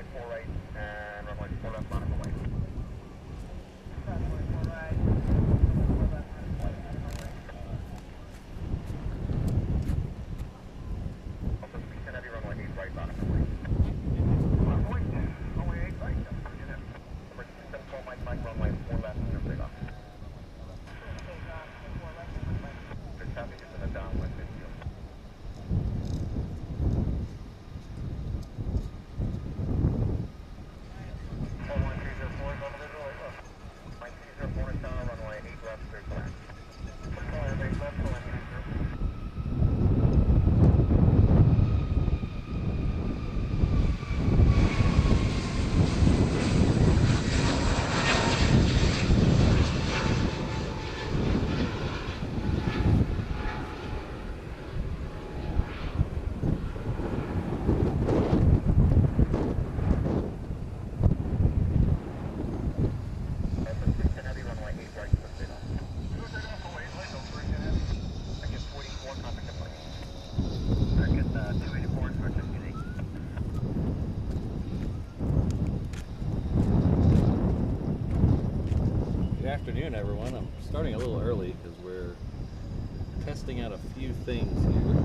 runway 4 right and runway 4 left on runway. Runway 4 right. Also, speed 10 heavy runway 8 right on runway. Runway 8 right. Number 274 Mike runway 4 left and take off. Just happy just in a downwind midfield. Good afternoon, everyone. I'm starting a little early because we're testing out a few things here.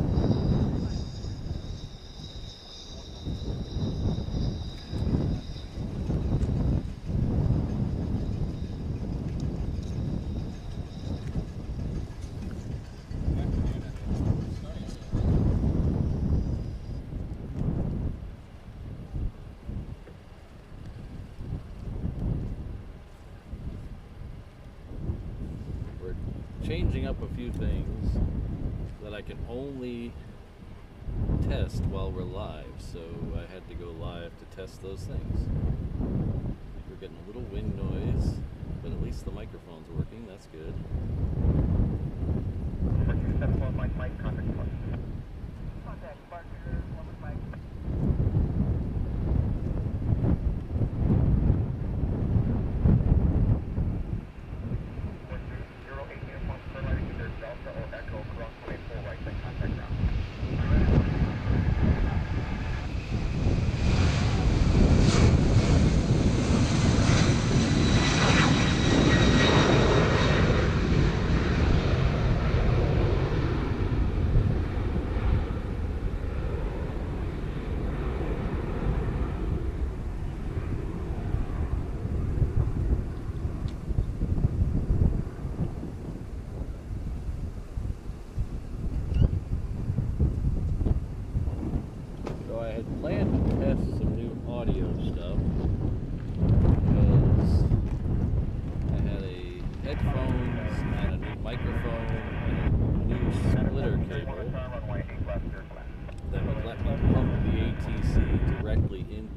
Changing up a few things that I can only test while we're live, so I had to go live to test those things. We're getting a little wind noise, but at least the microphone's working. That's good. Number 274 Mike, contact departure. Contact departure, 1 with Mike.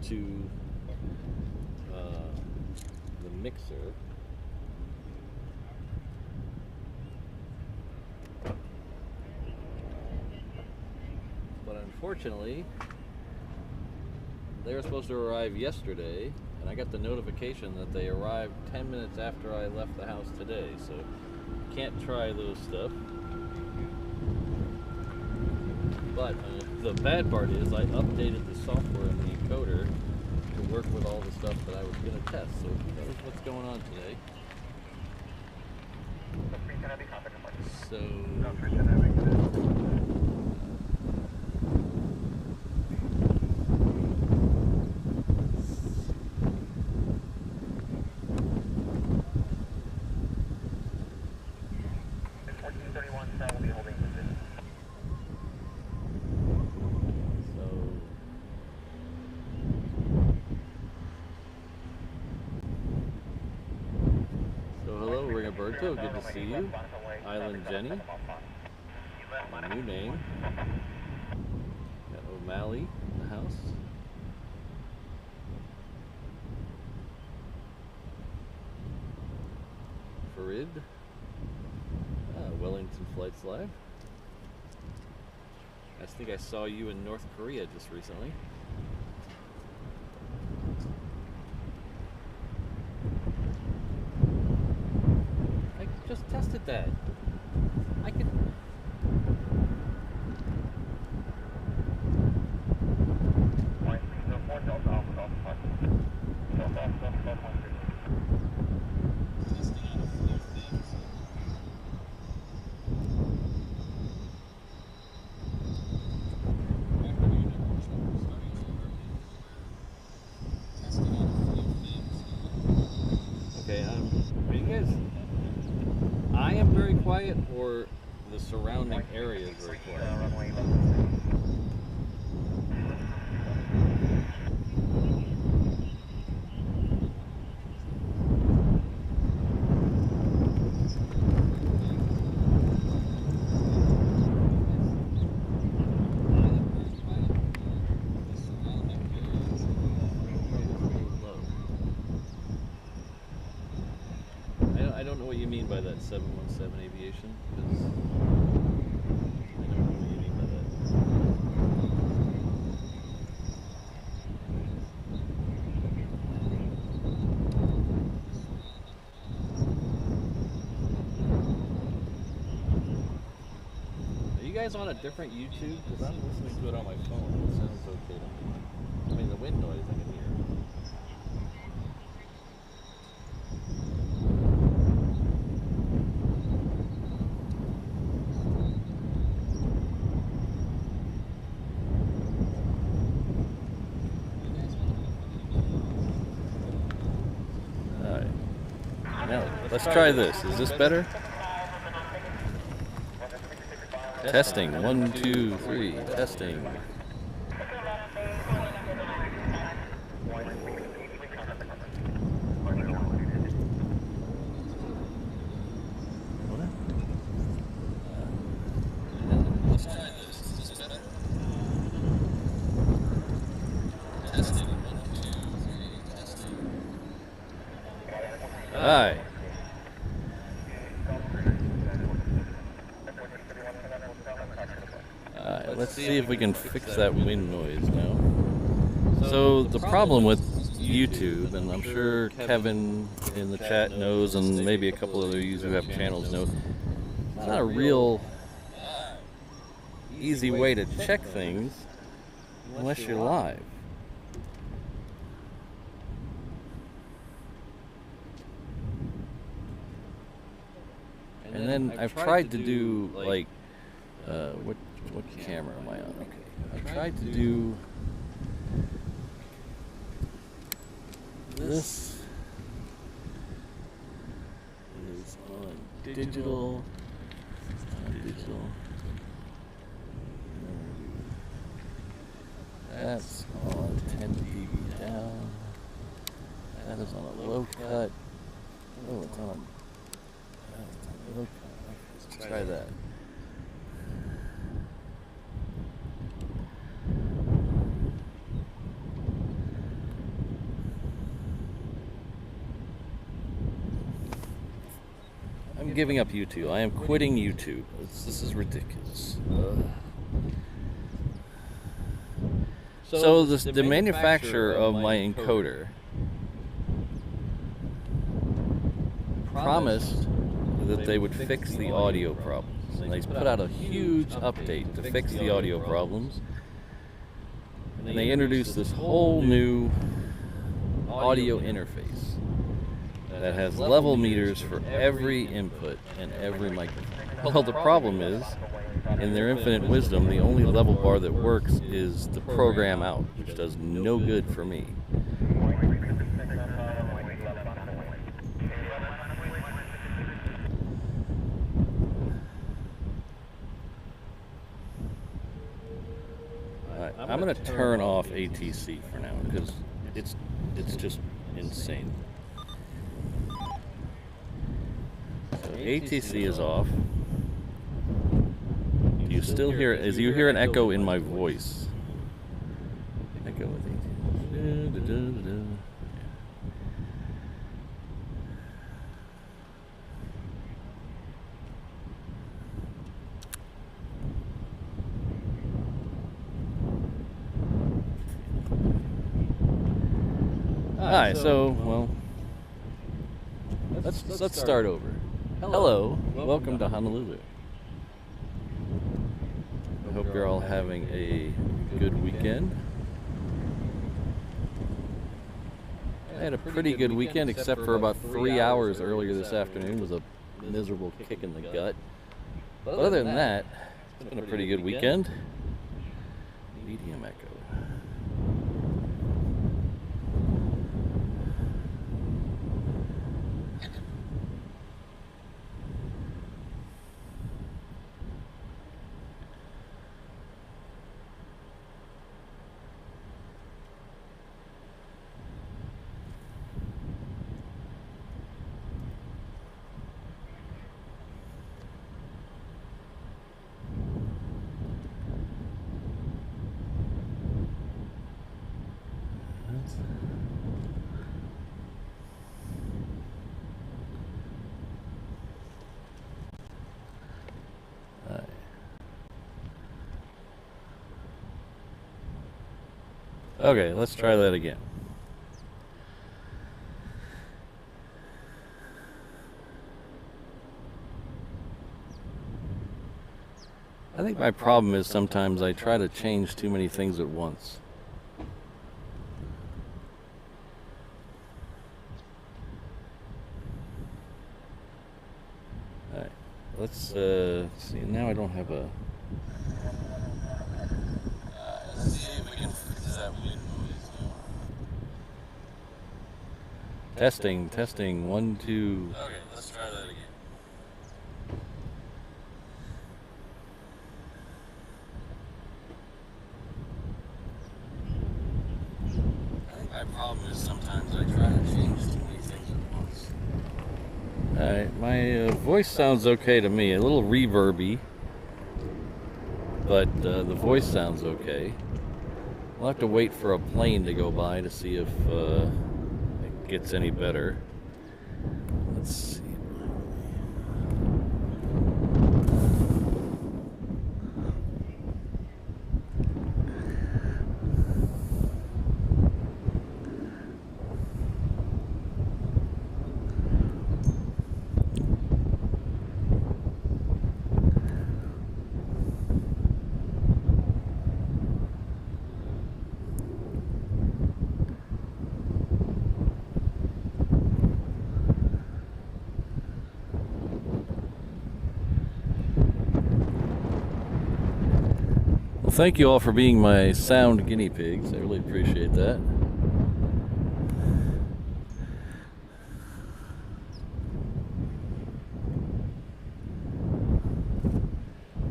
To the mixer. But unfortunately, they were supposed to arrive yesterday, and I got the notification that they arrived 10 minutes after I left the house today, so can't try those stuff. But the bad part is I updated the software in the encoder to work with all the stuff that I was going to test. So who knows what's going on today. So Roberto, good to see you. Island Jenny, my new name. Got O'Malley in the house. Farid, Wellington Flights Live. I think I saw you in North Korea just recently. Just tested that. I could. quiet or the surrounding area is very quiet? Runway 11. I don't know what you mean by that 717 aviation, because I don't know what you mean by that. Are you guys on a different YouTube? Because I'm listening to it on my phone. It sounds okay to me. I mean, the wind noise I can hear. Let's try this. Is this better? Testing. 1, 2, 3. Testing. Let's try this. Is this better? Testing. 1, 2, 3. Testing. Hi. Let's see if we can fix that wind noise now. So the problem with YouTube, and I'm sure Kevin in the chat knows, and maybe a couple of you who have channels know, it's not a real easy way to check things unless you're live. And then I've tried to do like what camera am I on? Okay, I tried to do this is on digital, that's on 10 dB down, that is on a low cut, oh it's on a low cut, let's try that. I'm giving up YouTube. I am quitting YouTube. This is ridiculous. So the manufacturer of my encoder promised that they would fix the audio problems. And they put out a huge update to fix the audio problems. And they introduced this whole new audio interface that has level meters for every input and every microphone. Well, the problem is, in their infinite wisdom, the only level bar that works is the program out, which does no good for me. Alright, I'm going to turn off ATC for now because it's just insane. So ATC is off. Do you still hear it? As you hear an echo in my voice? Echo with ATC. Alright, so well, let's start over. Hello, welcome to Honolulu. I hope you're all having a good weekend. I had a pretty good weekend, except for about 3 hours earlier this afternoon was a miserable kick in the gut. But other than that, it's been a pretty good weekend. Medium echo. Okay, let's try that again. I think my problem is sometimes I try to change too many things at once. Alright, let's see, now I don't have a... Let's see if we can fix that wind noise now. Testing, 1, 2... Okay, let's try that again. My problem is sometimes I try to change too many things at once. Alright, my voice sounds okay to me. A little reverby, but the voice sounds okay. We'll have to wait for a plane to go by to see if it gets any better. Let's see. Thank you all for being my sound guinea pigs. I really appreciate that.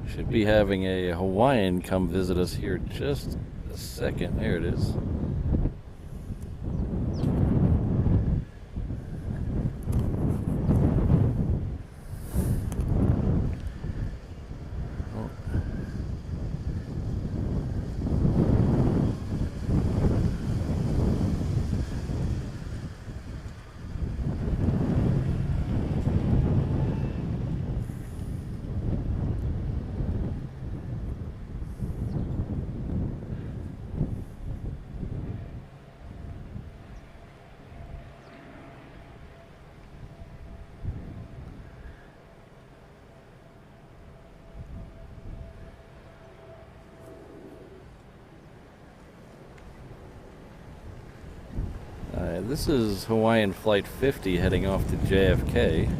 Should be having a Hawaiian come visit us here just a second. There it is. This is Hawaiian Flight 50 heading off to JFK.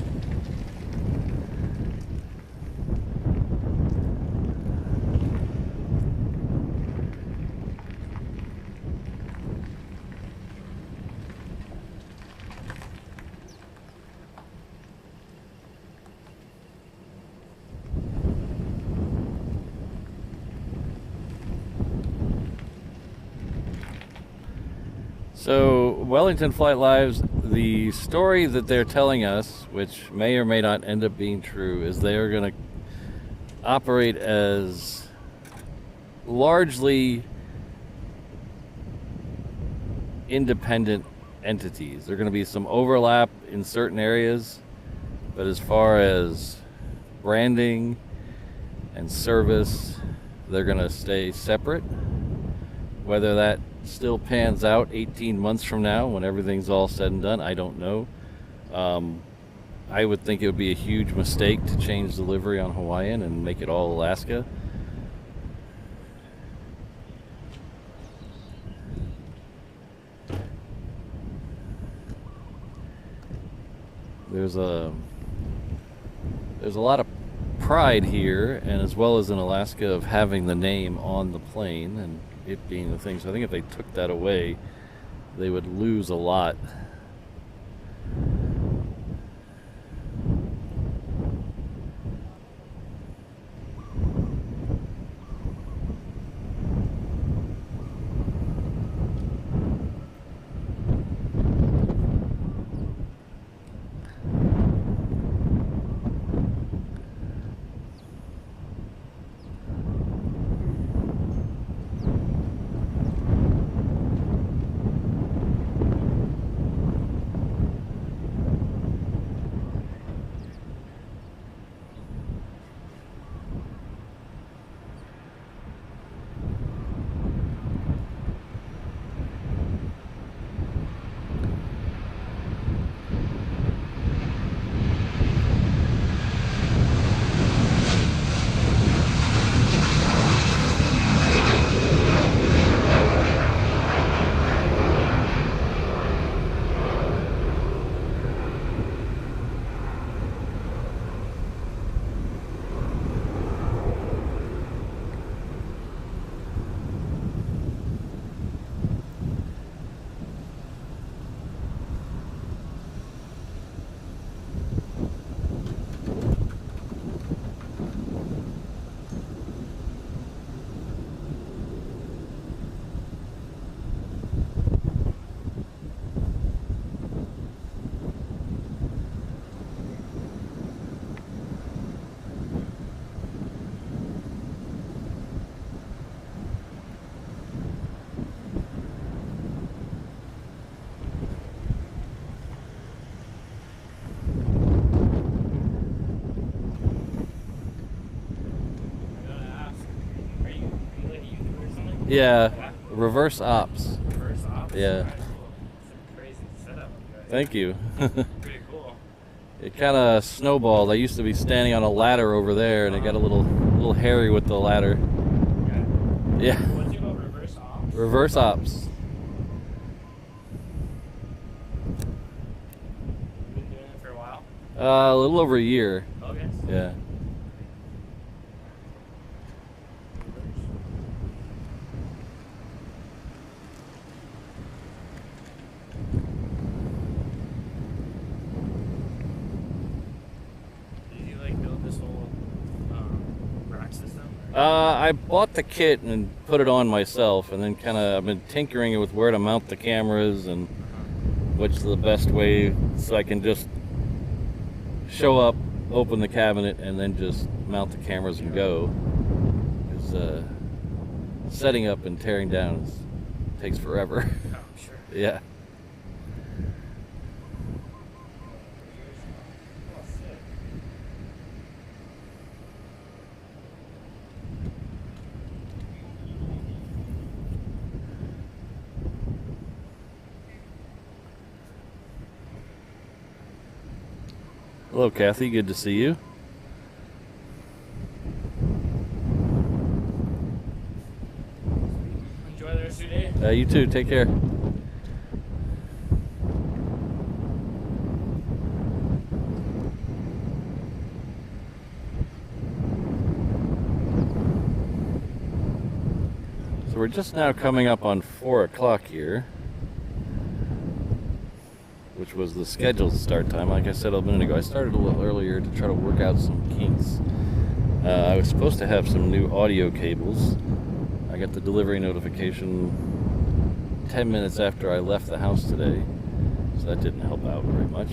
So, Wellington Flight Lives, the story that they're telling us, which may or may not end up being true, is they are going to operate as largely independent entities. There are going to be some overlap in certain areas, but as far as branding and service, they're going to stay separate. Whether that still pans out 18 months from now when everything's all said and done, I don't know. I would think it would be a huge mistake to change the livery on Hawaiian and make it all Alaska. There's a lot of pride here, and as well as in Alaska, of having the name on the plane and it being the thing. So I think if they took that away, they would lose a lot. Yeah, What? reverse ops. Reverse ops? Yeah. It's a crazy setup. Thank you. Pretty cool. It kind of snowballed. I used to be standing on a ladder over there, and it got a little hairy with the ladder. Got it. Yeah. What's it called? Reverse ops? Reverse ops. You've been doing it for a while? A little over a year. Okay. Yeah. Did you like build this whole rack system? I bought the kit and put it on myself, and then kind of I've been tinkering it with where to mount the cameras and what's the best way, so I can just show up, open the cabinet, and then just mount the cameras and go. Because setting up and tearing down takes forever. Oh, sure. Yeah. Oh, sick. Hello, Kathy. Good to see you. Enjoy the rest of your day. You too. Take care. So we're just now coming up on 4 o'clock here, which was the scheduled start time. Like I said a minute ago, I started a little earlier to try to work out some kinks. I was supposed to have some new audio cables. I got the delivery notification 10 minutes after I left the house today, so that didn't help out very much.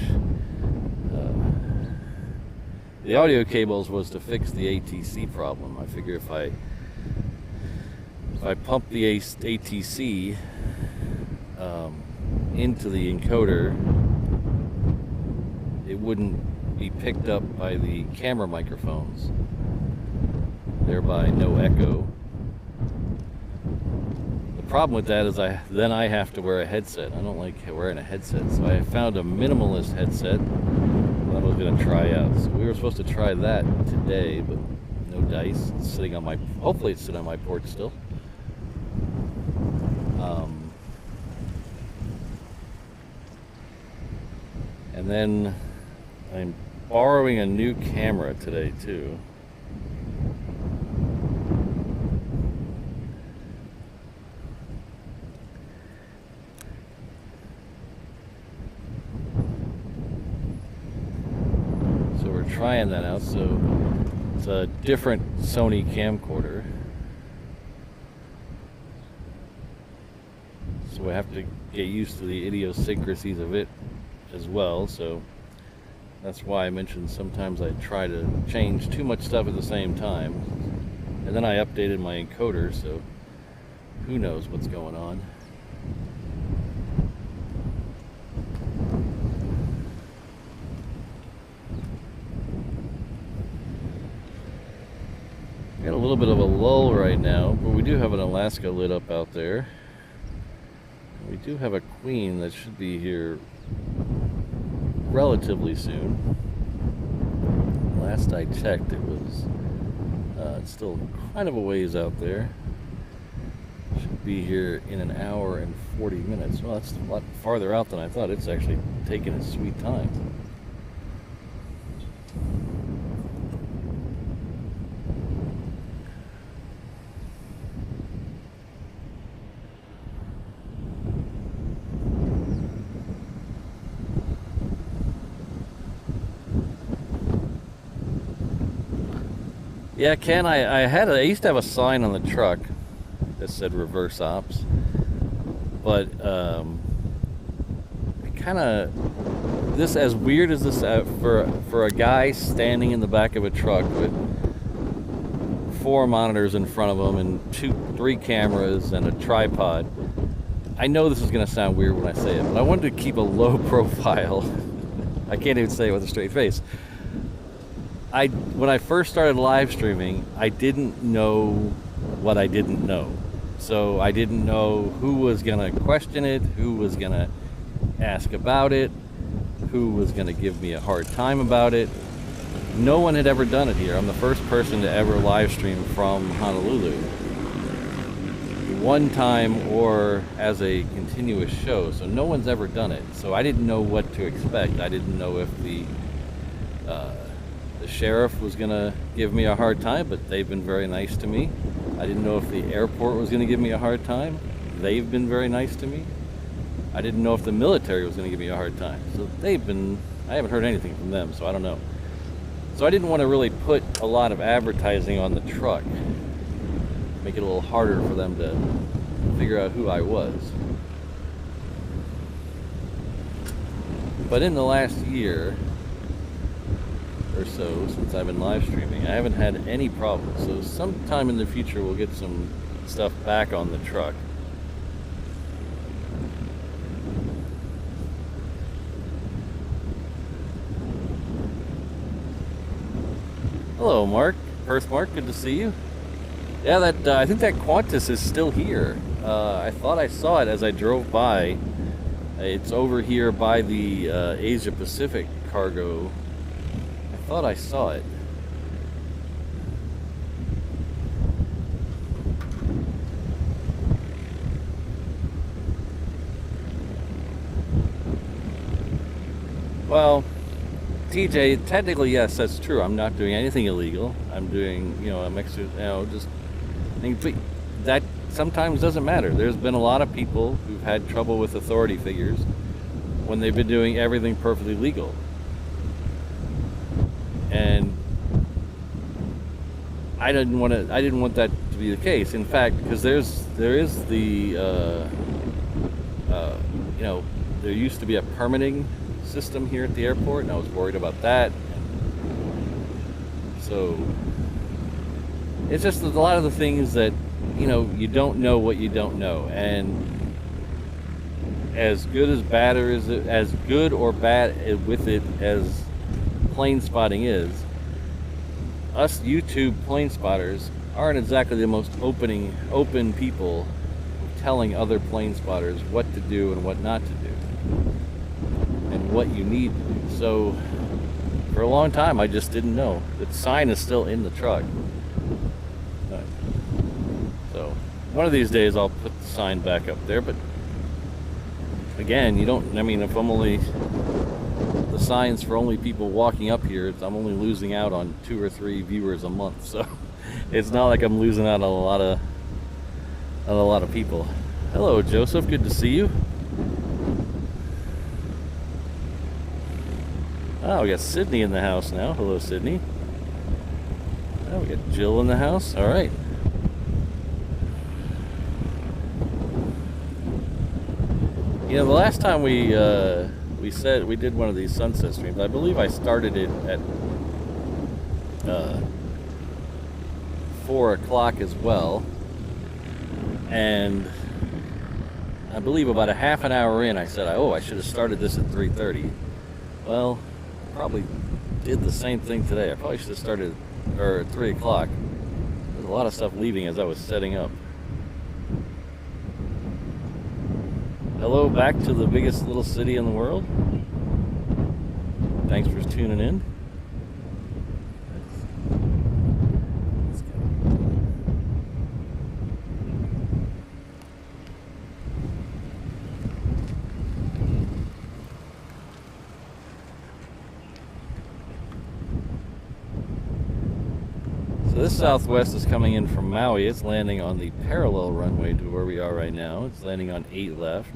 The audio cables was to fix the ATC problem. I figure if I pump the ATC into the encoder, it wouldn't be picked up by the camera microphones, thereby no echo. The problem with that is then I have to wear a headset. I don't like wearing a headset, so I found a minimalist headset that I was going to try out. So we were supposed to try that today, but no dice. It's sitting on hopefully it's sitting on my porch still. And then I'm borrowing a new camera today too. So we're trying that out. So it's a different Sony camcorder. So I have to get used to the idiosyncrasies of it as well, so that's why I mentioned sometimes I try to change too much stuff at the same time. And then I updated my encoder, so who knows what's going on. Got a little bit of a lull right now, but we do have an Alaska lit up out there. We do have a queen that should be here relatively soon. Last I checked, it was it's still kind of a ways out there. Should be here in an hour and 40 minutes. Well, that's a lot farther out than I thought. It's actually taking its sweet time. Yeah, Ken, I used to have a sign on the truck that said reverse ops, but kind of, this, as weird as this, for a guy standing in the back of a truck with 4 monitors in front of him and 3 cameras and a tripod. I know this is going to sound weird when I say it, but I wanted to keep a low profile. I can't even say it with a straight face. When I first started live streaming, I didn't know what I didn't know. So I didn't know who was gonna question it, who was gonna ask about it, who was gonna give me a hard time about it. No one had ever done it here. I'm the first person to ever live stream from Honolulu. One time or as a continuous show, so no one's ever done it. So I didn't know what to expect. I didn't know if the sheriff was gonna give me a hard time, but they've been very nice to me. I didn't know if the airport was gonna give me a hard time. They've been very nice to me. I didn't know if the military was gonna give me a hard time. So I haven't heard anything from them, so I don't know. So I didn't want to really put a lot of advertising on the truck. Make it a little harder for them to figure out who I was. But in the last year or so, since I've been live streaming, I haven't had any problems. So sometime in the future we'll get some stuff back on the truck. Hello, Mark. First Mark, good to see you. Yeah, I think that Qantas is still here. I thought I saw it as I drove by. It's over here by the Asia Pacific cargo. I thought I saw it. Well, TJ, technically, yes, that's true. I'm not doing anything illegal. I'm doing, just, but that sometimes doesn't matter. There's been a lot of people who've had trouble with authority figures when they've been doing everything perfectly legal. And I didn't want that to be the case. In fact, because there is the, there used to be a permitting system here at the airport, and I was worried about that. So it's just a lot of the things that, you don't know what you don't know. And as good or bad with it as plane spotting is, us YouTube plane spotters aren't exactly the most open people telling other plane spotters what to do and what not to do and what you need to do. So for a long time I just didn't know. The sign is still in the truck. So one of these days I'll put the sign back up there, but again, if I'm only, the signs for only people walking up here, I'm only losing out on 2 or 3 viewers a month, so it's not like I'm losing out on a lot of people. Hello, Joseph, good to see you. Oh, we got Sydney in the house now. Hello, Sydney. Oh, we got Jill in the house. All right. The last time we said we did one of these sunset streams, I believe I started it at 4 o'clock as well, and I believe about a half an hour in I said, I should have started this at 3:30. Well, I probably did the same thing today. I probably should have started at 3 o'clock. There's a lot of stuff leaving as I was setting up. Hello back to the biggest little city in the world. Thanks for tuning in. Let's go. So this Southwest is coming in from Maui. It's landing on the parallel runway to where we are right now. It's landing on 8 left.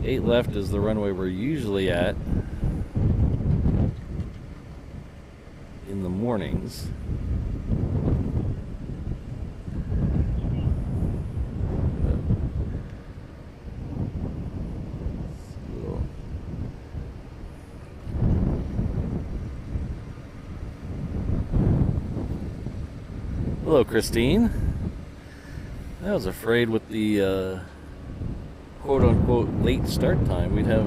8 left is the runway we're usually at in the mornings. Hello, Christine. I was afraid with the quote-unquote late start time, we'd have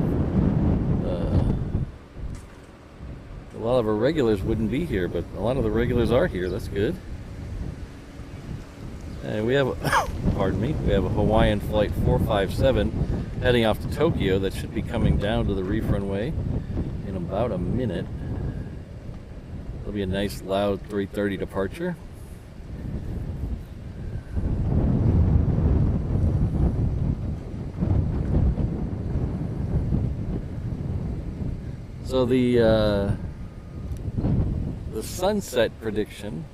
a lot of our regulars wouldn't be here, but a lot of the regulars are here. That's good. And we have pardon me. We have a Hawaiian Flight 457 heading off to Tokyo that should be coming down to the reef runway in about a minute. It'll be a nice loud 3:30 departure. So the sunset prediction,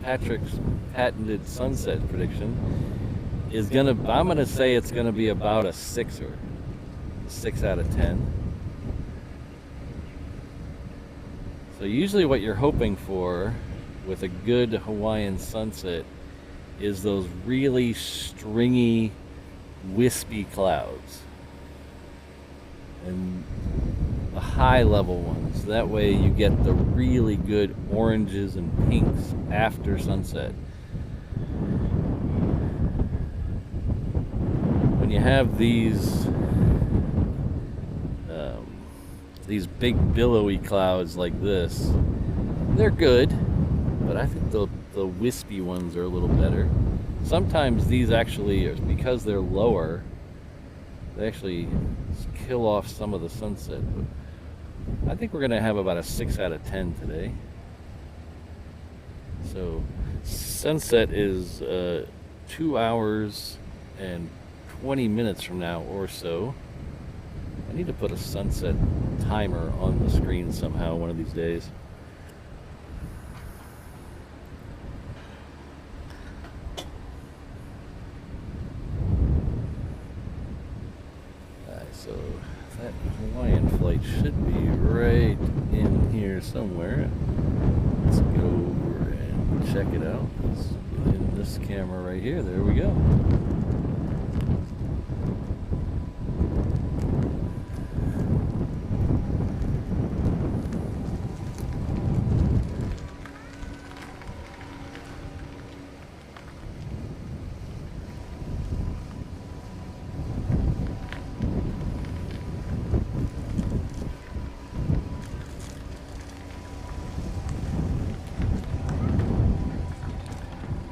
Patrick's patented sunset prediction, is I'm gonna say it's gonna be about a 6 out of 10. So usually what you're hoping for with a good Hawaiian sunset is those really stringy, wispy clouds. And the high level ones. That way you get the really good oranges and pinks after sunset. When you have these big billowy clouds like this, they're good, but I think the wispy ones are a little better. Sometimes these actually, because they're lower, they actually kill off some of the sunset. But I think we're going to have about a 6 out of 10 today. So sunset is 2 hours and 20 minutes from now or so. I need to put a sunset timer on the screen somehow one of these days. So that Hawaiian flight should be right in here somewhere. Let's go over and check it out. It's in this camera right here. There we go.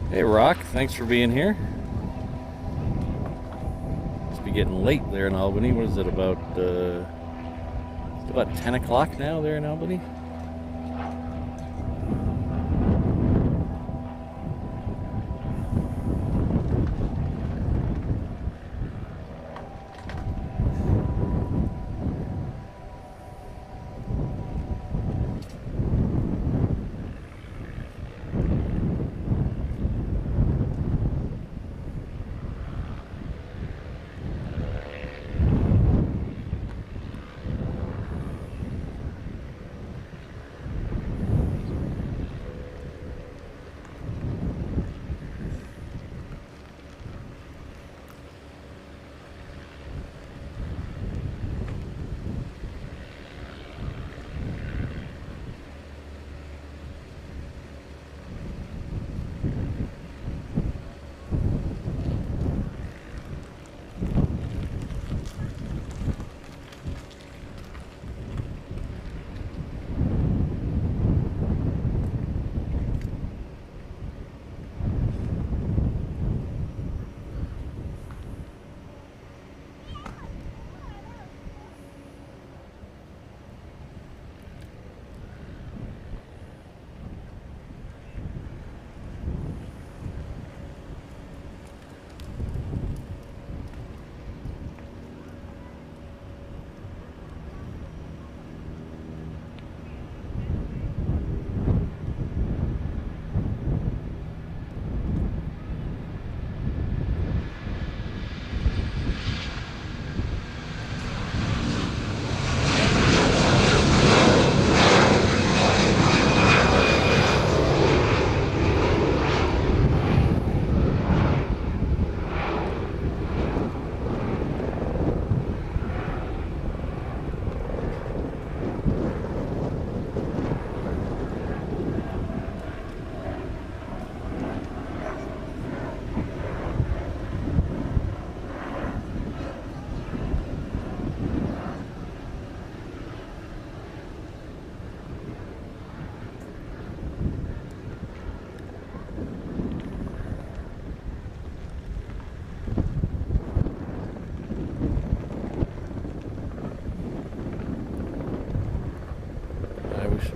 Hey Rock, thanks for being here. Must be getting late there in Albany. What is it, about it's about 10 o'clock now there in Albany?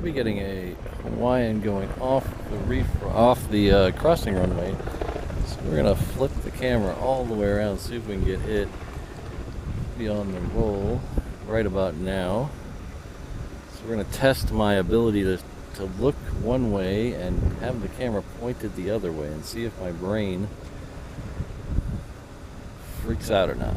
Should be getting a Hawaiian going off the crossing runway. So we're gonna flip the camera all the way around, see if we can get it. Be on the roll right about now. So we're gonna test my ability to look one way and have the camera pointed the other way and see if my brain freaks out or not.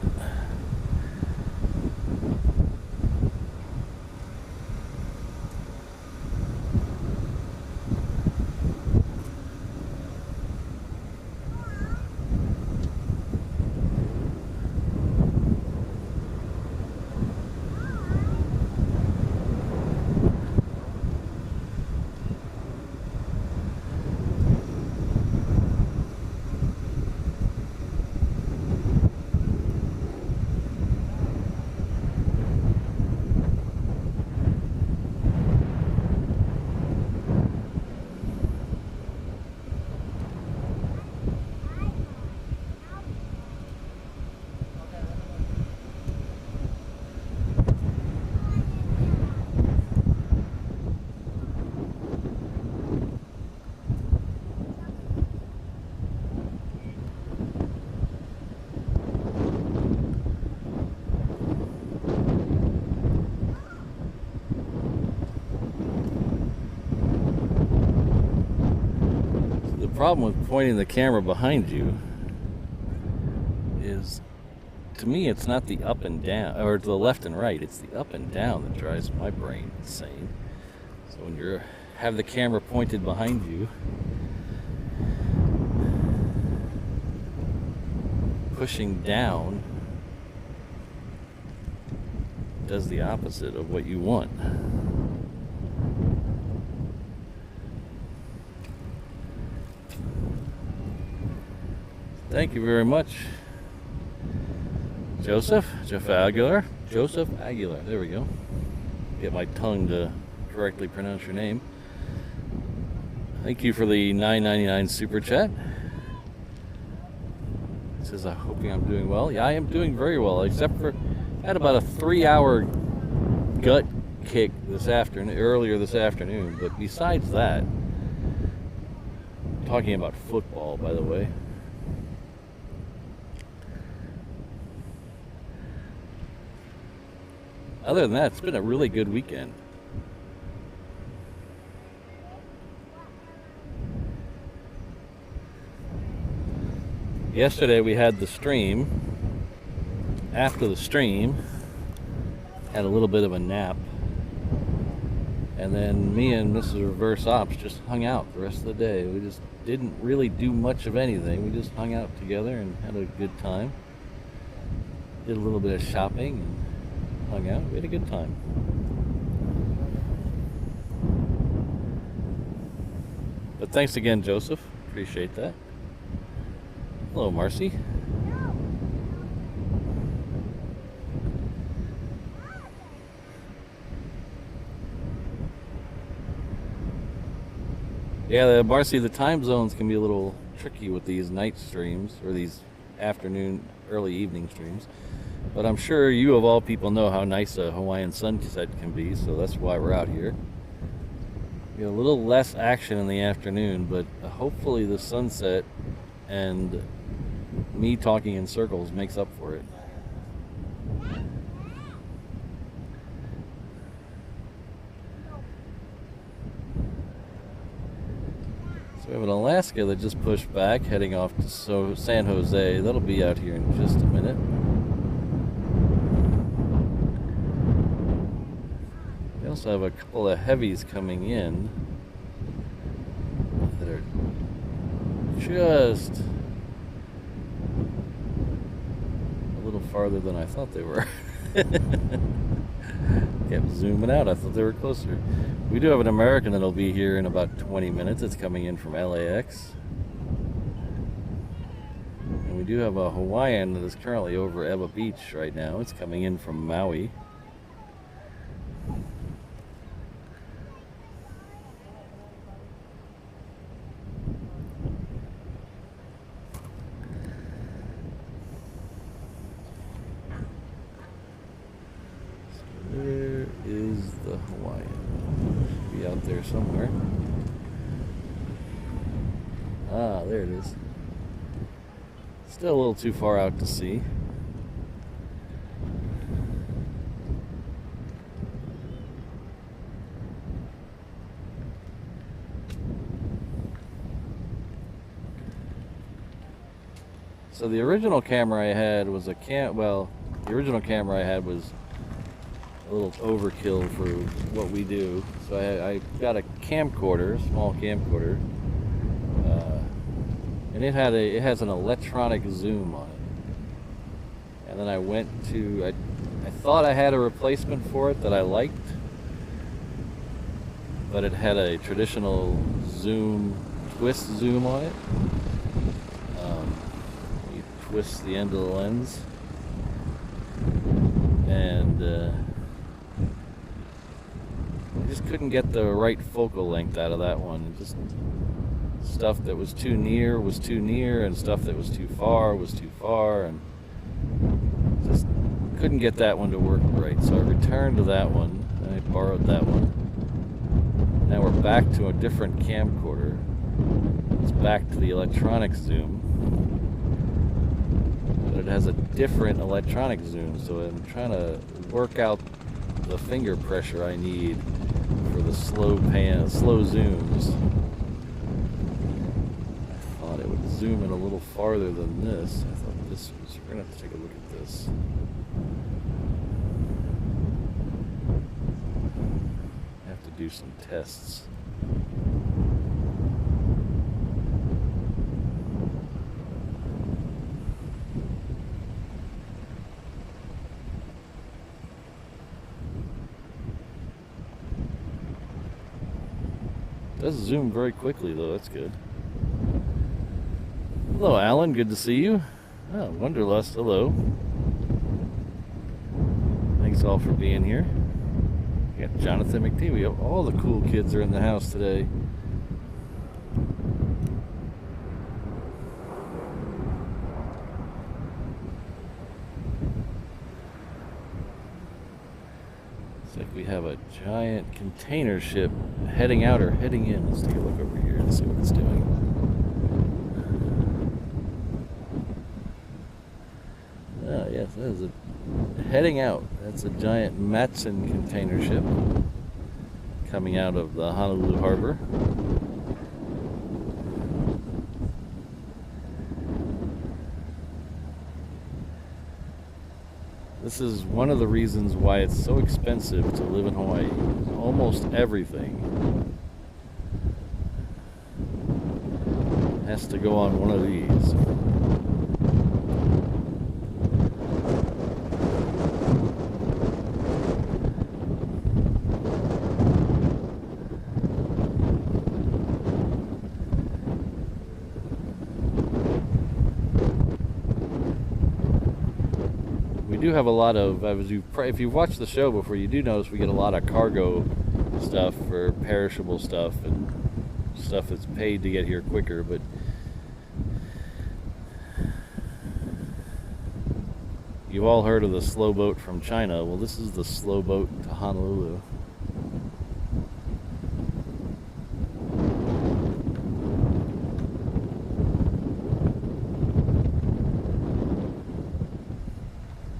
The problem with pointing the camera behind you is, to me, it's not the up and down, or the left and right, it's the up and down that drives my brain insane. So when you have the camera pointed behind you, pushing down does the opposite of what you want. Thank you very much, Joseph Aguilar. Joseph Aguilar. There we go. Get my tongue to correctly pronounce your name. Thank you for the $9.99 super chat. It says, I hope I'm doing well. Yeah, I am doing very well, except for I had about a 3-hour gut kick earlier this afternoon. But besides that, talking about football, by the way. Other than that, it's been a really good weekend. Yesterday we had the stream. After the stream, had a little bit of a nap. And then me and Mrs. Reverse Ops just hung out the rest of the day. We just didn't really do much of anything. We just hung out together and had a good time. Did a little bit of shopping and hung out. We had a good time. But thanks again, Joseph. Appreciate that. Hello, Marcy. Yeah, Marcy, the time zones can be a little tricky with these night streams or these afternoon, early evening streams. But I'm sure you, of all people, know how nice a Hawaiian sunset can be, so that's why we're out here. We get a little less action in the afternoon, but hopefully the sunset and me talking in circles makes up for it. So we have an Alaska that just pushed back, heading off to San Jose. That'll be out here in just a minute. We also have a couple of heavies coming in that are just a little farther than I thought they were. Kept zooming out. I thought they were closer. We do have an American that'll be here in about 20 minutes. It's coming in from LAX. And we do have a Hawaiian that is currently over Eva Beach right now. It's coming in from Maui. somewhere. Ah, there it is. Still a little too far out to see. So the original camera I had was the original camera I had was a little overkill for what we do. So I got a camcorder, small camcorder, and it has an electronic zoom on it. And then I went to I thought I had a replacement for it that I liked, but it had a traditional twist zoom on it. You twist the end of the lens, and I just couldn't get the right focal length out of that one. Just stuff that was too near, and stuff that was too far, and just couldn't get that one to work right. So I returned to that one, and I borrowed that one. Now we're back to a different camcorder. It's back to the electronic zoom, but it has a different electronic zoom, so I'm trying to work out the finger pressure I need for the slow zooms. I thought it would zoom in a little farther than this. I thought this was, we're gonna have to take a look at this. I have to do some tests. It does zoom very quickly though, that's good. Hello Alan, good to see you. Oh, Wanderlust, hello. Thanks all for being here. We got Jonathan McTee, we have all the cool kids are in the house today. We have a giant container ship heading out or heading in. Let's take a look over here and see what it's doing. Oh yes, that is heading out. That's a giant Matson container ship coming out of the Honolulu harbor. This is one of the reasons why it's so expensive to live in Hawaii. Almost everything has to go on one of these. We do have a lot of, if you've watched the show before, you do notice we get a lot of cargo stuff for perishable stuff and stuff that's paid to get here quicker, but you've all heard of the slow boat from China. Well, this is the slow boat to Honolulu.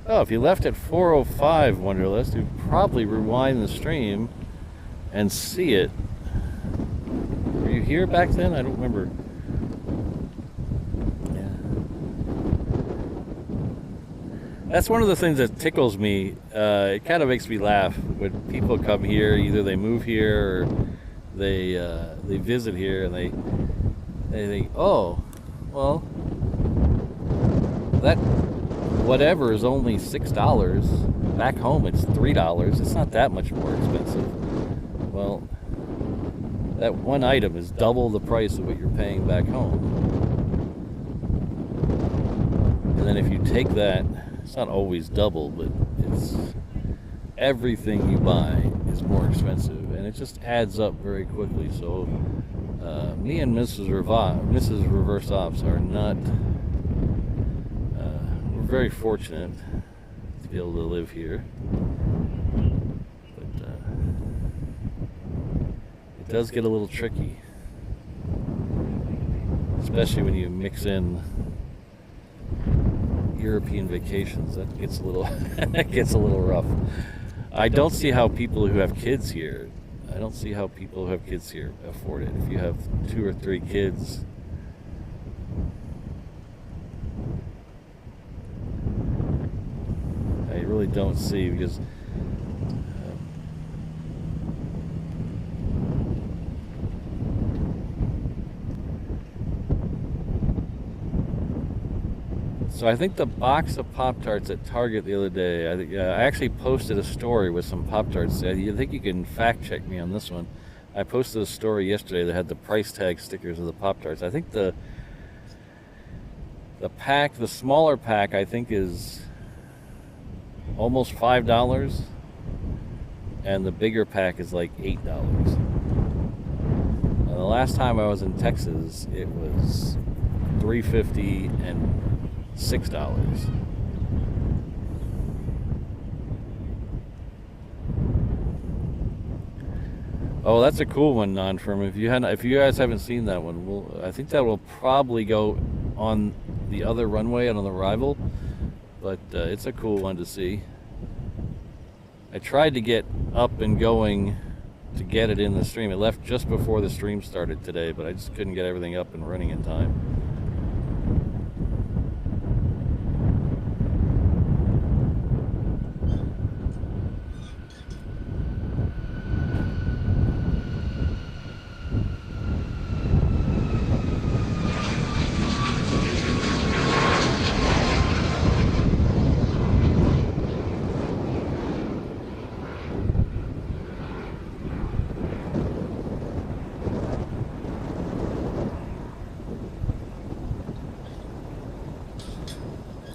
Oh, if you left at 4:05, Wanderlust, you'd probably rewind the stream and see it. Were you here back then? I don't remember. Yeah. That's one of the things that tickles me. It kind of makes me laugh when people come here. Either they move here or they visit here, and they think, oh, well, that whatever is only $6. Back home it's $3. It's not that much more expensive. Well, that one item is double the price of what you're paying back home. And then if you take that, it's not always double, but it's everything you buy is more expensive, and it just adds up very quickly. So me and Mrs. Reverse Ops are not very fortunate to be able to live here, but it does get a little tricky, especially when you mix in European vacations. That gets a little that gets a little rough. I don't see how people who have kids here. I don't see how people who have kids here afford it. If you have 2 or 3 kids, I really don't see, because so I think the box of Pop-Tarts at Target the other day, I actually posted a story with some Pop-Tarts. I think you can fact check me on this one. I posted a story yesterday that had the price tag stickers of the Pop-Tarts. I think the pack, the smaller pack, I think is almost $5, and the bigger pack is like $8. And the last time I was in Texas, it was $3.50 and $6. Oh, that's a cool one, non-firm. If you guys haven't seen that one, I think that will probably go on the other runway and on the arrival. But it's a cool one to see. I tried to get up and going to get it in the stream. It left just before the stream started today, but I just couldn't get everything up and running in time.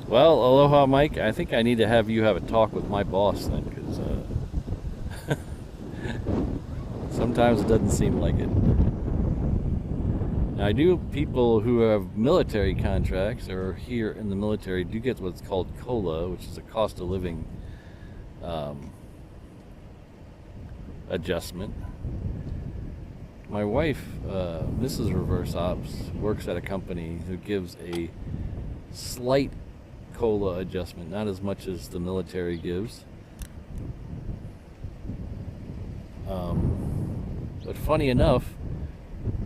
Well, aloha, Mike. I think I need to have you have a talk with my boss then, because sometimes it doesn't seem like it. Now, I do, people who have military contracts or are here in the military do get what's called COLA, which is a cost of living adjustment. My wife, Mrs. Reverse Ops, works at a company who gives a slight COLA adjustment, not as much as the military gives. But funny enough,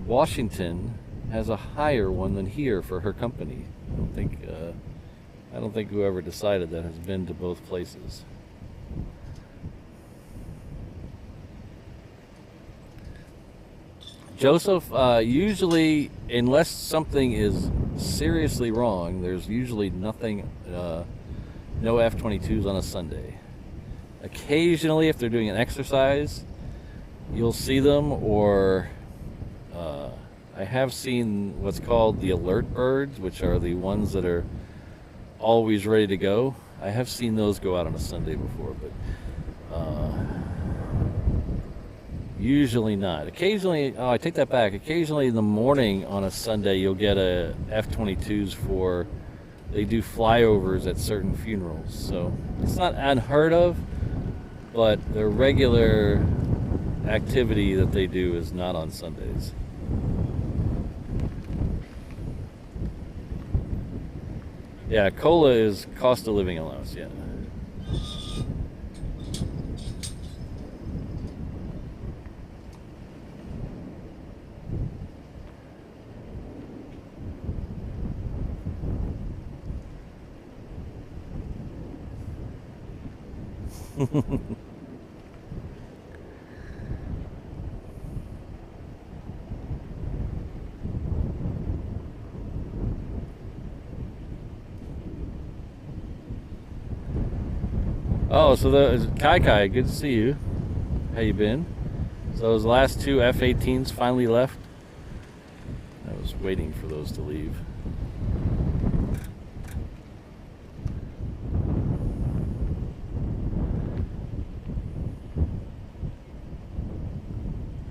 Washington has a higher one than here for her company. I don't think whoever decided that has been to both places. Joseph, usually, unless something is seriously wrong, there's usually nothing, no F-22s on a Sunday. Occasionally, if they're doing an exercise, you'll see them, or I have seen what's called the alert birds, which are the ones that are always ready to go. I have seen those go out on a Sunday before, but usually not. Occasionally, I take that back. Occasionally in the morning on a Sunday, you'll get a F-22s for, they do flyovers at certain funerals. So it's not unheard of, but the regular activity that they do is not on Sundays. Yeah, COLA is cost of living allowance, yeah. Oh, so Kai, good to see you. How you been? So those last 2 F-18s finally left. I was waiting for those to leave.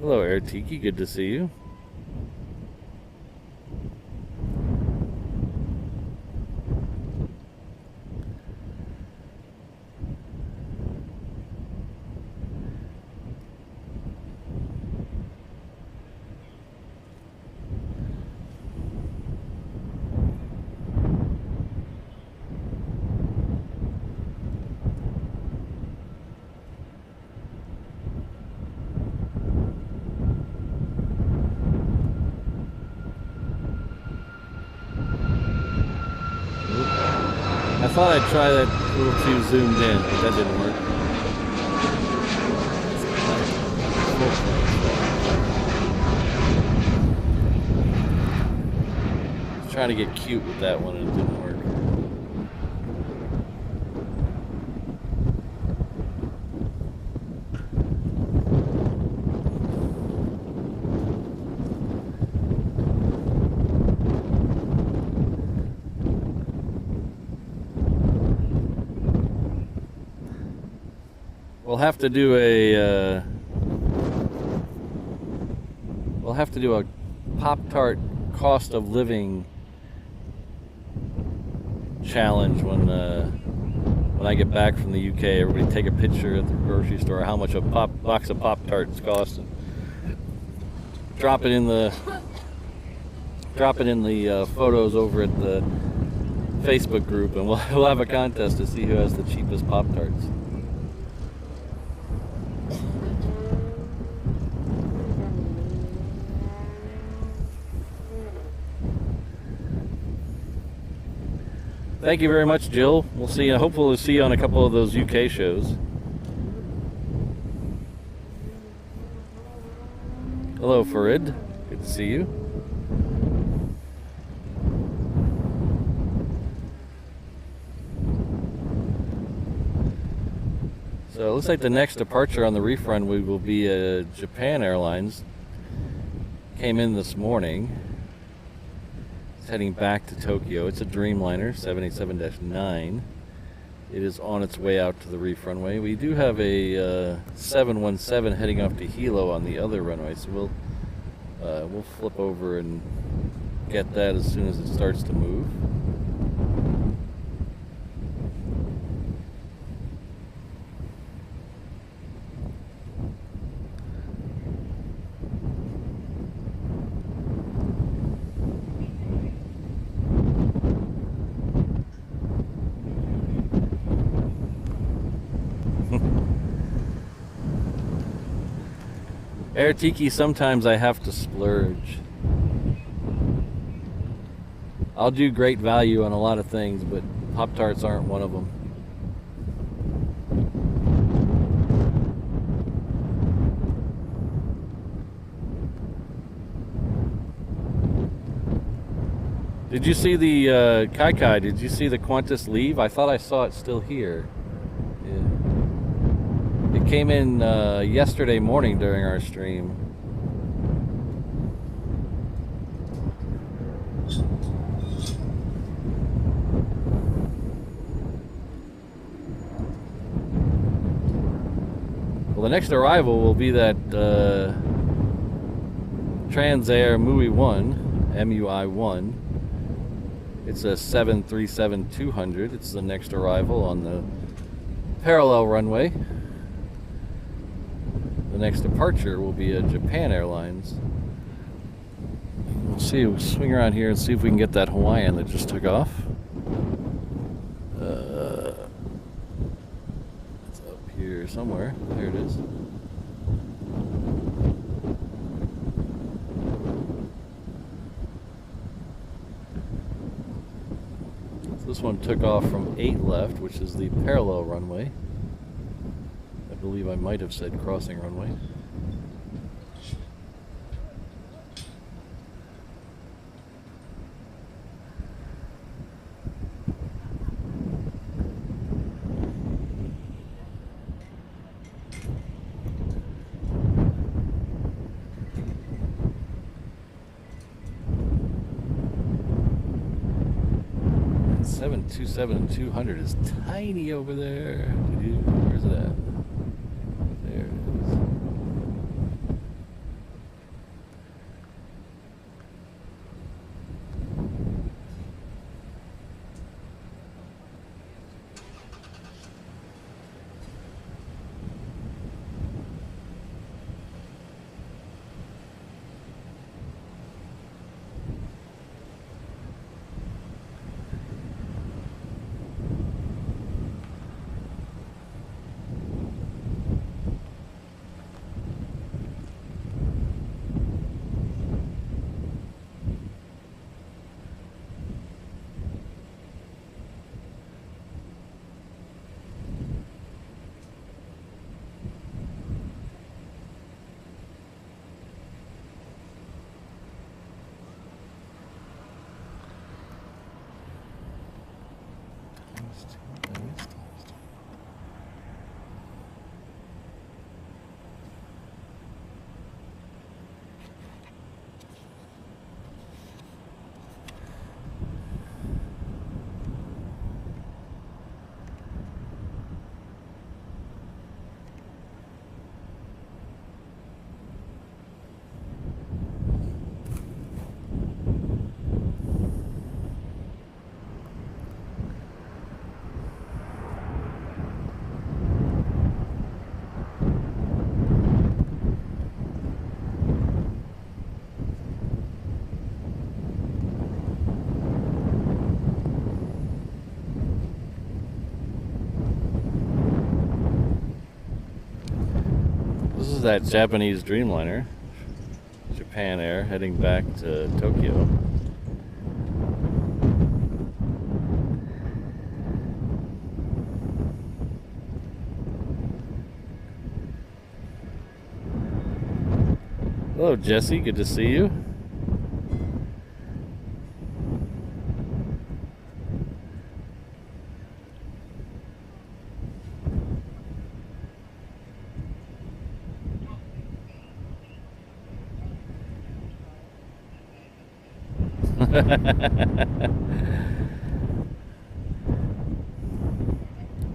Hello, Air Tiki. Good to see you. thought I'd try that a little too zoomed in, but that didn't work. I was trying to get cute with that one and it didn't work. We'll have to do a Pop-Tart cost of living challenge when I get back from the UK. Everybody take a picture at the grocery store how much a box of Pop-Tarts costs, and drop it in the photos over at the Facebook group, and we'll have a contest to see who has the cheapest Pop-Tarts. Thank you very much, Jill. We'll see you. Hopefully, we'll see you on a couple of those UK shows. Hello, Farid. Good to see you. So it looks like the next departure on the reef runway will be Japan Airlines. Came in this morning. It's heading back to Tokyo. It's a Dreamliner 787-9. It is on its way out to the reef runway. We do have a 717 heading off to Hilo on the other runway, so we'll flip over and get that as soon as it starts to move. Air Tiki, sometimes I have to splurge. I'll do great value on a lot of things, but Pop-Tarts aren't one of them. Did you see the Kai? Did you see the Qantas leave? I thought I saw it still here. It came in yesterday morning during our stream. Well, the next arrival will be that Transair MUI 1, MUI 1. It's a 737-200. It's the next arrival on the parallel runway. The next departure will be a Japan Airlines. We'll see. We'll swing around here and see if we can get that Hawaiian that just took off. It's up here somewhere. There it is. So this one took off from 8 left, which is the parallel runway. I believe I might have said crossing runway. And 727-200 is tiny over there. Where's it at? There it is. is that Japanese Dreamliner, Japan Air, heading back to Tokyo. Hello, Jesse. Good to see you.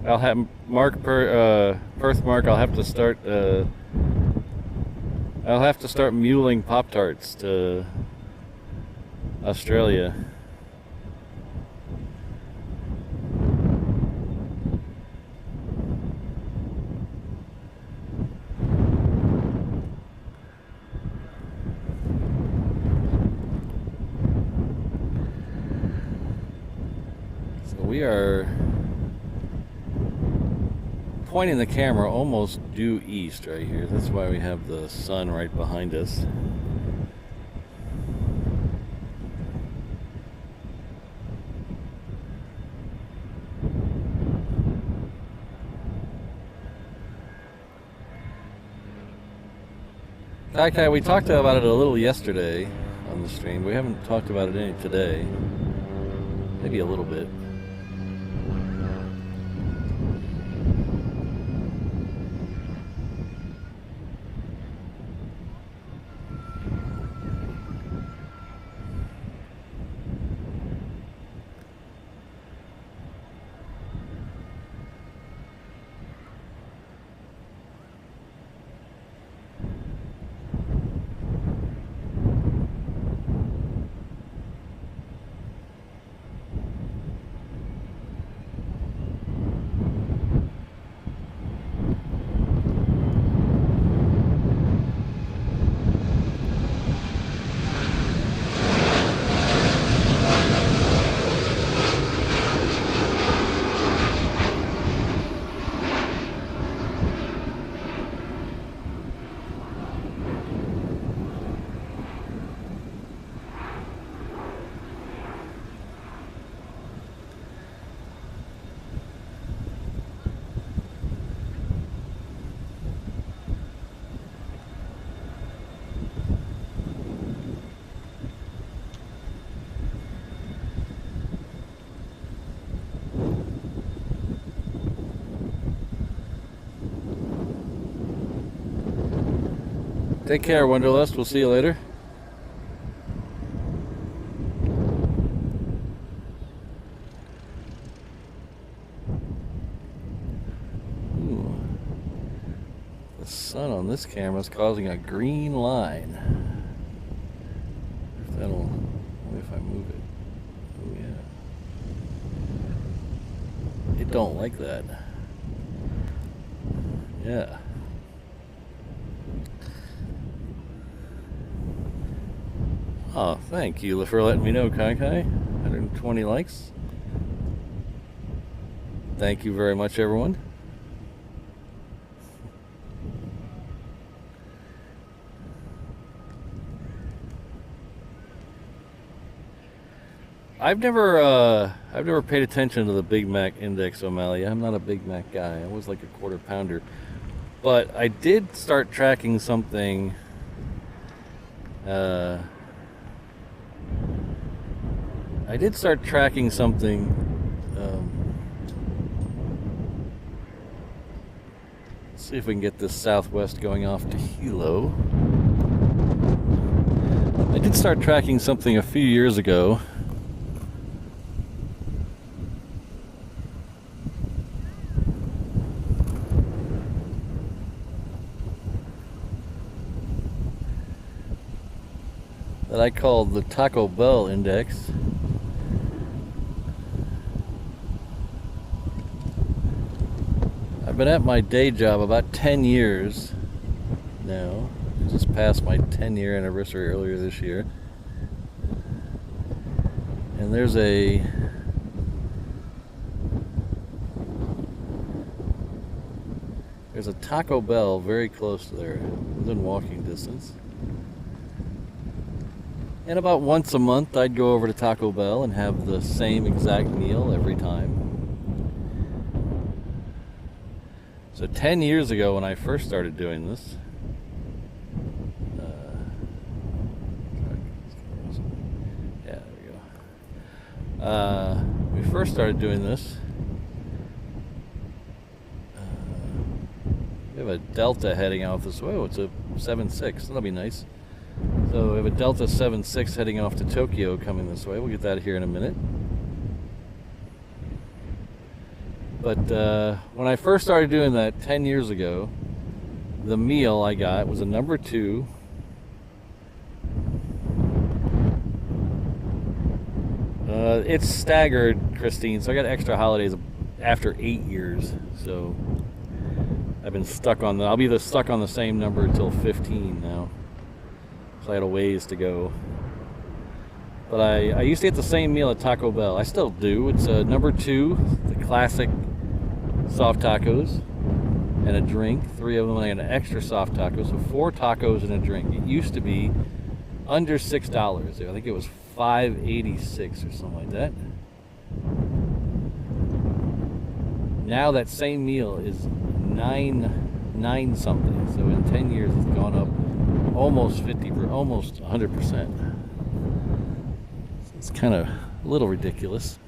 I'll have Perth Mark. I'll have to start. I'll have to start muling Pop-Tarts to Australia. So we are pointing the camera almost due east right here. That's why we have the sun right behind us. Kai, we talked about it a little yesterday on the stream. We haven't talked about it any today. Maybe a little bit. Take care, Wanderlust. We'll see you later. Ooh. The sun on this camera is causing a green line. If that'll, only if I move it. Oh yeah. It don't like that. Yeah. Oh, thank you for letting me know, Kai. 120 likes. Thank you very much, everyone. I've never paid attention to the Big Mac index, O'Malley. I'm not a Big Mac guy. I was like a quarter pounder. But I did start tracking something. Let's see if we can get this Southwest going off to Hilo. I did start tracking something a few years ago. That I called the Taco Bell Index. I've been at my day job about 10 years now. I just passed my 10-year anniversary earlier this year. And there's There's a Taco Bell very close to there, within walking distance. And about once a month, I'd go over to Taco Bell and have the same exact meal every time. So 10 years ago, when I first started doing this, we first started doing this. We have a Delta heading out this way. Oh, it's a 7-6. That'll be nice. So we have a Delta 7-6 heading off to Tokyo coming this way. We'll get that here in a minute. But when I first started doing that 10 years ago, the meal I got was a number 2. It's staggered, Christine, so I got extra holidays after 8 years. So I've been stuck on I'll be stuck on the same number until 15 now. So I had a ways to go. But I used to get the same meal at Taco Bell. I still do. It's number 2, the classic soft tacos, and a drink. 3 of them, and an extra soft taco. So 4 tacos and a drink. It used to be under $6. I think it was $5.86 or something like that. Now that same meal is nine something. So in 10 years, it's gone up almost 100%. It's kind of a little ridiculous.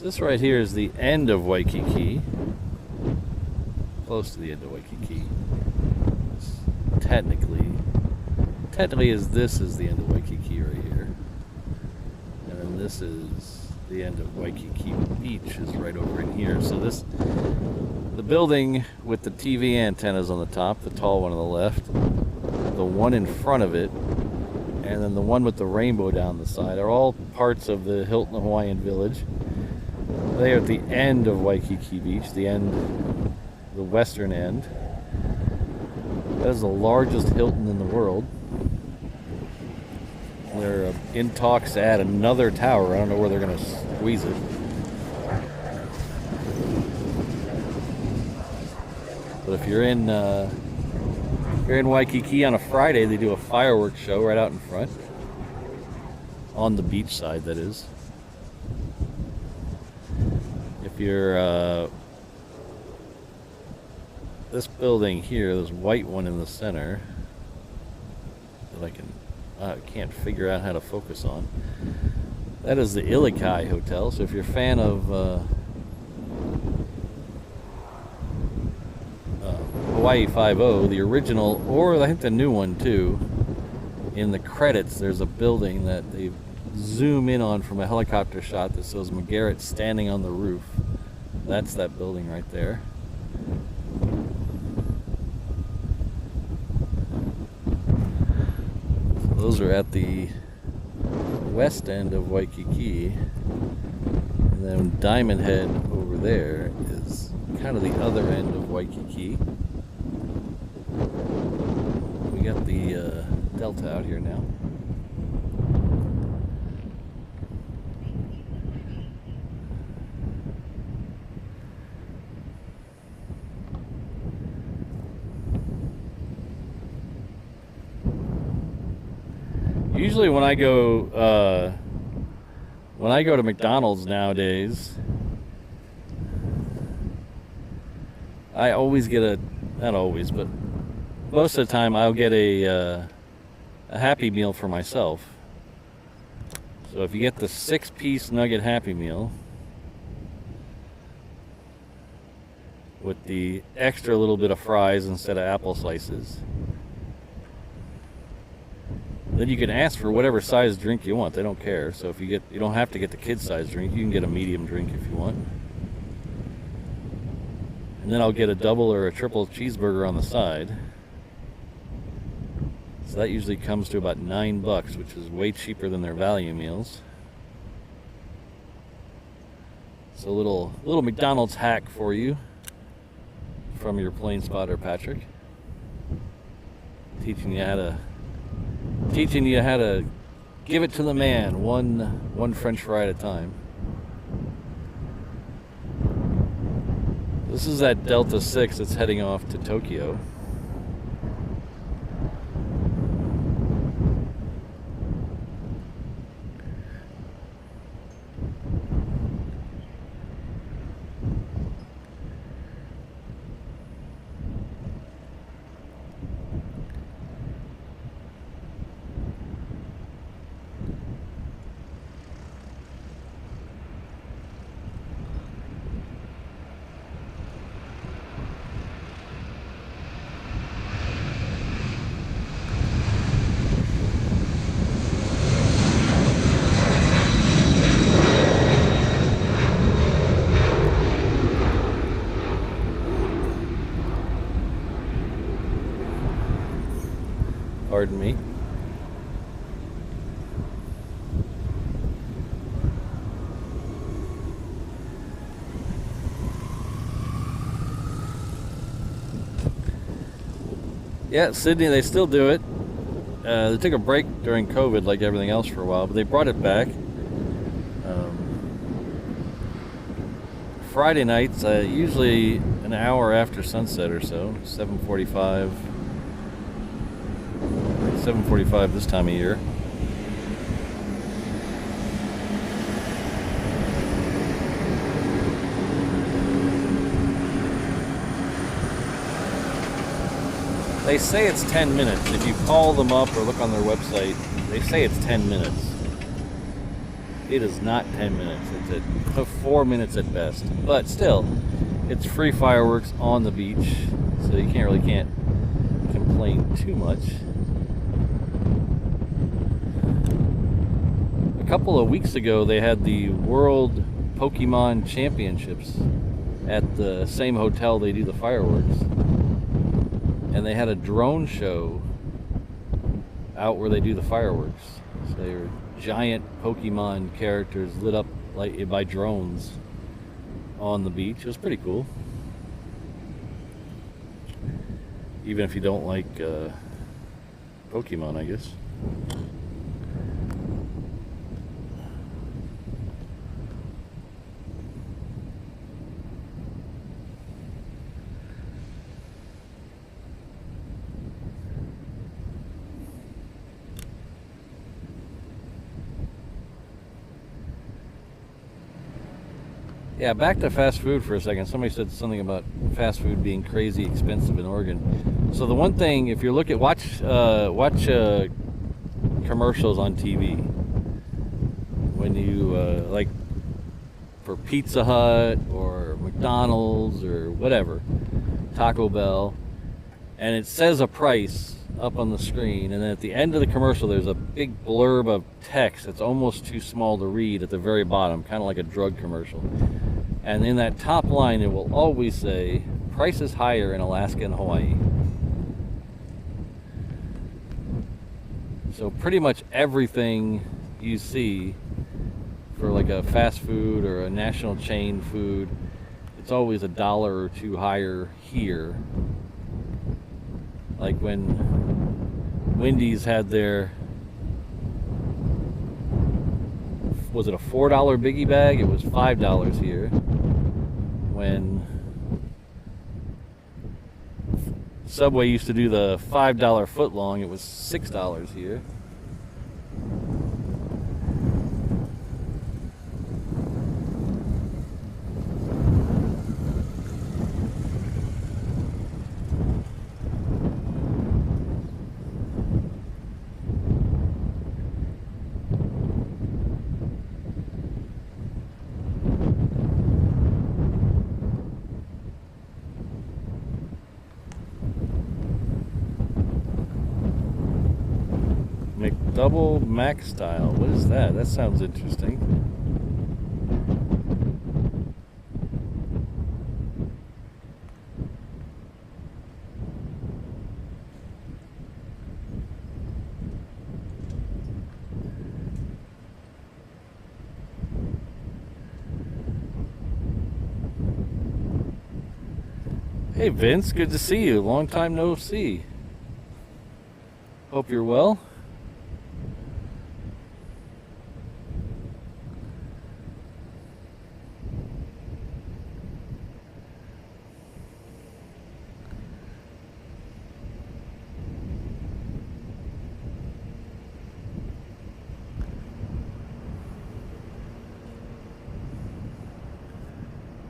This right here is the end of Waikiki. Close to the end of Waikiki. Technically this is the end of Waikiki right here. And then this is the end of Waikiki Beach is right over in here. So the building with the TV antennas on the top, the tall one on the left, the one in front of it, and then the one with the rainbow down the side are all parts of the Hilton Hawaiian Village. They are at the end of Waikiki Beach, the western end. That is the largest Hilton in the world. They're in talks to add another tower. I don't know where they're going to squeeze it. But if you're in Waikiki on a Friday, they do a fireworks show right out in front. On the beach side, that is. If you're this building here, this white one in the center that I can't figure out how to focus on. That is the Ilikai Hotel. So if you're a fan of Hawaii 5-0, the original, or I think the new one too, in the credits there's a building that they zoom in on from a helicopter shot that shows McGarrett standing on the roof. That's that building right there. So those are at the west end of Waikiki. And then Diamond Head over there is kind of the other end of Waikiki. We got the Delta out here now. Usually when I go to McDonald's nowadays, I always get not always, but most of the time I'll get a Happy Meal for myself. So if you get the 6-piece nugget Happy Meal with the extra little bit of fries instead of apple slices, then you can ask for whatever size drink you want. They don't care. So if you don't have to get the kid size drink. You can get a medium drink if you want. And then I'll get a double or a triple cheeseburger on the side. So that usually comes to about $9, which is way cheaper than their value meals. It's a little McDonald's hack for you from your plane spotter, Patrick. Teaching you how to give it to the man, one French fry at a time. This is that Delta 6 that's heading off to Tokyo. Pardon me. Yeah, Sydney, they still do it. They took a break during COVID like everything else for a while, but they brought it back. Friday nights, usually an hour after sunset or so, 7:45 this time of year. They say it's 10 minutes. If you call them up or look on their website, they say it's 10 minutes. It is not 10 minutes. It's at 4 minutes at best. But still, it's free fireworks on the beach, so you can't complain too much. A couple of weeks ago, they had the World Pokemon Championships at the same hotel they do the fireworks. And they had a drone show out where they do the fireworks. So they were giant Pokemon characters lit up by drones on the beach. It was pretty cool. Even if you don't like Pokemon, I guess. Yeah, back to fast food for a second. Somebody said something about fast food being crazy expensive in Oregon. So the one thing, if you look at watch commercials on TV, when you like for Pizza Hut or McDonald's or whatever, Taco Bell, and it says a price up on the screen, and then at the end of the commercial there's a big blurb of text that's almost too small to read at the very bottom, kind of like a drug commercial. And in that top line, it will always say, prices higher in Alaska and Hawaii. So pretty much everything you see for like a fast food or a national chain food, it's always $1 or $2 higher here. Like when Wendy's had their, was it a $4 biggie bag? It was $5 here. When Subway used to do the $5 footlong, it was $6 here. Double Mac style. What is that? That sounds interesting. Hey Vince, good to see you. Long time no see. Hope you're well.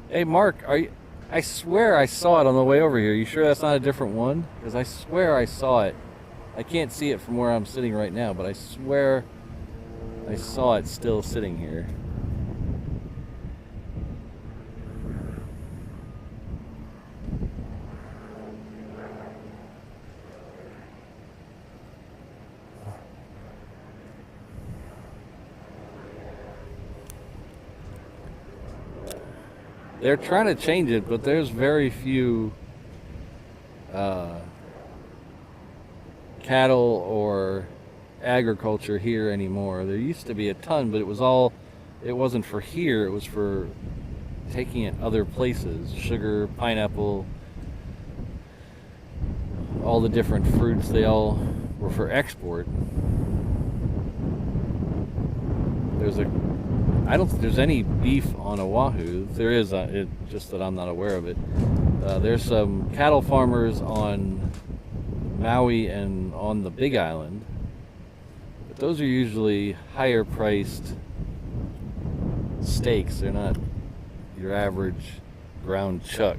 Hey Mark, are you? I swear I saw it on the way over here. You sure that's not a different one? Because I swear I saw it. I can't see it from where I'm sitting right now, but I swear I saw it still sitting here. They're trying to change it, but there's very few cattle or agriculture here anymore. There used to be a ton, but it wasn't for here, it was for taking it other places. Sugar, pineapple, all the different fruits, they all were for export. I don't think there's any beef on Oahu. There is, just that I'm not aware of it. There's some cattle farmers on Maui and on the Big Island, but those are usually higher priced steaks. They're not your average ground chuck.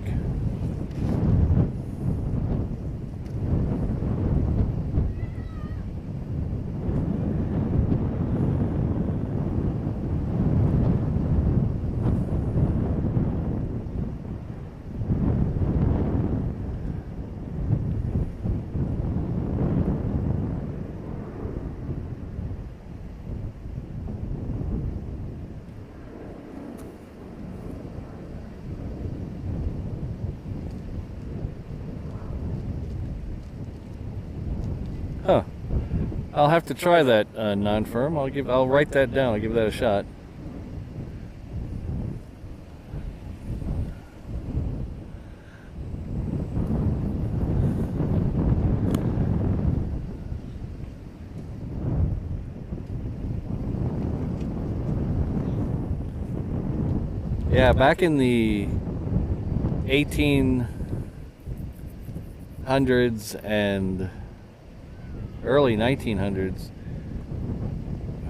Huh. I'll have to try that non-firm. I'll write that down. I'll give that a shot. Yeah, back in the 1800s and early 1900s,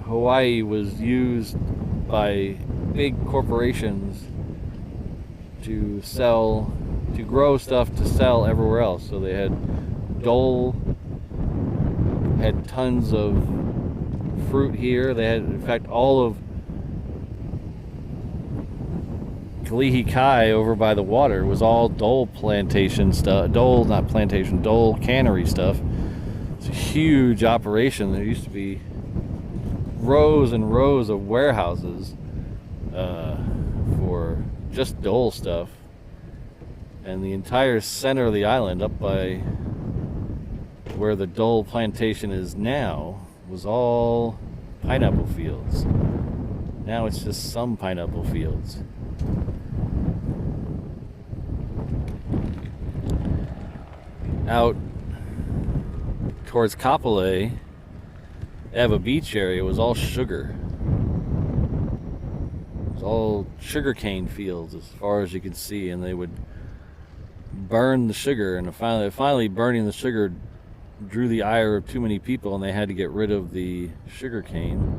Hawaii was used by big corporations to grow stuff to sell everywhere else. So they had Dole, had tons of fruit here. They had, in fact, all of Kalihi Kai over by the water was all Dole Plantation stuff. Dole cannery stuff. It's a huge operation. There used to be rows and rows of warehouses for just Dole stuff. And the entire center of the island, up by where the Dole Plantation is now, was all pineapple fields. Now it's just some pineapple fields. Out towards Kapolei, they have a beach area. It was all sugar. It was all sugarcane fields as far as you could see, and they would burn the sugar, and finally burning the sugar drew the ire of too many people, and they had to get rid of the sugar cane.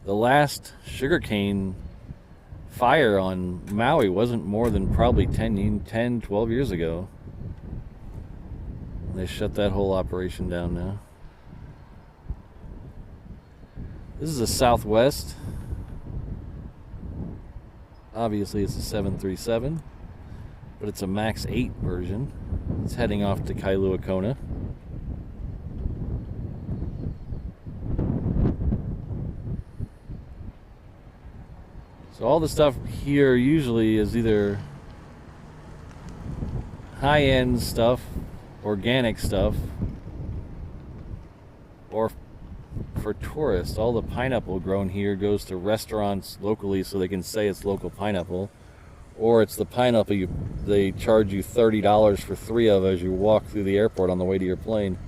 The last sugarcane fire on Maui wasn't more than probably 12 years ago. They shut that whole operation down now. This is a Southwest. Obviously it's a 737, but it's a Max 8 version. It's heading off to Kailua Kona. So all the stuff here usually is either high-end stuff, organic stuff, or for tourists. All the pineapple grown here goes to restaurants locally so they can say it's local pineapple. Or it's the pineapple they charge you $30 for 3 of as you walk through the airport on the way to your plane.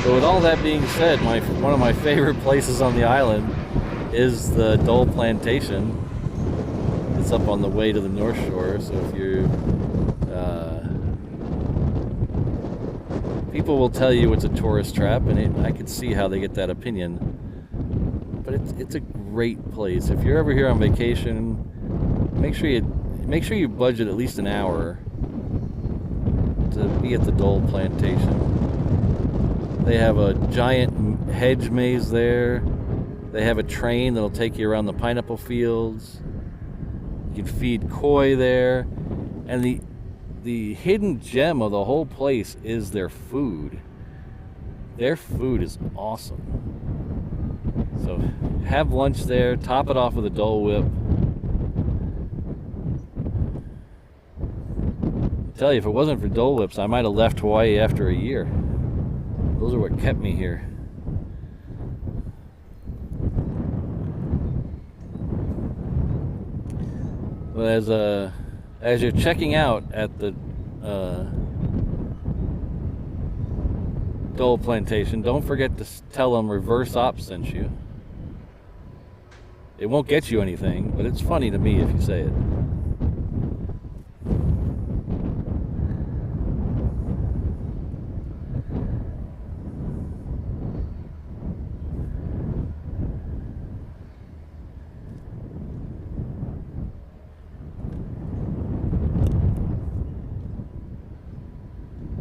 So with all that being said, one of my favorite places on the island is the Dole Plantation. It's up on the way to the North Shore, so if you're... people will tell you it's a tourist trap, and I could see how they get that opinion. But it's a great place. If you're ever here on vacation, make sure you budget at least an hour to be at the Dole Plantation. They have a giant hedge maze there. They have a train that'll take you around the pineapple fields. You can feed koi there. And the hidden gem of the whole place is their food. Their food is awesome. So have lunch there, top it off with a Dole Whip. I tell you, if it wasn't for Dole Whips, I might have left Hawaii after a year. Those are what kept me here. But as you're checking out at the Dole Plantation, don't forget to tell them Reverse Ops sent you. It won't get you anything, but it's funny to me if you say it.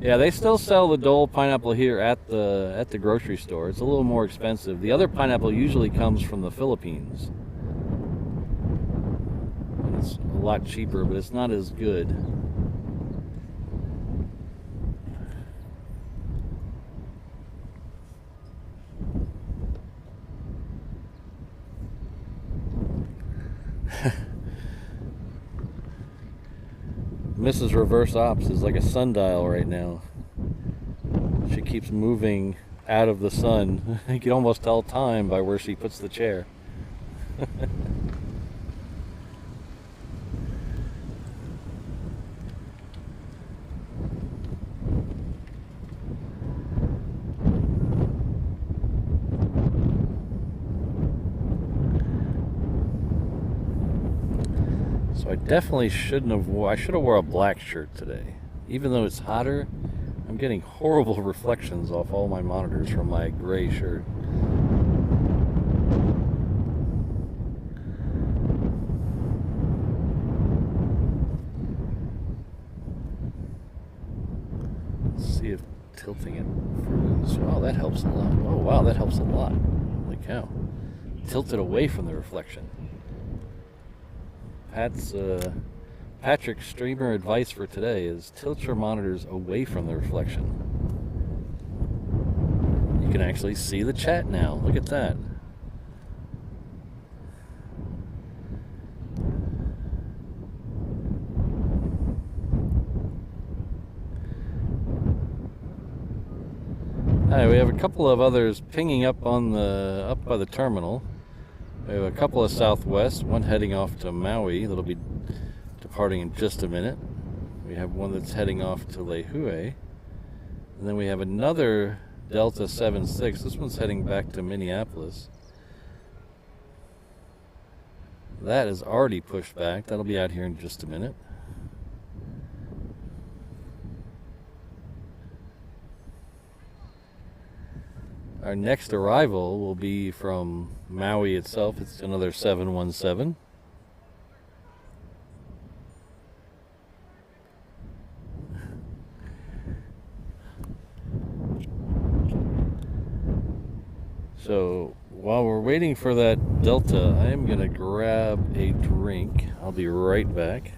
Yeah, they still sell the Dole pineapple here at the grocery store. It's a little more expensive. The other pineapple usually comes from the Philippines. And it's a lot cheaper, but it's not as good. Mrs. Reverse Ops is like a sundial right now. She keeps moving out of the sun. You can almost tell time by where she puts the chair. I definitely shouldn't have I should have wore a black shirt today. Even though it's hotter, I'm getting horrible reflections off all my monitors from my gray shirt. Let's see if tilting it further. Oh, that helps a lot. Oh wow, that helps a lot. Holy cow. Tilt it away from the reflection. Patrick's streamer advice for today is tilt your monitors away from the reflection. You can actually see the chat now. Look at that. Alright, we have a couple of others pinging up by the terminal. We have a couple of Southwest, one heading off to Maui that'll be departing in just a minute. We have one that's heading off to Lehue. And then we have another Delta 76. This one's heading back to Minneapolis. That is already pushed back. That'll be out here in just a minute. Our next arrival will be from Maui itself. It's another 717. So while we're waiting for that Delta, I am going to grab a drink. I'll be right back.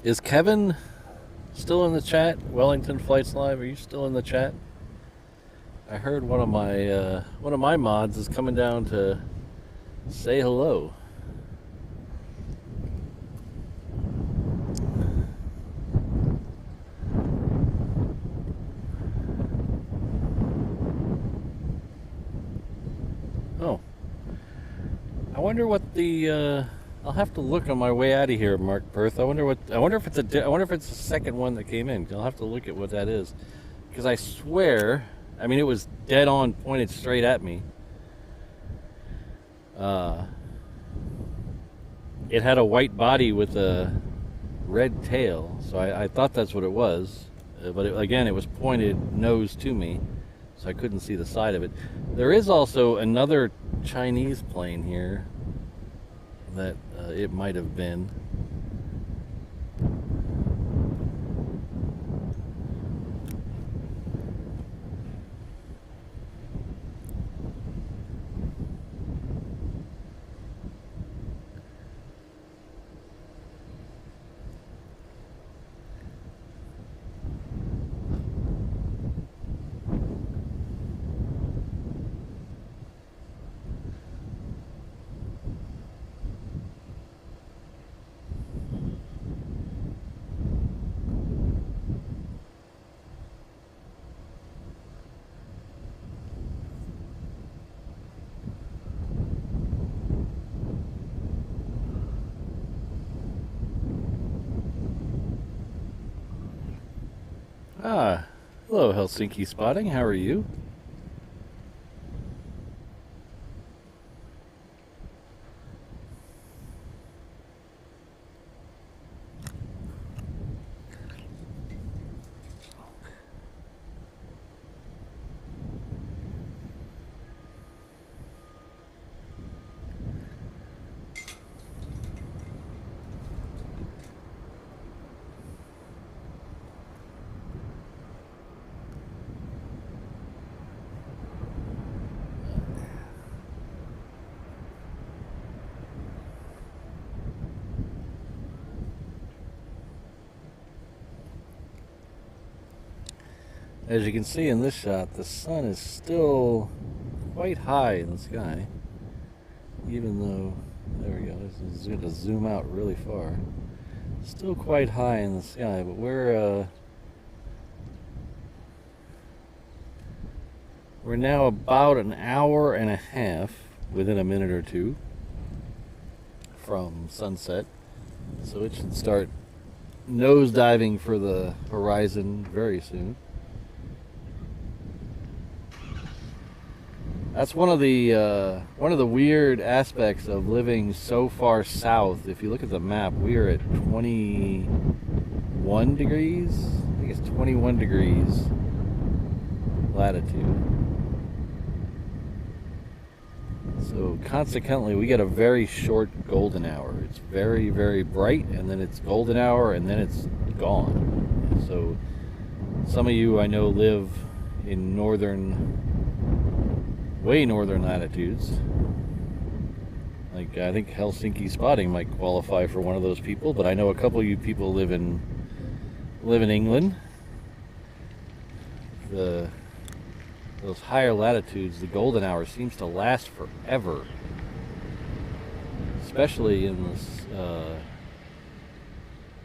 Is Kevin still in the chat? Wellington Flights Live, are you still in the chat? I heard one of my mods is coming down to say hello. Oh, I wonder what the. I'll have to look on my way out of here, Mark Perth. I wonder if it's the second one that came in. I'll have to look at what that is, because I swear, I mean, it was dead on, pointed straight at me. It had a white body with a red tail, so I thought that's what it was. But again, it was pointed nose to me, so I couldn't see the side of it. There is also another Chinese plane here that it might have been. Ah, hello Helsinki Spotting, how are you? As you can see in this shot, the sun is still quite high in the sky, even though, there we go, this is going to zoom out really far. Still quite high in the sky, but we're now about an hour and a half, within a minute or two, from sunset, so it should start nosediving for the horizon very soon. That's one of the weird aspects of living so far south. If you look at the map, we are at 21 degrees. I think it's 21 degrees latitude. So consequently, we get a very short golden hour. It's very, very bright, and then it's golden hour, and then it's gone. So some of you I know live in way northern latitudes. Like, I think Helsinki Spotting might qualify for one of those people, but I know a couple of you people live in England. Those higher latitudes, the golden hour seems to last forever, especially in this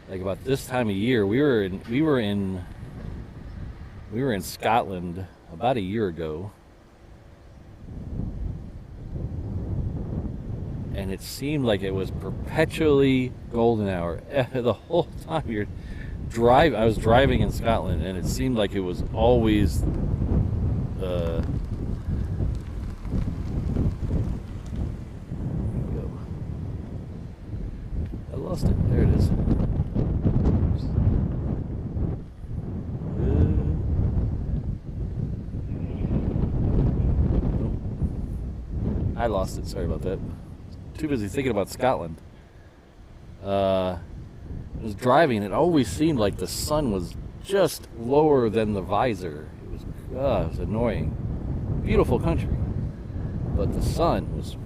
like about this time of year. We were in Scotland about a year ago, and it seemed like it was perpetually golden hour the whole time you're driving. I was driving in Scotland, and it seemed like it was always I lost it. There it is. I lost it. Sorry about that. Too busy thinking about Scotland. I was driving, and it always seemed like the sun was just lower than the visor. It was annoying. Beautiful country, but the sun was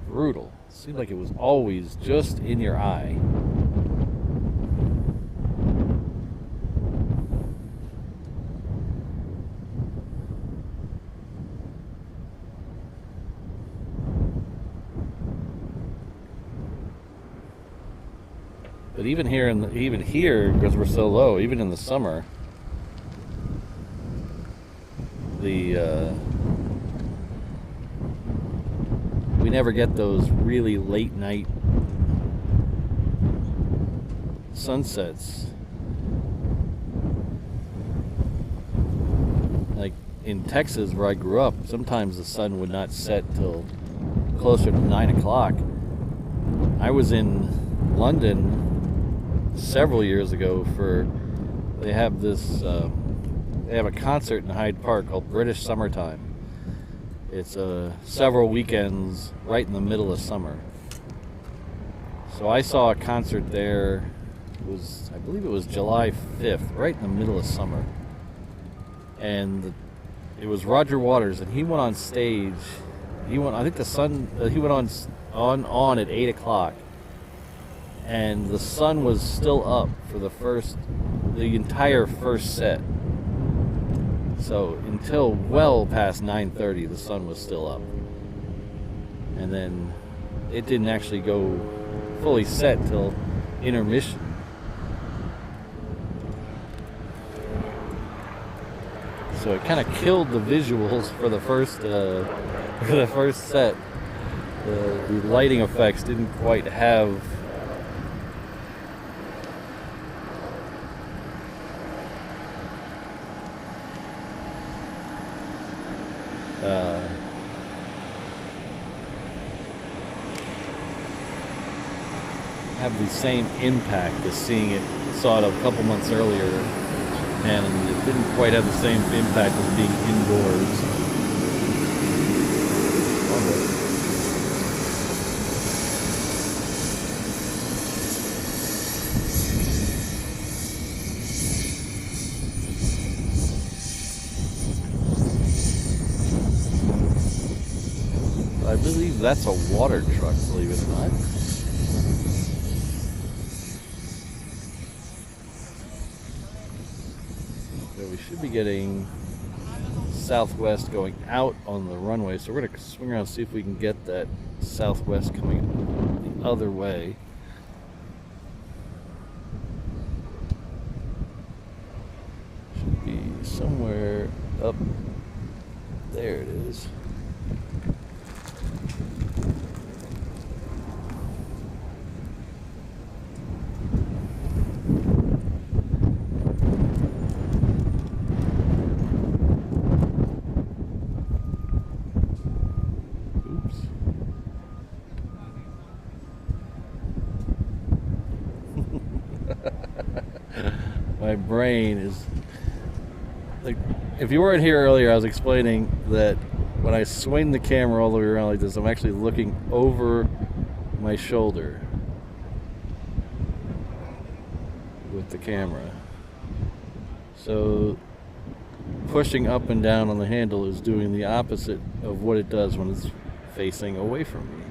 brutal. It seemed like it was always just in your eye. even here because we're so low, even in the summer, we never get those really late night sunsets. Like in Texas where I grew up, sometimes the sun would not set till closer to 9 o'clock. I was in London several years ago they have a concert in Hyde Park called British Summertime. It's several weekends right in the middle of summer. So I saw a concert there. I believe it was July 5th, right in the middle of summer. And it was Roger Waters, and he went on stage. He went on at 8 o'clock, and the sun was still up for the entire first set. So until well past 9:30, the sun was still up, and then it didn't actually go fully set till intermission. So it kind of killed the visuals for the first set. The lighting effects didn't quite have the same impact as saw it a couple months earlier, and it didn't quite have the same impact as being indoors. I believe that's a water truck, believe it or not. So we should be getting Southwest going out on the runway. So we're going to swing around and see if we can get that Southwest coming the other way. Should be somewhere up there. It is. My brain is like, if you weren't here earlier, I was explaining that when I swing the camera all the way around like this, I'm actually looking over my shoulder with the camera. So pushing up and down on the handle is doing the opposite of what it does when it's facing away from me.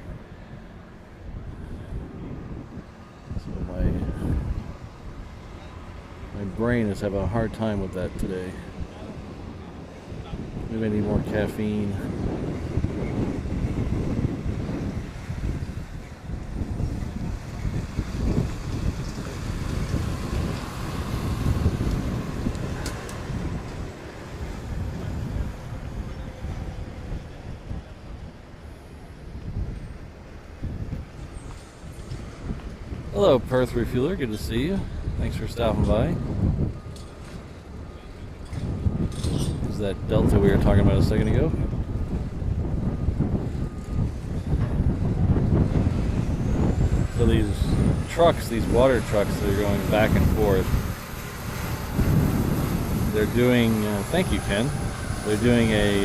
My brain is having a hard time with that today. Maybe I need more caffeine. Hello, Perth Refueler. Good to see you. Thanks for stopping by. Is that Delta we were talking about a second ago? So these trucks, these water trucks that are going back and forth, they're doing, thank you, Ken, they're doing a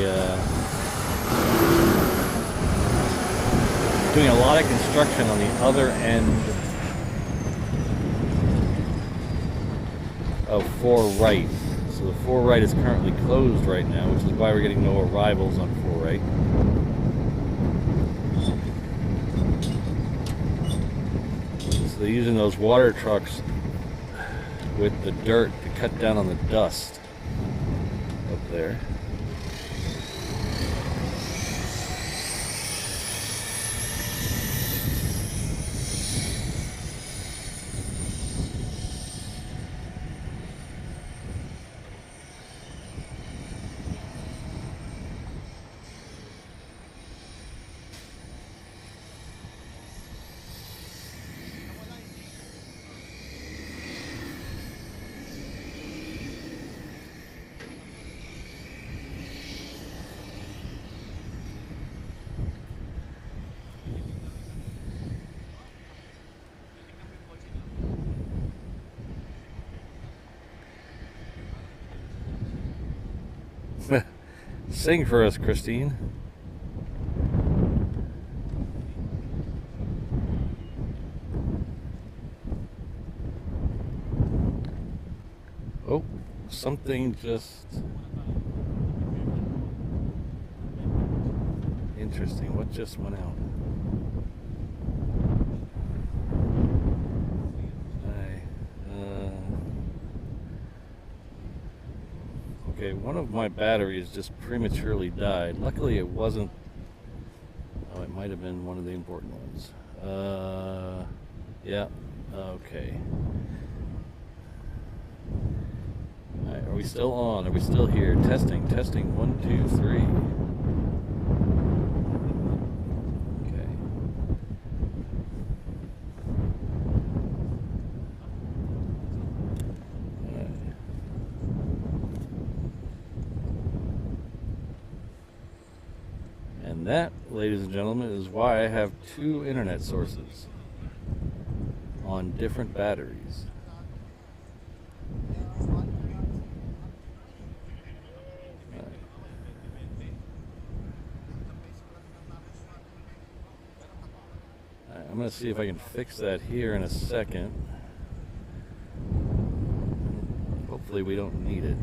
lot of construction on the other end of 4 right. So the 4 right is currently closed right now, which is why we're getting no arrivals on 4 right. So they're using those water trucks with the dirt to cut down on the dust up there. Sing for us, Christine. Oh, something just interesting. What just went out? Okay, one of my batteries just prematurely died. Luckily it wasn't. Oh, it might have been one of the important ones. Yeah, okay. Alright, are we still on? Are we still here? Testing, testing, 1, 2, 3. Okay. And that, ladies and gentlemen, is why I have 2 internet sources on different batteries. I'm going to see if I can fix that here in a second. Hopefully we don't need it.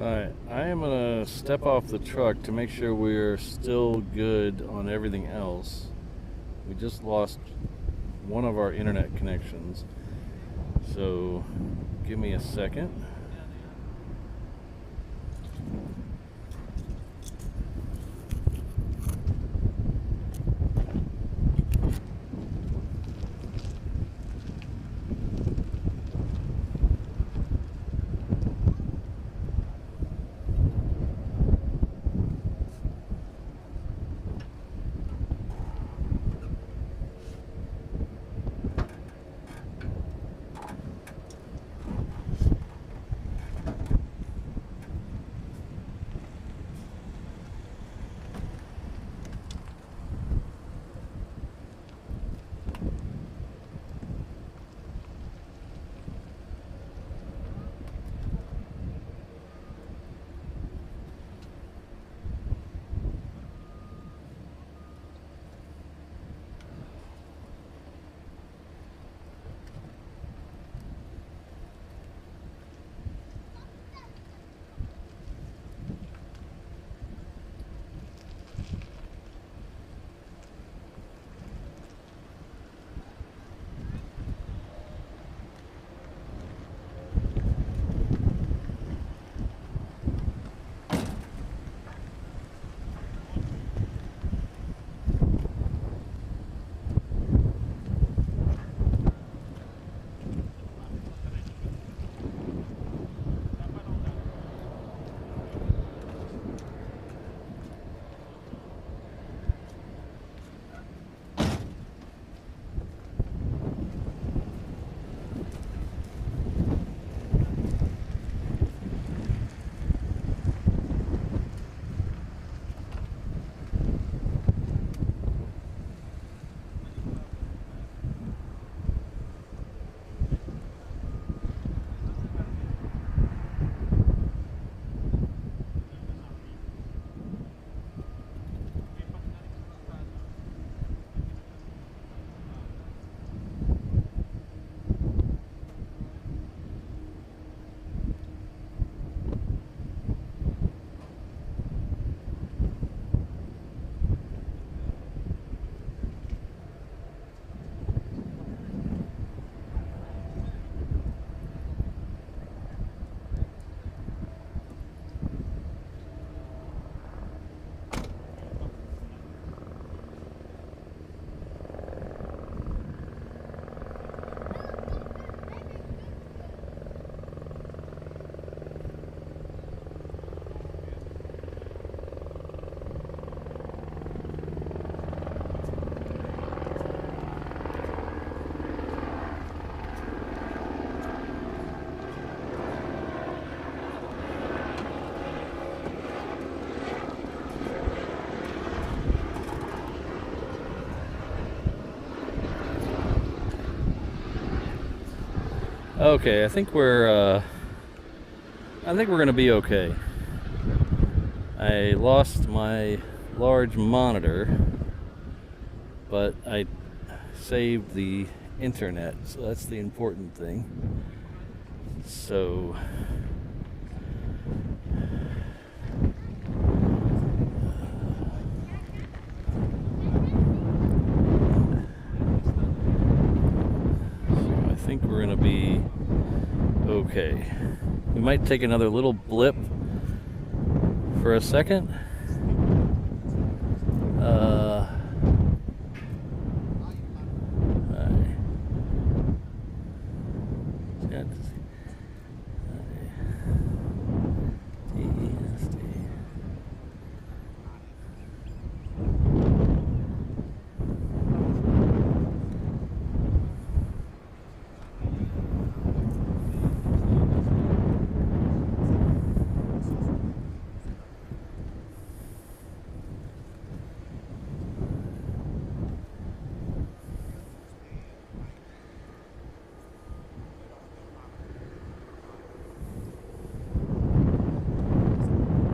Alright, I am going to step off the truck to make sure we're still good on everything else. We just lost one of our internet connections, so give me a second. Okay, I think we're gonna be okay. I lost my large monitor, but I saved the internet, so that's the important thing. So I think we're gonna be okay. We might take another little blip for a second.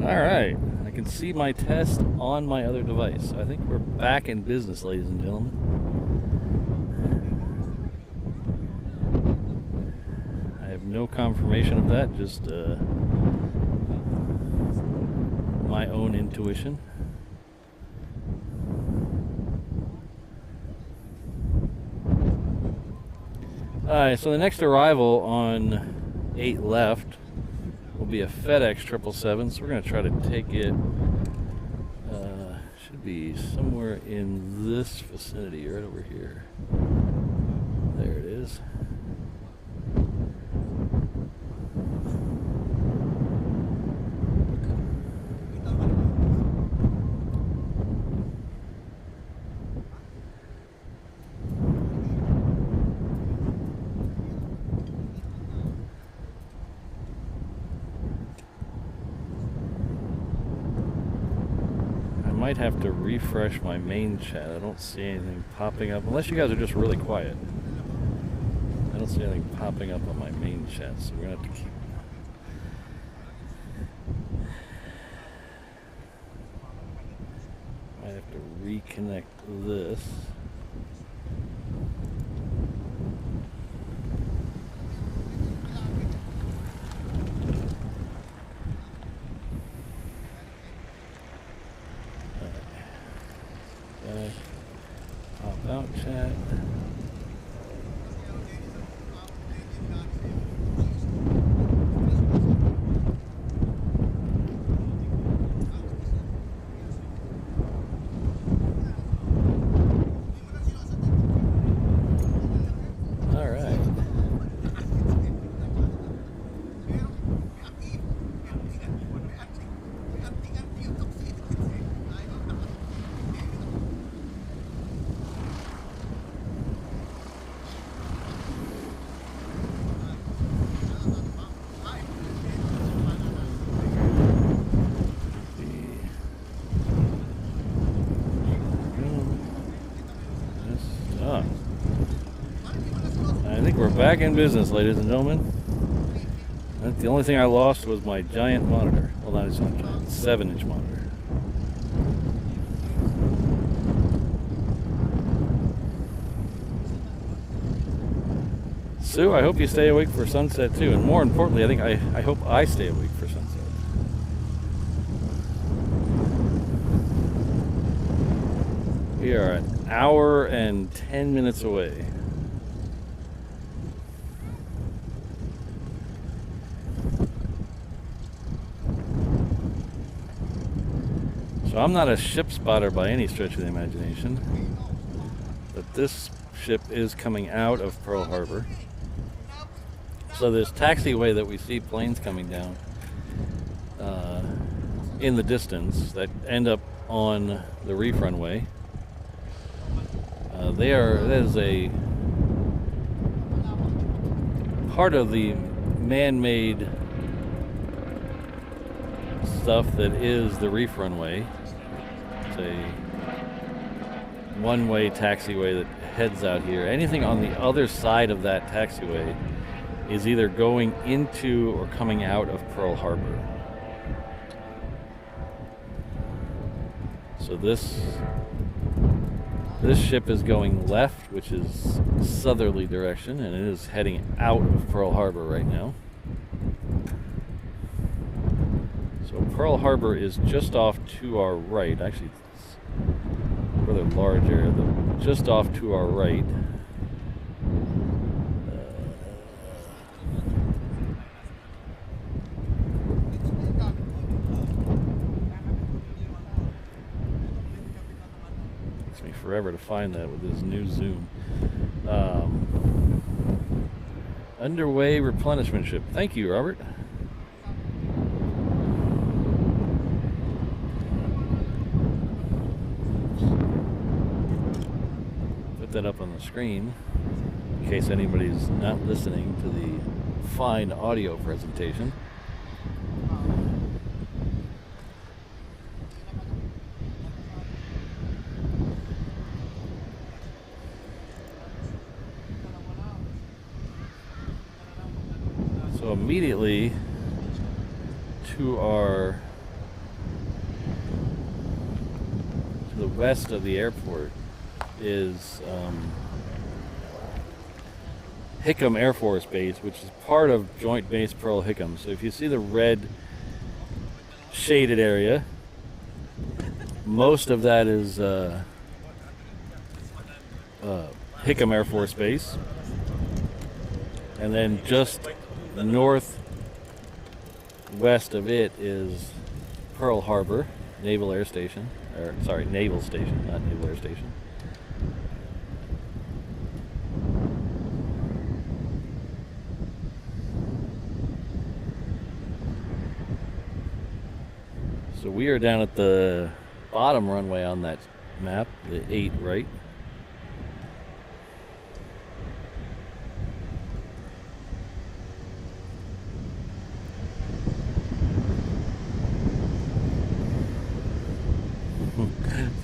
All right, I can see my test on my other device. I think we're back in business, ladies and gentlemen. I have no confirmation of that, just my own intuition. All right, so the next arrival on 8 left will be a FedEx 777, so we're going to try to take it. Should be somewhere in this vicinity, right over here. There it is. Might have to refresh my main chat. I don't see anything popping up, unless you guys are just really quiet. I don't see anything popping up on my main chat, so we're gonna have to keep. I have to reconnect this. Pop out chat. All right. I think we're back in business, ladies and gentlemen. The only thing I lost was my giant monitor. Well, not it's not giant, 7-inch monitor. Sue, I hope you stay awake for sunset too, and more importantly, I hope I stay awake for sunset. We are an hour and 10 minutes away. So I'm not a ship spotter by any stretch of the imagination, but this ship is coming out of Pearl Harbor. So this taxiway that we see planes coming down in the distance that end up on the reef runway, that is a part of the man-made stuff that is the reef runway. It's a one-way taxiway that heads out here. Anything on the other side of that taxiway is either going into or coming out of Pearl Harbor. So this ship is going left, which is southerly direction, and it is heading out of Pearl Harbor right now. So Pearl Harbor is just off to our right. Actually, it's a rather large area, just off to our right. Takes me forever to find that with this new zoom. Underway replenishment ship. Thank you, Robert. Put that up on the screen in case anybody's not listening to the fine audio presentation. So immediately to the west of the airport is Hickam Air Force Base, which is part of Joint Base Pearl Hickam. So if you see the red shaded area, most of that is Hickam Air Force Base. And then just northwest of it is Pearl Harbor Naval Air Station. Naval Station, not Naval Air Station. So we are down at the bottom runway on that map, the 8 right.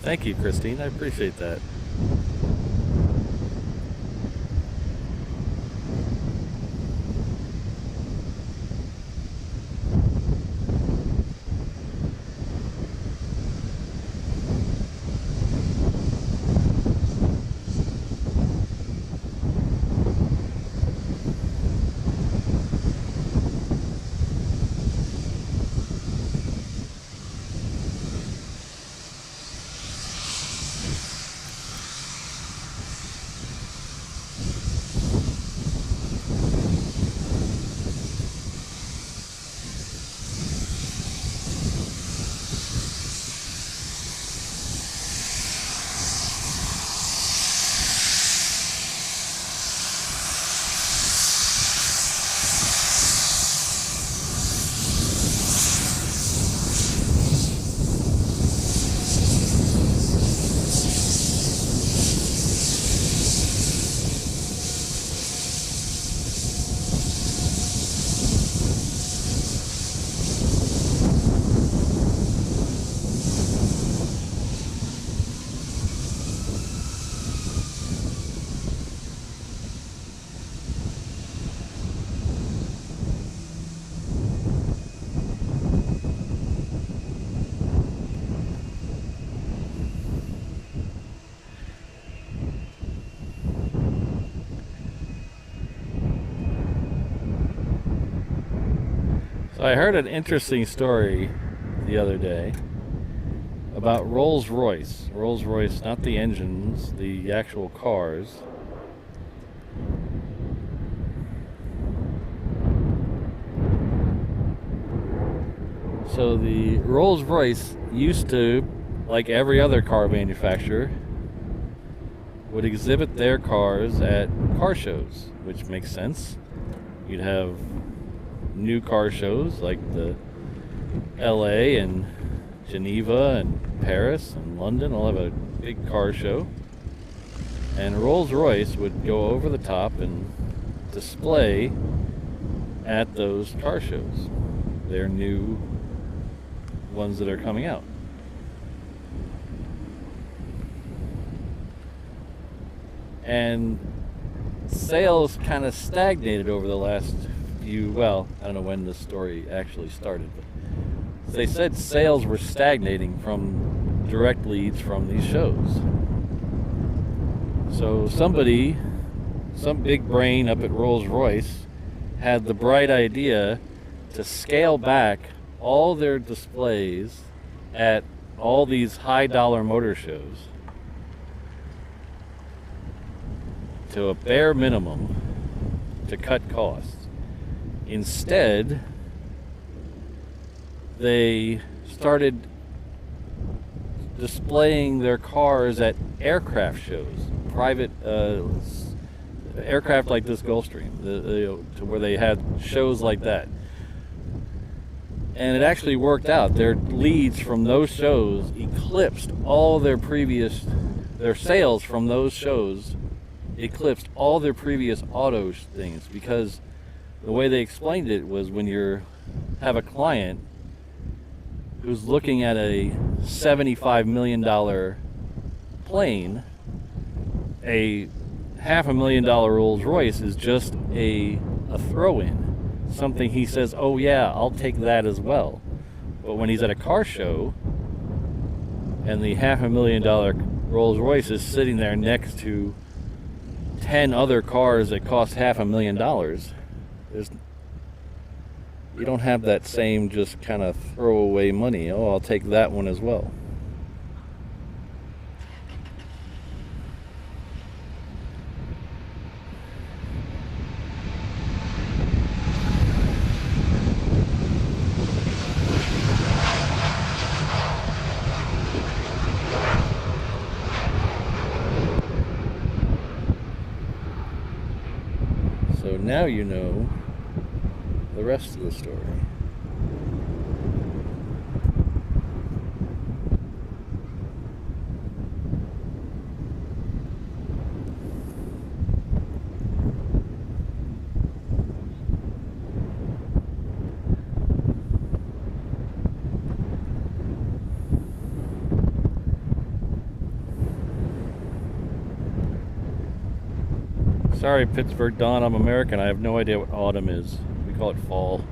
Thank you, Christine. I appreciate that. So I heard an interesting story the other day about Rolls-Royce. Rolls-Royce, not the engines, the actual cars. So the Rolls-Royce used to, like every other car manufacturer, would exhibit their cars at car shows, which makes sense. You'd have new car shows like the LA and Geneva and Paris and London all have a big car show, and Rolls-Royce would go over the top and display at those car shows their new ones that are coming out. And sales kind of stagnated over the last few, well, I don't know when this story actually started, but they said sales were stagnating from direct leads from these shows. So somebody, some big brain up at Rolls-Royce, had the bright idea to scale back all their displays at all these high-dollar motor shows to a bare minimum to cut costs. Instead, they started displaying their cars at aircraft shows, private aircraft like this Gulfstream, to where they had shows like that. And it actually worked out. Their leads from those shows eclipsed all their sales from those shows eclipsed all their previous auto things, because the way they explained it was when you have a client who's looking at a $75 million plane, a $500,000 Rolls-Royce is just a throw-in, something he says, oh yeah, I'll take that as well. But when he's at a car show and the $500,000 Rolls-Royce is sitting there next to 10 other cars that cost $500,000, you don't have that same just kind of throwaway money. Oh, I'll take that one as well. So now you know the rest of the story. Sorry, Pittsburgh Dawn, I'm American. I have no idea what autumn is. We call it fall.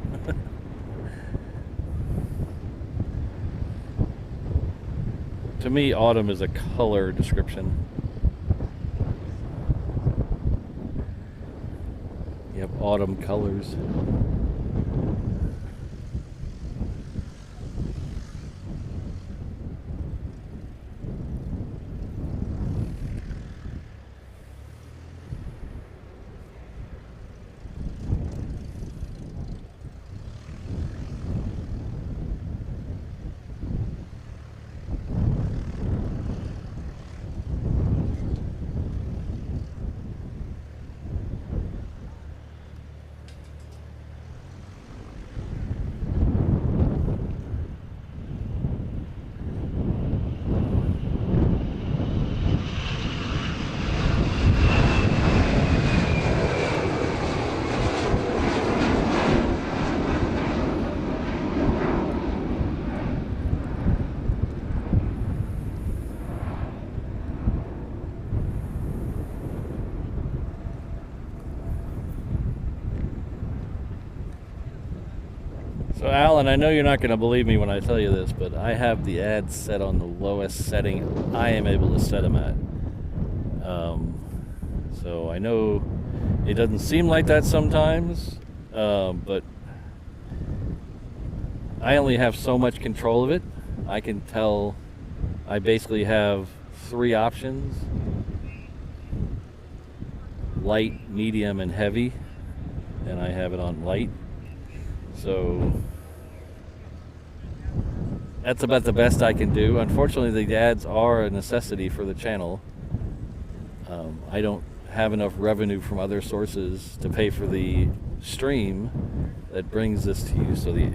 To me, autumn is a color description. You have autumn colors. So Alan, I know you're not going to believe me when I tell you this, but I have the ads set on the lowest setting I am able to set them at. So I know it doesn't seem like that sometimes, but I only have so much control of it. I can tell I basically have 3 options: light, medium, and heavy, and I have it on light. So that's about the best I can do. Unfortunately, the ads are a necessity for the channel. I don't have enough revenue from other sources to pay for the stream that brings this to you. So the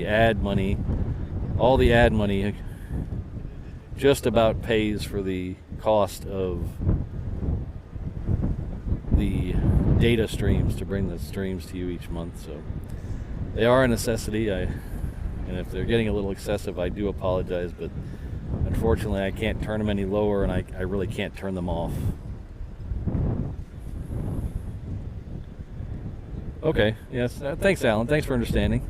ad money, all the ad money, just about pays for the cost of the data streams to bring the streams to you each month. So they are a necessity. And if they're getting a little excessive, I do apologize, but unfortunately I can't turn them any lower, and I really can't turn them off. Okay. Yes. Thanks, Alan. Thanks for understanding.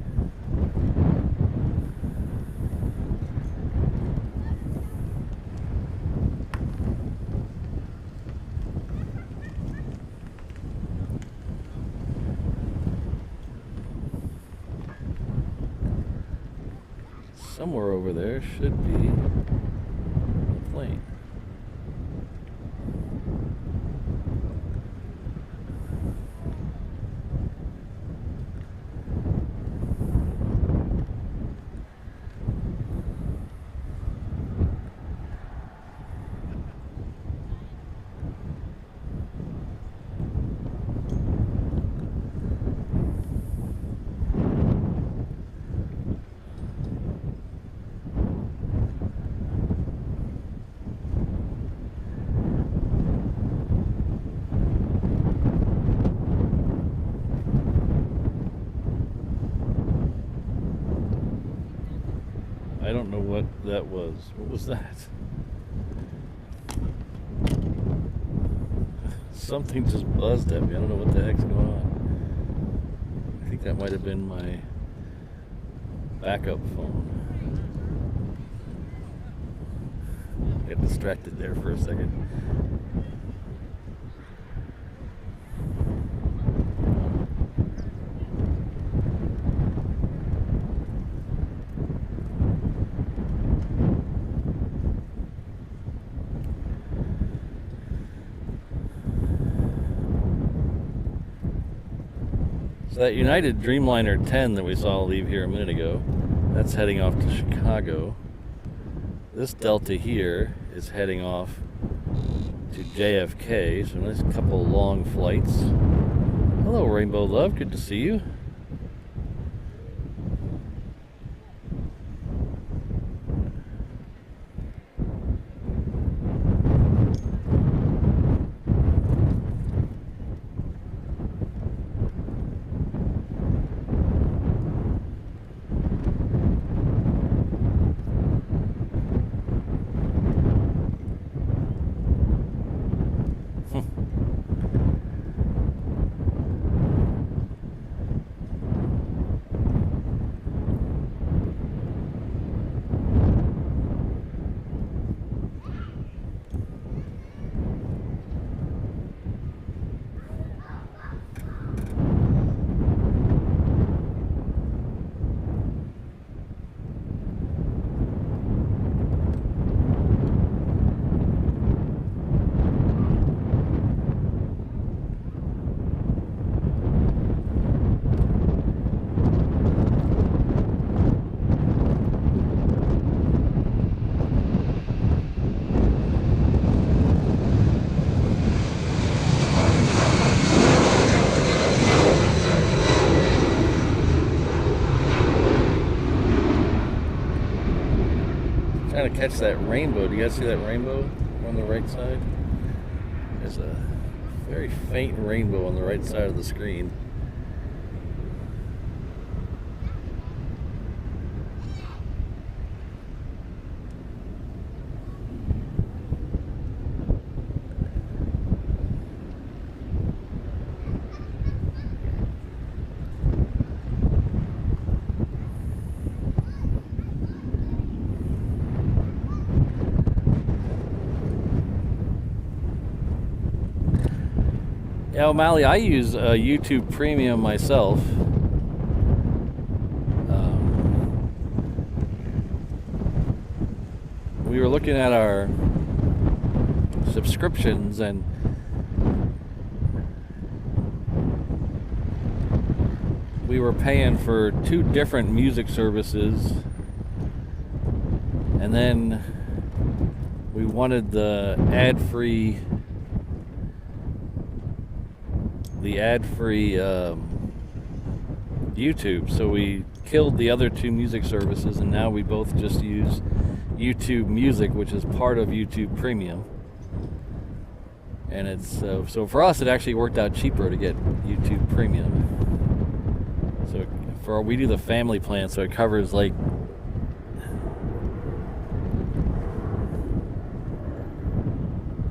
Somewhere over there should be a plane. I don't know what that was. What was that? Something just buzzed at me. I don't know what the heck's going on. I think that might have been my backup phone. Got distracted there for a second. So that United Dreamliner 10 that we saw leave here a minute ago, that's heading off to Chicago. This Delta here is heading off to JFK, so a nice couple long flights. Hello, Rainbow Love, good to see you. Trying to catch that rainbow. Do you guys see that rainbow on the right side? There's a very faint rainbow on the right side of the screen. Yeah, O'Malley, I use YouTube Premium myself. We were looking at our subscriptions, and we were paying for 2 different music services, and then we wanted the ad-free YouTube, so we killed the other 2 music services, and now we both just use YouTube Music, which is part of YouTube Premium. And it's so for us, it actually worked out cheaper to get YouTube Premium. So we do the family plan, so it covers like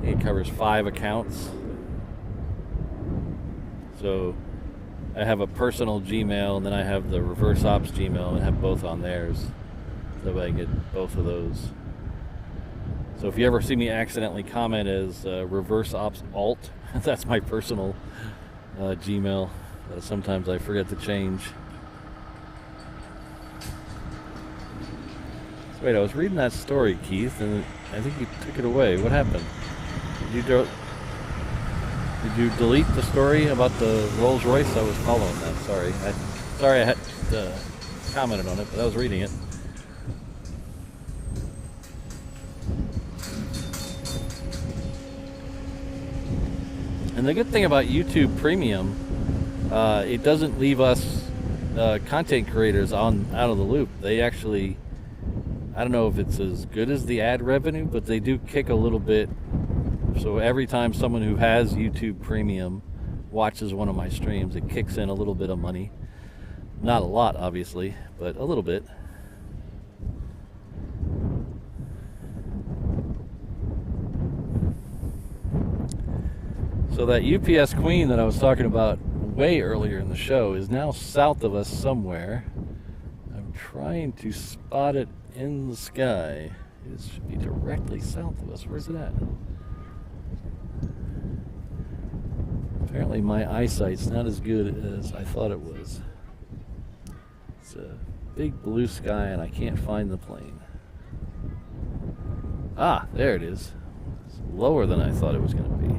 it covers 5 accounts. So I have a personal Gmail, and then I have the reverse ops Gmail, and have both on theirs, so that I can get both of those. So if you ever see me accidentally comment as reverse ops alt, that's my personal Gmail. Sometimes I forget to change. So wait, I was reading that story, Keith, and I think you took it away. What happened? Did you delete the story about the Rolls-Royce? I was following that. Sorry. I had commented on it, but I was reading it. And the good thing about YouTube Premium, it doesn't leave us content creators out of the loop. They actually, I don't know if it's as good as the ad revenue, but they do kick a little bit. So every time someone who has YouTube Premium watches one of my streams, it kicks in a little bit of money. Not a lot, obviously, but a little bit. So that UPS Queen that I was talking about way earlier in the show is now south of us somewhere. I'm trying to spot it in the sky. It should be directly south of us. Where's it at? Apparently my eyesight's not as good as I thought it was. It's a big blue sky and I can't find the plane. Ah, there it is. It's lower than I thought it was going to be.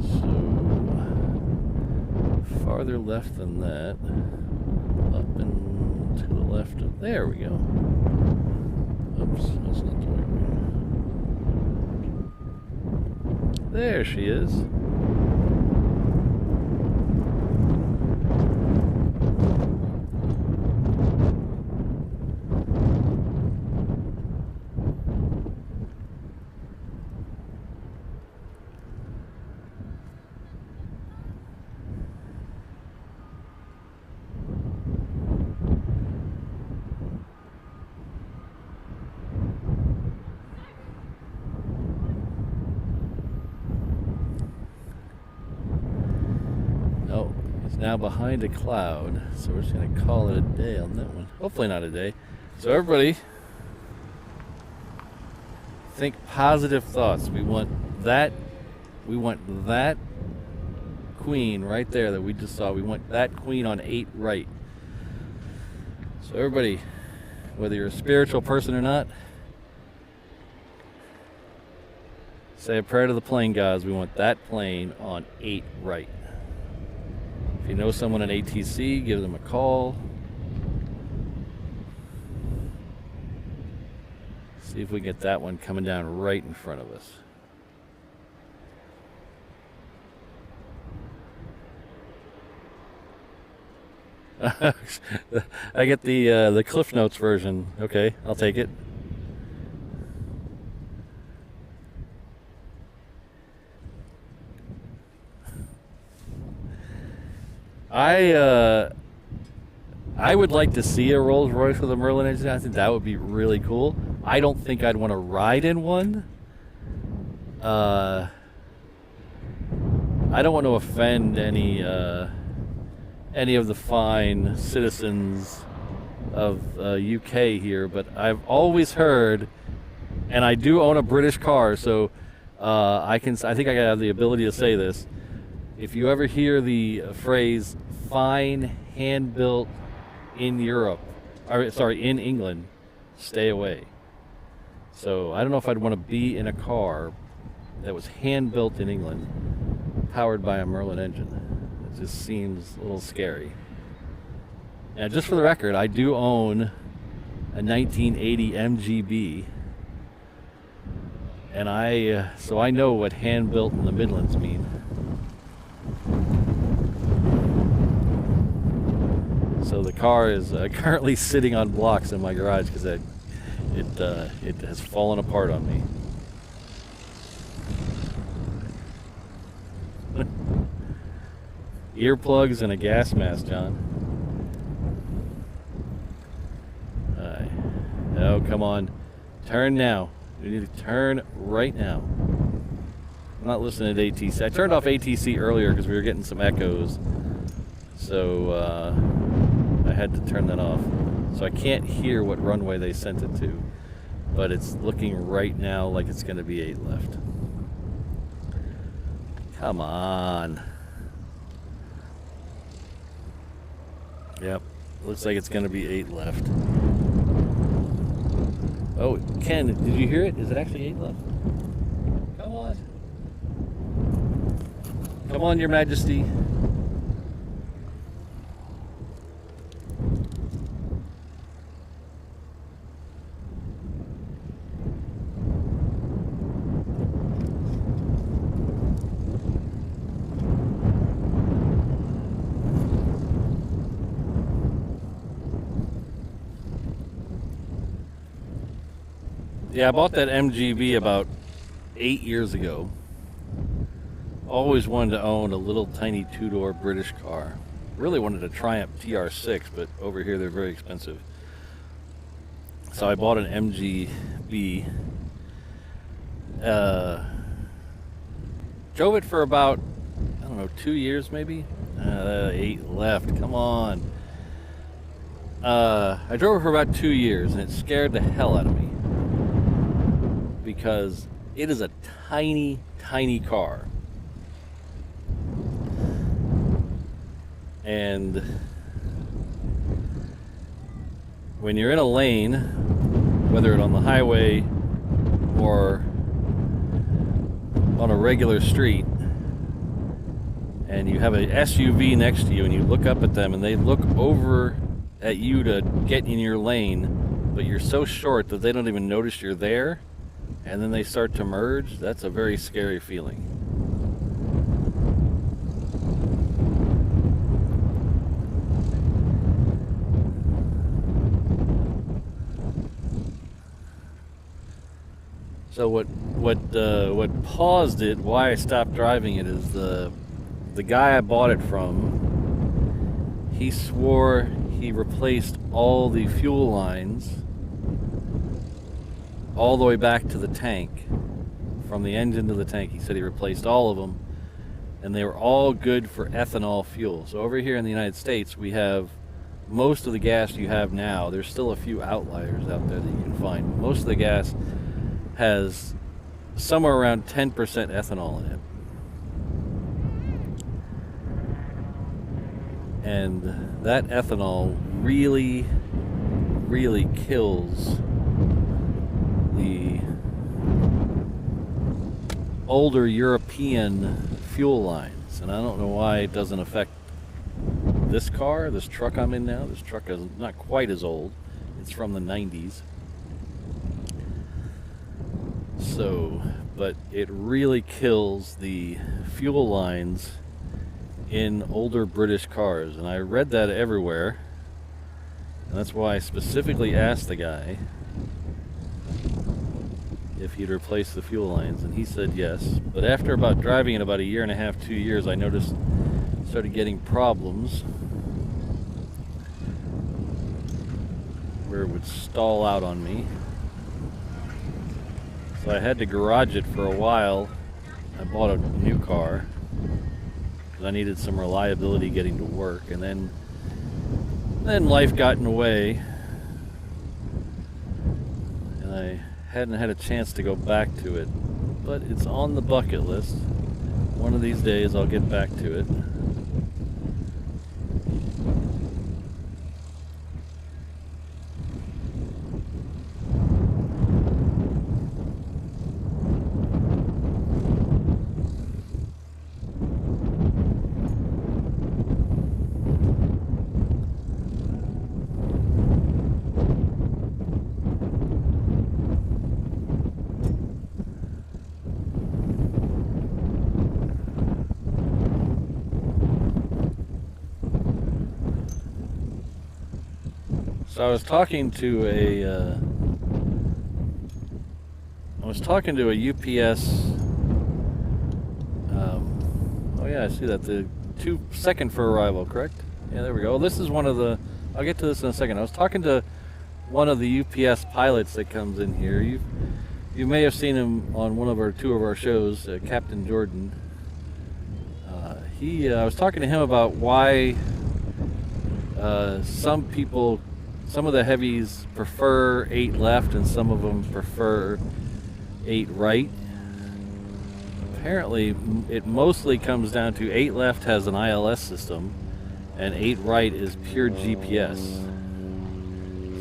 So, farther left than that. Up and to the left of, there we go. Oops, that's not the right way. There she is. Now behind a cloud, so we're just going to call it a day on that one. Hopefully not a day. So everybody, think positive thoughts. We want that queen right there that we just saw. We want that queen on 8 right. So everybody, whether you're a spiritual person or not, say a prayer to the plane gods. We want that plane on 8 right. If you know someone at ATC, give them a call. See if we get that one coming down right in front of us. I get the Cliff Notes version. Okay, I'll take it. I would like to see a Rolls-Royce with a Merlin engine. I think that would be really cool. I don't think I'd want to ride in one. I don't want to offend any of the fine citizens of UK here, but I've always heard, and I do own a British car, so I think I have the ability to say this. If you ever hear the phrase "fine hand-built in Europe," or sorry, in England, stay away. So I don't know if I'd want to be in a car that was hand-built in England, powered by a Merlin engine. It just seems a little scary. And just for the record, I do own a 1980 MGB, and so I know what hand-built in the Midlands mean. So the car is currently sitting on blocks in my garage because it has fallen apart on me. Earplugs and a gas mask, John. Alright. Oh, come on. Turn now. We need to turn right now. I'm not listening to ATC. I turned off ATC earlier because we were getting some echoes. So I had to turn that off. So I can't hear what runway they sent it to, but it's looking right now like it's going to be 8 left. Come on. Yep, looks like it's going to be 8 left. Oh, Ken, did you hear it? Is it actually 8 left? Come on. Come on, Your Majesty. Yeah, I bought that MGB about 8 years ago. Always wanted to own a little tiny 2-door British car. Really wanted a Triumph TR6, but over here they're very expensive. So I bought an MGB. Drove it for about, I don't know, 2 years maybe? 8 left, come on. I drove it for about 2 years and it scared the hell out of me. Because it is a tiny, tiny car. And when you're in a lane, whether it's on the highway or on a regular street, and you have a SUV next to you and you look up at them and they look over at you to get in your lane, but you're so short that they don't even notice you're there, and then they start to merge, that's a very scary feeling. So what paused it, why I stopped driving it, is the guy I bought it from, he swore he replaced all the fuel lines all the way back to the tank, from the engine to the tank. He said he replaced all of them, and they were all good for ethanol fuel. So over here in the United States, we have most of the gas you have now. There's still a few outliers out there that you can find. Most of the gas has somewhere around 10% ethanol in it. And that ethanol really, really kills the older European fuel lines. And I don't know why it doesn't affect this car, this truck I'm in now. This truck is not quite as old. It's from the 90s. So, but it really kills the fuel lines in older British cars. And I read that everywhere. And that's why I specifically asked the guy if he'd replace the fuel lines, and he said yes. But after about driving it about 1.5 years, 2 years, I noticed started getting problems where it would stall out on me. So I had to garage it for a while. I bought a new car because I needed some reliability getting to work, and then life got in the way, and I hadn't had a chance to go back to it, but it's on the bucket list. One of these days I'll get back to it. So I was talking to a UPS. Oh yeah, I see that, the second for arrival, correct? Yeah, there we go. This is one of the. I'll get to this in a second. I was talking to one of the UPS pilots that comes in here. You may have seen him on one of two of our shows, Captain Jordan. I was talking to him about why Some people, some of the heavies prefer 8 left, and some of them prefer 8 right. Apparently, it mostly comes down to 8 left has an ILS system, and 8 right is pure GPS.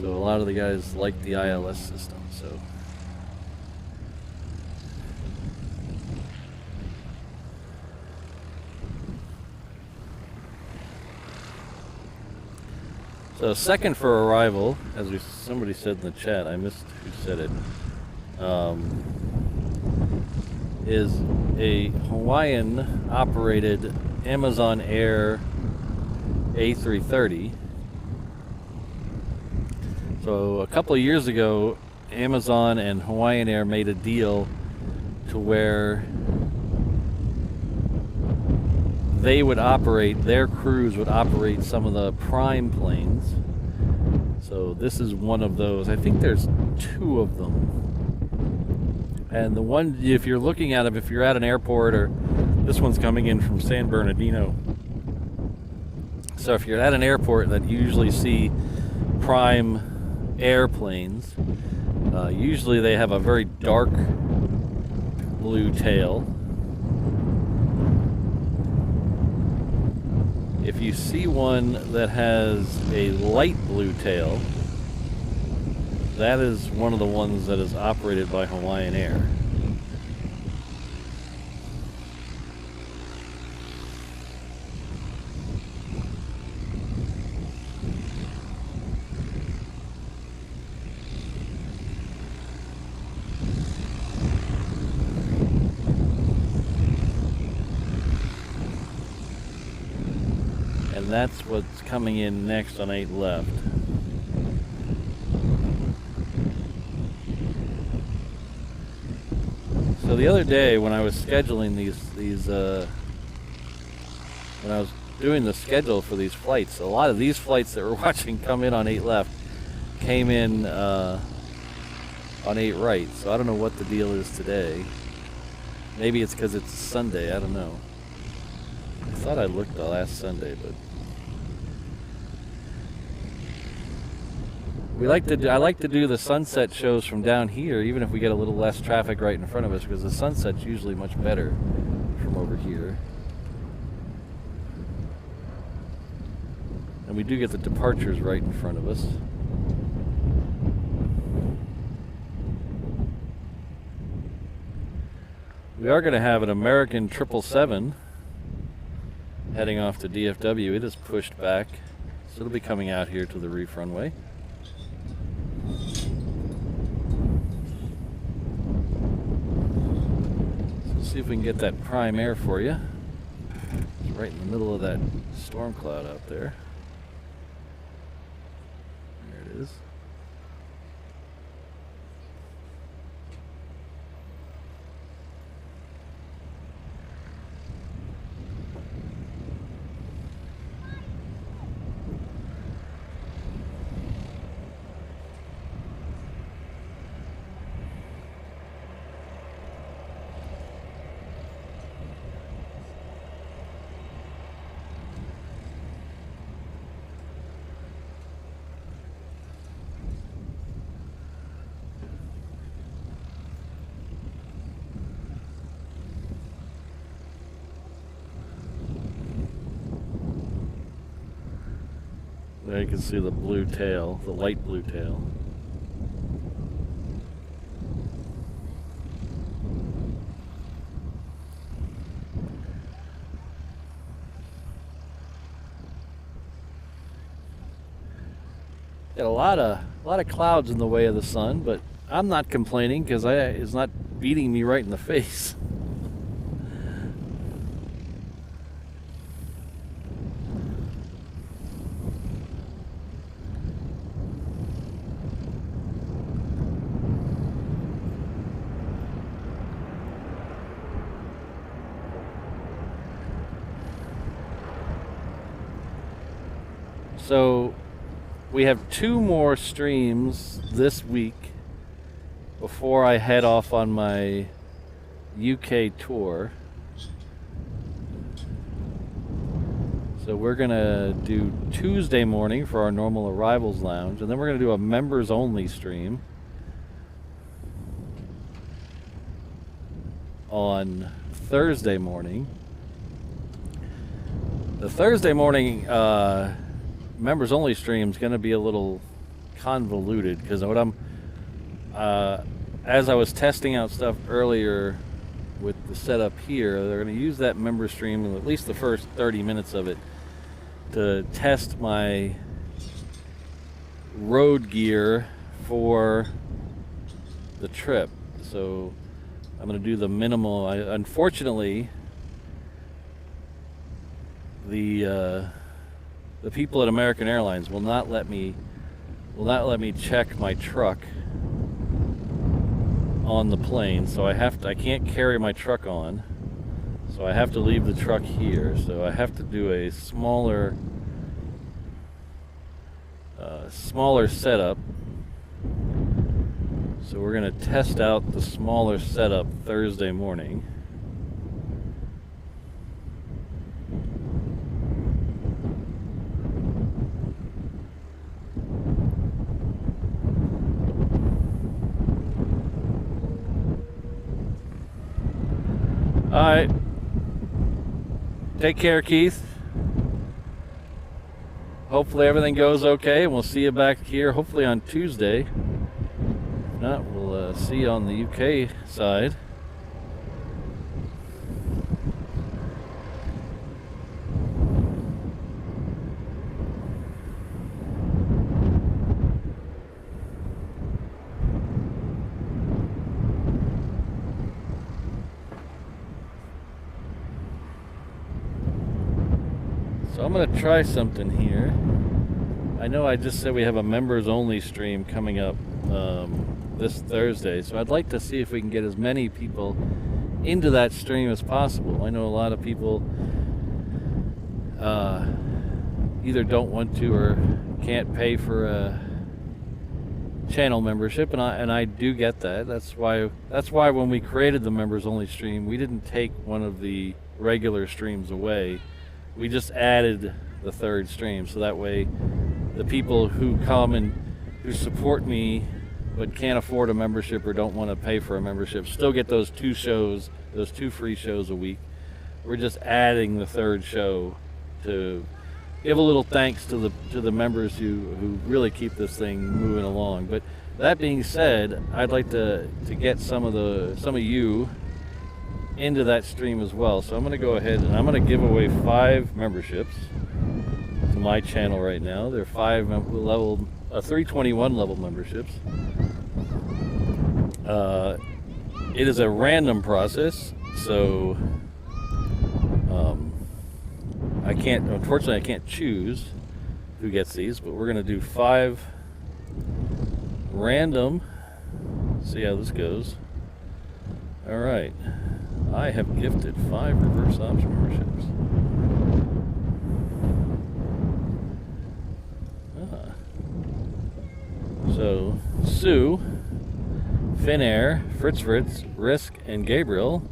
So a lot of the guys like the ILS system. So second for arrival, as somebody said in the chat, I missed who said it, is a Hawaiian-operated Amazon Air A330. So a couple of years ago, Amazon and Hawaiian Air made a deal to where they would operate, their crews would operate some of the prime planes. So this is one of those. I think there's 2 of them. And the one, if you're looking at them, if you're at an airport, or this one's coming in from San Bernardino. So if you're at an airport that you usually see prime airplanes, usually they have a very dark blue tail. If you see one that has a light blue tail, that is one of the ones that is operated by Hawaiian Air. And that's what's coming in next on 8 left. So the other day when I was scheduling when I was doing the schedule for these flights, a lot of these flights that we're watching come in on 8 left came in on 8 right. So I don't know what the deal is today. Maybe it's because it's Sunday, I don't know. I thought I looked last Sunday, but I like to do the sunset shows from down here, even if we get a little less traffic right in front of us, because the sunset's usually much better from over here. And we do get the departures right in front of us. We are going to have an American 777 heading off to DFW. It is pushed back, so it'll be coming out here to the reef runway. See if we can get that prime air for you. It's right in the middle of that storm cloud out there. There it is. There you can see the blue tail, the light blue tail. Got a lot of clouds in the way of the sun, but I'm not complaining because it's not beating me right in the face. So we have 2 more streams this week before I head off on my UK tour. So we're gonna do Tuesday morning for our normal arrivals lounge, and then we're gonna do a members only stream on Thursday morning. The Thursday morning members only stream is gonna be a little convoluted because what I'm as I was testing out stuff earlier with the setup here, they're going to use that member stream, at least the first 30 minutes of it, to test my road gear for the trip. So I'm going to do the minimal. Unfortunately, the people at American Airlines will not let me check my truck on the plane, so I can't carry my truck on, so I have to leave the truck here. So I have to do a smaller setup. So we're going to test out the smaller setup Thursday morning. All right. Take care, Keith. Hopefully everything goes okay, and we'll see you back here hopefully on Tuesday. If not, we'll see you on the UK side. So I'm going to try something here. I know I just said we have a members only stream coming up this Thursday, so I'd like to see if we can get as many people into that stream as possible. I know a lot of people either don't want to or can't pay for a channel membership, and I do get that. That's why when we created the members only stream, we didn't take one of the regular streams away. We just added the third stream, so that way the people who come and who support me but can't afford a membership or don't want to pay for a membership still get those two free shows a week. We're just adding the third show to give a little thanks to the members who really keep this thing moving along. But that being said, I'd like to get some of you into that stream as well. So I'm going to go ahead and I'm going to give away 5 memberships to my channel right now. They're 321 level memberships. It is a random process, so unfortunately I can't choose who gets these, but we're going to do 5 random. See how this goes. All right. I have gifted 5 reverse ops memberships. So, Sue, Finnair, Fritz, Risk, and Gabriel,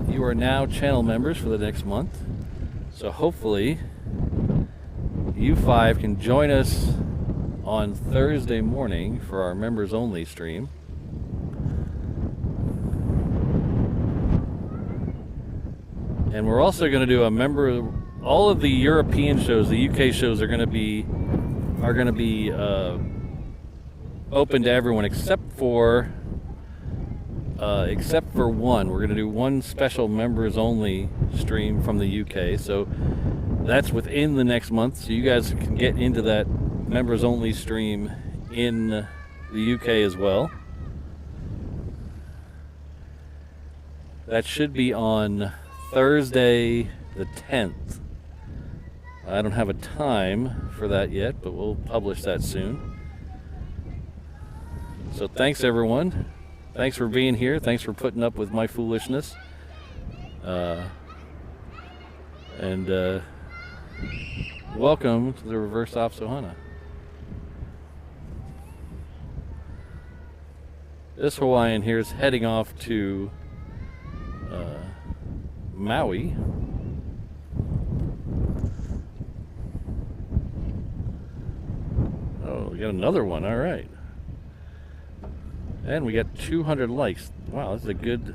you are now channel members for the next month. So hopefully, you 5 can join us on Thursday morning for our members only stream. And we're also going to do all of the European shows, the UK shows are going to be open to everyone except for one. We're going to do one special members only stream from the UK. So that's within the next month. So you guys can get into that members only stream in the UK as well. That should be on Thursday the 10th. I don't have a time for that yet, but we'll publish that soon. So thanks everyone. Thanks for being here. Thanks for putting up with my foolishness. And welcome to the Reverse Ops Ohana. This Hawaiian here is heading off to Maui. we got another one. All right. And we got 200 likes. Wow, this is a good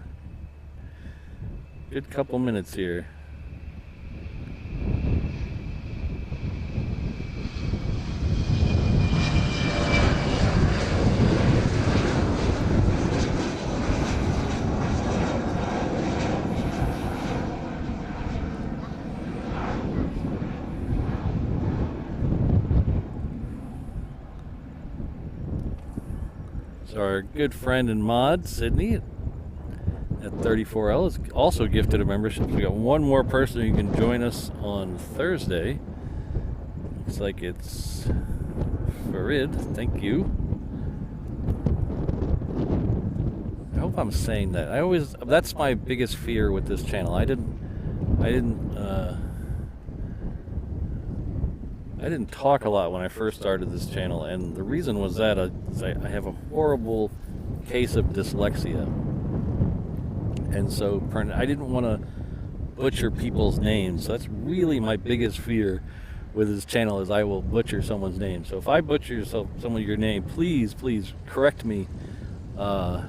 couple minutes here. So our good friend and mod, Sydney, at 34L, is also gifted a membership. We got one more person who can join us on Thursday. Looks like it's Farid. Thank you. I hope I'm saying that. That's my biggest fear with this channel. I didn't talk a lot when I first started this channel, and the reason was that I have a horrible case of dyslexia, and so I didn't want to butcher people's names. So that's really my biggest fear with this channel, is I will butcher someone's name. So if I butcher some of your name, please correct me. I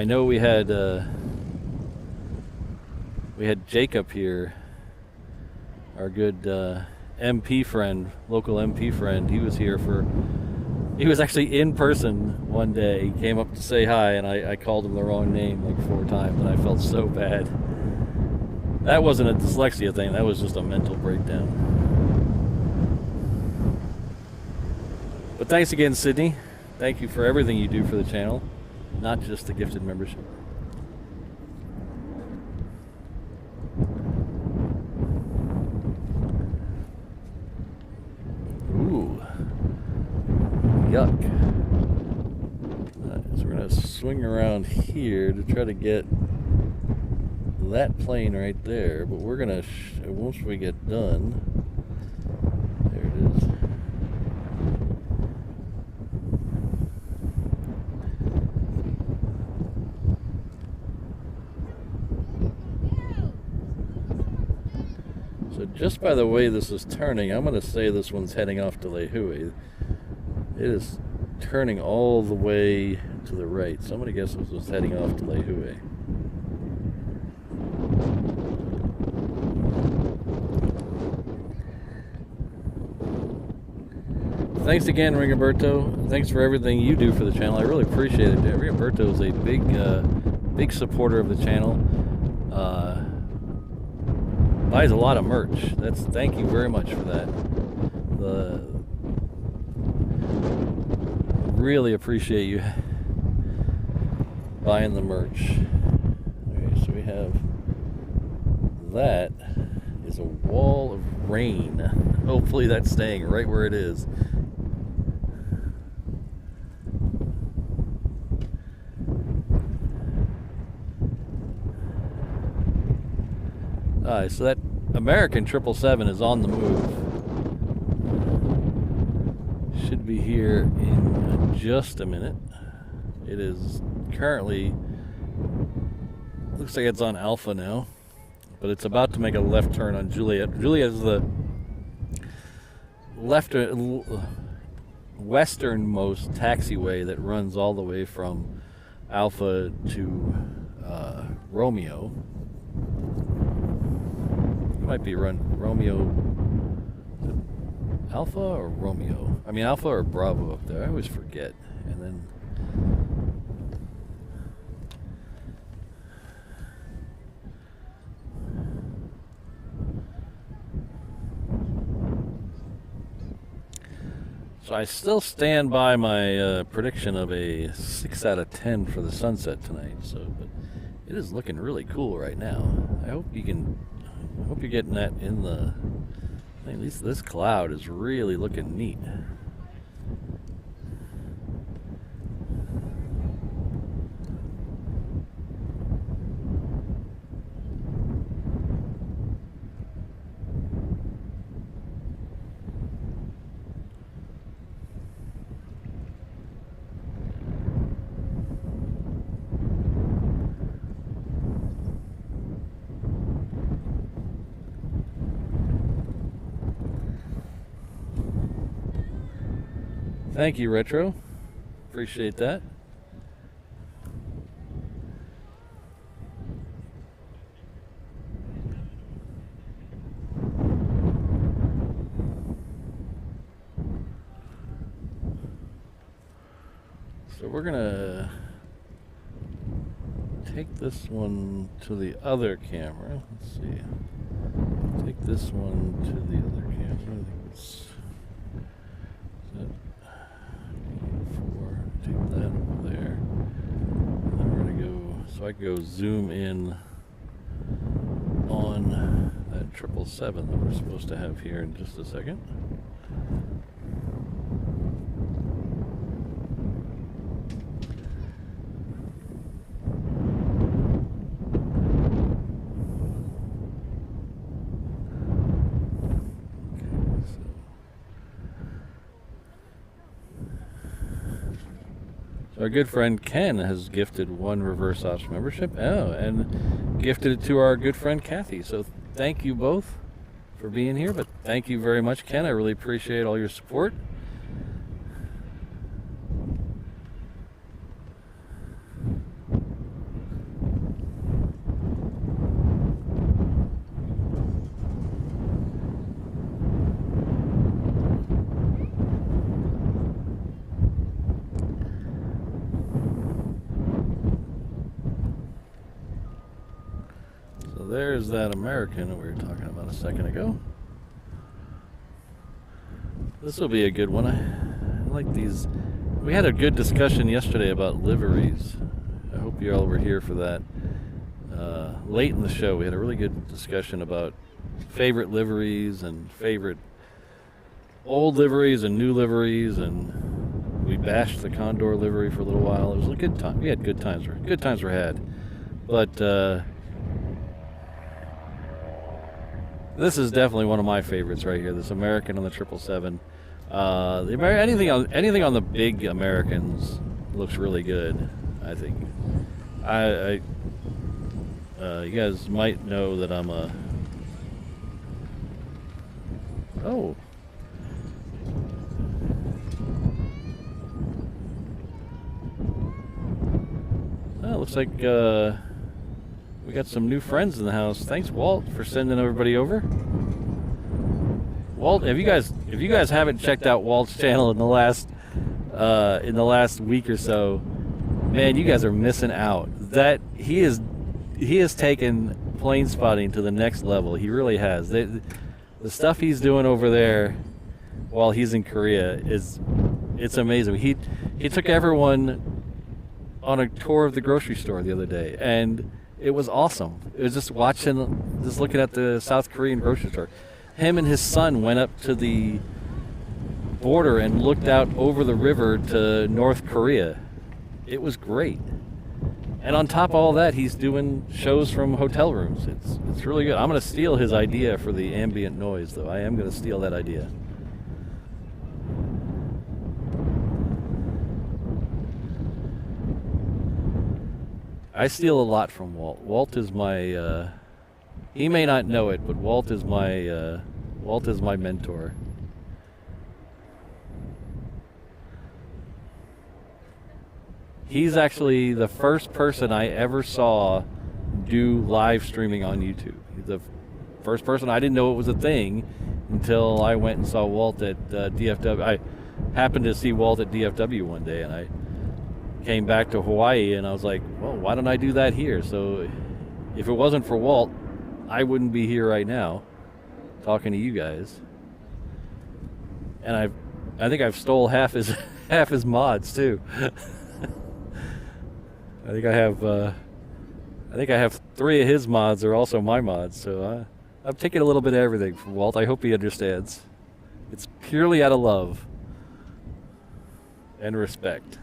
know we had Jacob here, our good MP friend, local MP friend. He was actually in person one day. He came up to say hi, and I called him the wrong name like 4 times, and I felt so bad. That wasn't a dyslexia thing, that was just a mental breakdown. But thanks again, Sydney. Thank you for everything you do for the channel, not just the gifted membership. Yuck. So we're going to swing around here to try to get that plane right there, but we're going to, once we get done, there it is. So just by the way this is turning, I'm going to say this one's heading off to Lehue. It is turning all the way to the right. So I'm going to guess this was heading off to Lehue. Thanks again, Ringoberto. Thanks for everything you do for the channel. I really appreciate it. Ringoberto is a big supporter of the channel. Buys a lot of merch. Thank you very much for that. Really appreciate you buying the merch. Okay, so we have that is a wall of rain. Hopefully that's staying right where it is. Alright, so that American 777 is on the move. Should be here in just a minute. It is currently, looks like it's on Alpha now, but it's about to make a left turn on Juliet. Juliet is the westernmost taxiway that runs all the way from Alpha to Romeo. It might be Romeo, Alpha or Romeo? I mean Alpha or Bravo up there. I always forget. And then so I still stand by my prediction of a 6 out of 10 for the sunset tonight. So, but it is looking really cool right now. I hope you're getting that in the. At least this cloud is really looking neat. Thank you, Retro. Appreciate that. So we're gonna take this one to the other camera. Let's see. Take this one to the other camera. I think it's four. Take that over there. And then we're gonna go. So I can go zoom in on that 777 that we're supposed to have here in just a second. Our good friend Ken has gifted one reverse ops membership. Oh, and gifted it to our good friend Kathy. So thank you both for being here. But thank you very much, Ken. I really appreciate all your support. There's that American that we were talking about a second ago. This will be a good one. I like these. We had a good discussion yesterday about liveries. I hope you all were here for that. Late in the show, we had a really good discussion about favorite liveries and favorite old liveries and new liveries, and we bashed the Condor livery for a little while. It was a good time. We had good times. Good times were had. But this is definitely one of my favorites right here. This American on the 777. Anything on the big Americans looks really good, I think. You guys might know that I'm a. Oh. Well, looks like we got some new friends in the house. Thanks, Walt, for sending everybody over. Walt, if you guys haven't checked out Walt's channel in the last week or so, man, you guys are missing out. That he has taken plane spotting to the next level. He really has. The stuff he's doing over there while he's in Korea it's amazing. He took everyone on a tour of the grocery store the other day, and it was awesome. It was just looking at the South Korean grocery store. Him and his son went up to the border and looked out over the river to North Korea. It was great. And on top of all that, he's doing shows from hotel rooms. It's really good. I'm going to steal his idea for the ambient noise, though. I am going to steal that idea. I steal a lot from Walt. Walt is my, he may not know it, but Walt is my mentor. He's actually the first person I ever saw do live streaming on YouTube. He's the first person. I didn't know it was a thing until I went and saw Walt at DFW. I happened to see Walt at DFW one day, and I came back to Hawaii, and I was like, well, why don't I do that here? So if it wasn't for Walt, I wouldn't be here right now talking to you guys. And I think I've stole half his mods too. I think I have 3 of his mods are also my mods, so I'm taking a little bit of everything from Walt. I hope he understands. It's purely out of love and respect.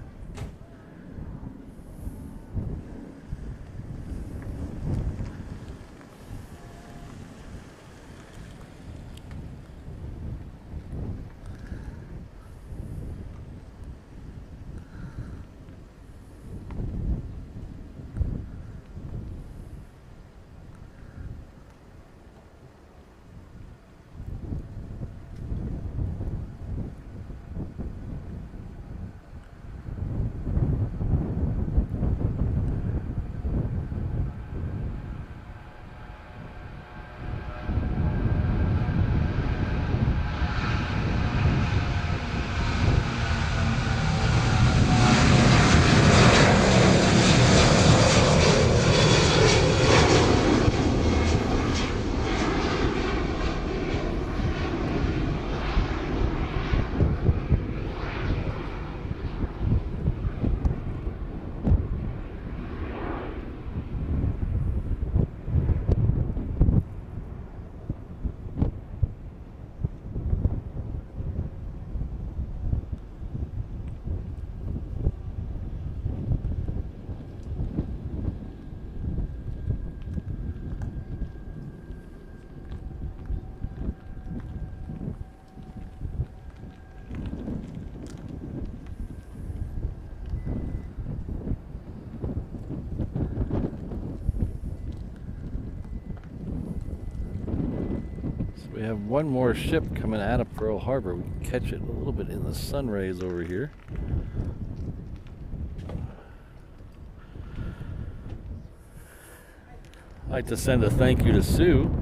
We have one more ship coming out of Pearl Harbor. We can catch it a little bit in the sun rays over here. I'd like to send a thank you to Sue.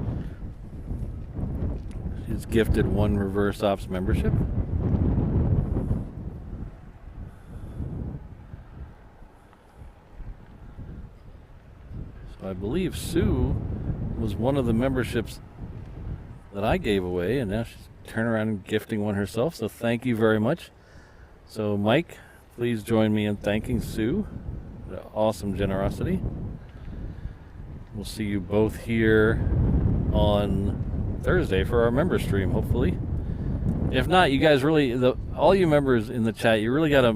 She's gifted 1 Reverse Ops membership. So I believe Sue was one of the memberships that I gave away, and now she's turning around and gifting one herself. So thank you very much. So Mike, please join me in thanking Sue for the awesome generosity. We'll see you both here on Thursday for our member stream, hopefully. If not, you guys really, all you members in the chat, you really gotta,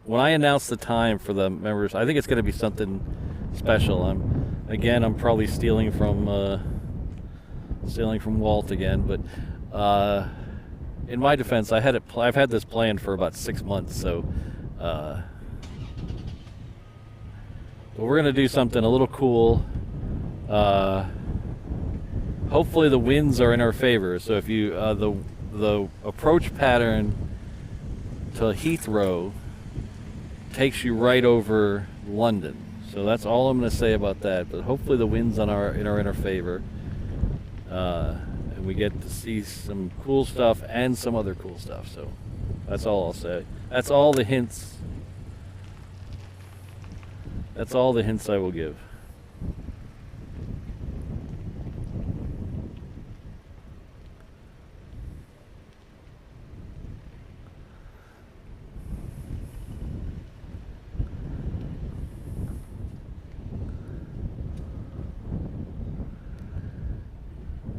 when I announce the time for the members, I think it's gonna be something special. I'm probably stealing from Walt again, but in my defense, I've had this planned for about 6 months, so but we're gonna do something a little cool. Hopefully the winds are in our favor. So if you the approach pattern to Heathrow takes you right over London. So that's all I'm going to say about that. But hopefully the winds are in our favor, and we get to see some cool stuff and some other cool stuff. So that's all I'll say. That's all the hints. That's all the hints I will give.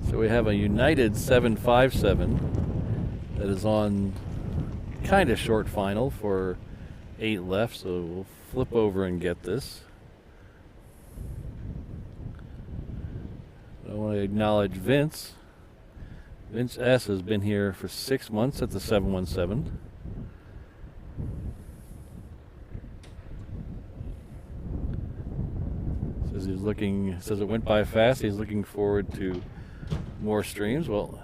So we have a United 757 that is on kind of short final for 8 left, so we'll flip over and get this. I want to acknowledge Vince. Vince S. has been here for 6 months at the 717. Says it went by fast. He's looking forward to more streams. Well,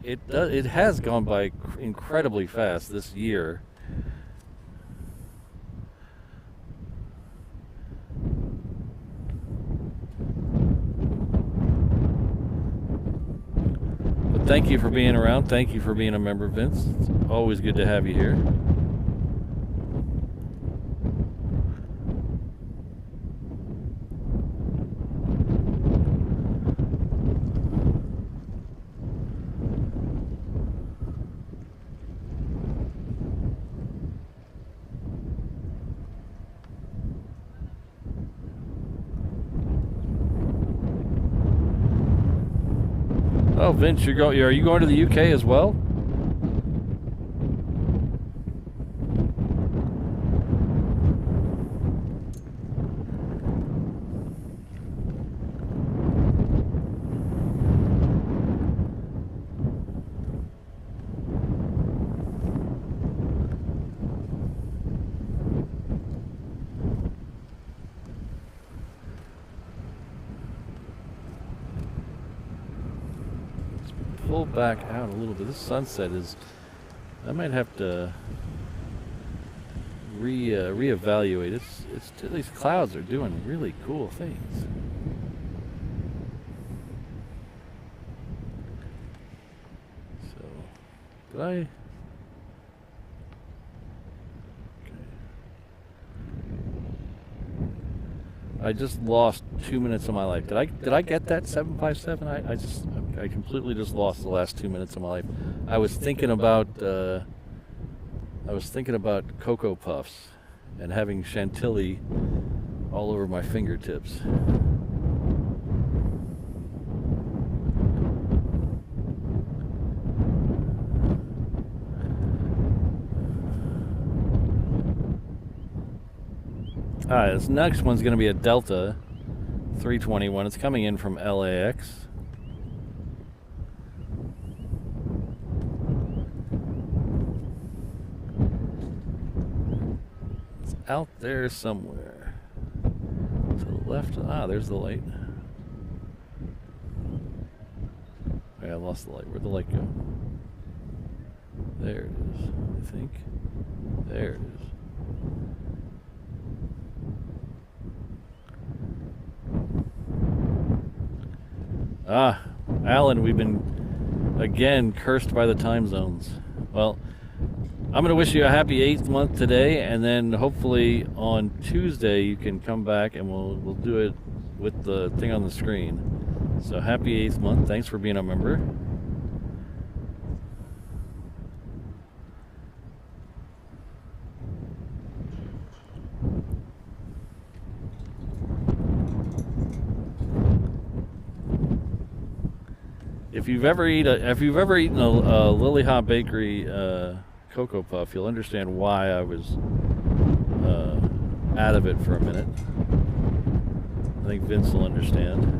it has gone by incredibly fast this year. But thank you for being around. Thank you for being a member, Vince. It's always good to have you here. Oh, Vince, are you going to the UK as well? Pull back out a little bit. This sunset is, I might have to reevaluate. These clouds are doing really cool things. So, did I? Okay. I just lost 2 minutes of my life. Did I get that 757? I completely just lost the last 2 minutes of my life. I was thinking about Cocoa Puffs and having chantilly all over my fingertips. Alright, this next one's going to be a Delta 321. It's coming in from LAX. Out there somewhere. To the left. Ah, there's the light. Okay, I lost the light. Where'd the light go? There it is, I think. There it is. Ah, Alan, we've been, again, cursed by the time zones. Well, I'm going to wish you a happy 8th month today, and then hopefully on Tuesday you can come back and we'll do it with the thing on the screen. So happy 8th month. Thanks for being a member. If you've ever eaten a Lily Hot Bakery Cocoa Puff, you'll understand why I was out of it for a minute. I think Vince will understand.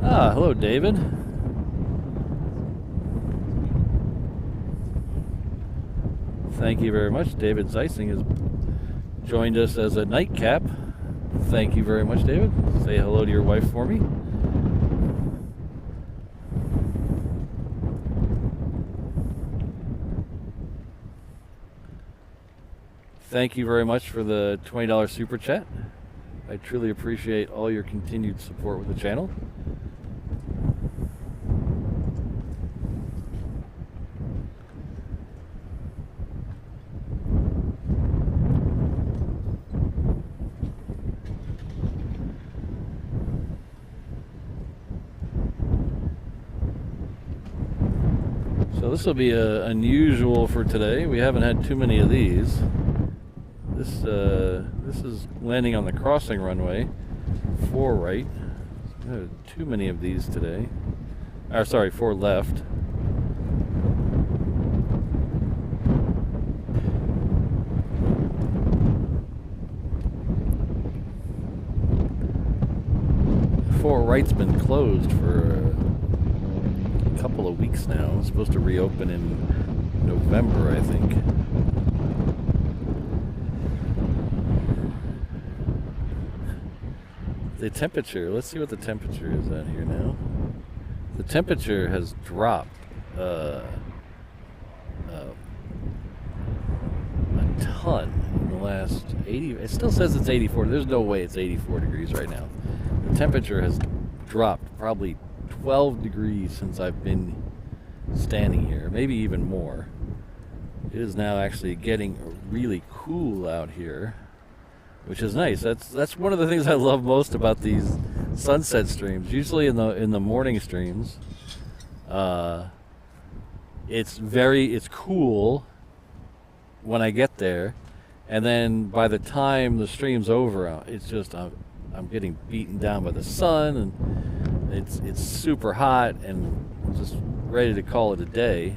Ah, hello, David. Thank you very much. David Zeising has joined us as a nightcap. Thank you very much, David. Say hello to your wife for me. Thank you very much for the $20 super chat. I truly appreciate all your continued support with the channel. So this will be unusual for today. We haven't had too many of these. This is landing on the crossing runway, 4 right. Too many of these today. Or sorry, 4 left. Four right's been closed for a couple of weeks now. It's supposed to reopen in November, I think. The temperature, let's see what the temperature is at here now. The temperature has dropped a ton in the last 80, it still says it's 84, there's no way it's 84 degrees right now. The temperature has dropped probably 12 degrees since I've been standing here, maybe even more. It is now actually getting really cool out here, which is nice. That's one of the things I love most about these sunset streams. Usually in the morning streams, it's cool when I get there, and then by the time the stream's over, it's just I'm getting beaten down by the sun, and it's super hot, and I'm just ready to call it a day.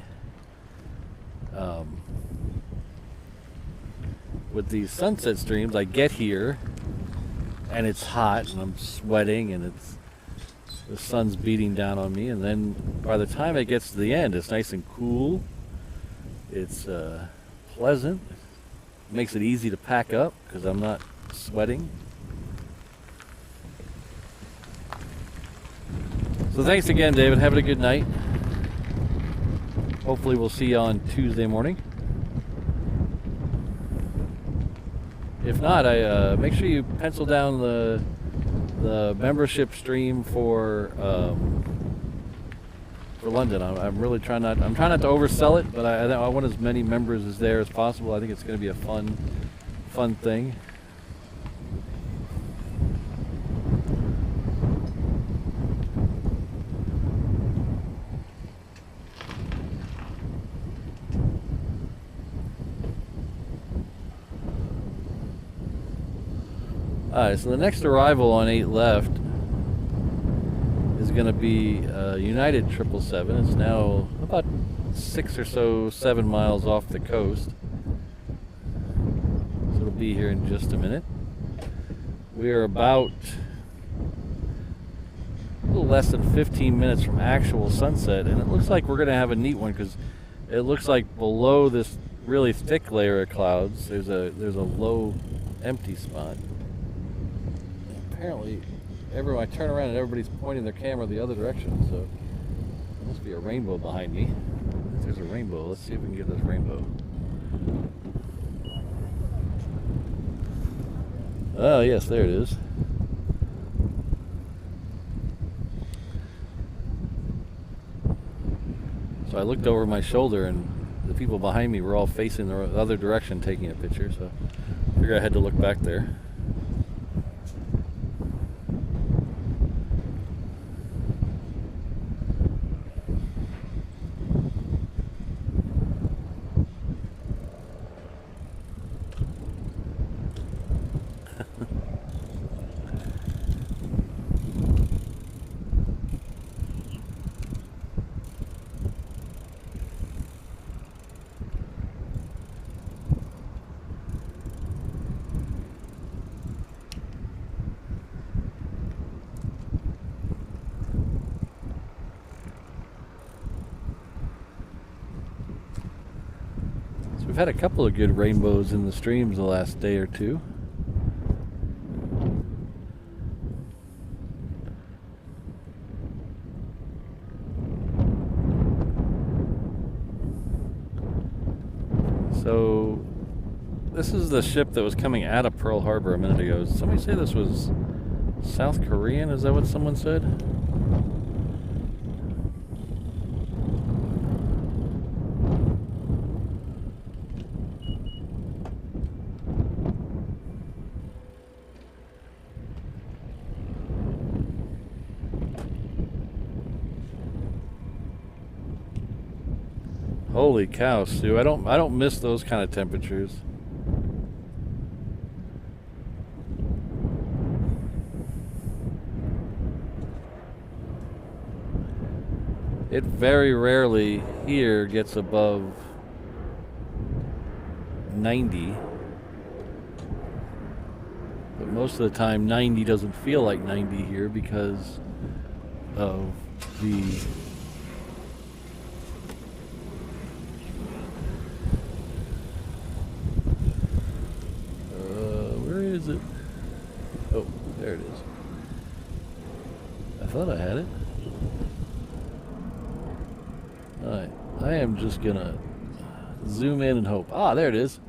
With these sunset streams, I get here and it's hot and I'm sweating and the sun's beating down on me, and then by the time it gets to the end, it's nice and cool. It's pleasant. It makes it easy to pack up because I'm not sweating. So thanks again, David. Have a good night. Hopefully we'll see you on Tuesday morning. If not, make sure you pencil down the membership stream for London. I'm really trying not to oversell it, but I want as many members as there as possible. I think it's going to be a fun thing. Alright, so the next arrival on 8 left is going to be United 777. It's now about 6 or so, 7 miles off the coast. So it'll be here in just a minute. We are about a little less than 15 minutes from actual sunset, and it looks like we're going to have a neat one because it looks like below this really thick layer of clouds, there's a low empty spot. And apparently, I turn around and everybody's pointing their camera the other direction, so there must be a rainbow behind me. If there's a rainbow, let's see if we can get this rainbow. Oh, yes, there it is. So I looked over my shoulder and the people behind me were all facing the other direction taking a picture, so I figured I had to look back there. We've had a couple of good rainbows in the streams the last day or two. So this is the ship that was coming out of Pearl Harbor a minute ago. Did somebody say this was South Korean? Is that what someone said? Holy cow, Sue. I don't miss those kind of temperatures. It very rarely here gets above 90. But most of the time 90 doesn't feel like 90 here because of the is it? Oh, there it is. I thought I had it. Alright, I am just gonna zoom in and hope. Ah, there it is.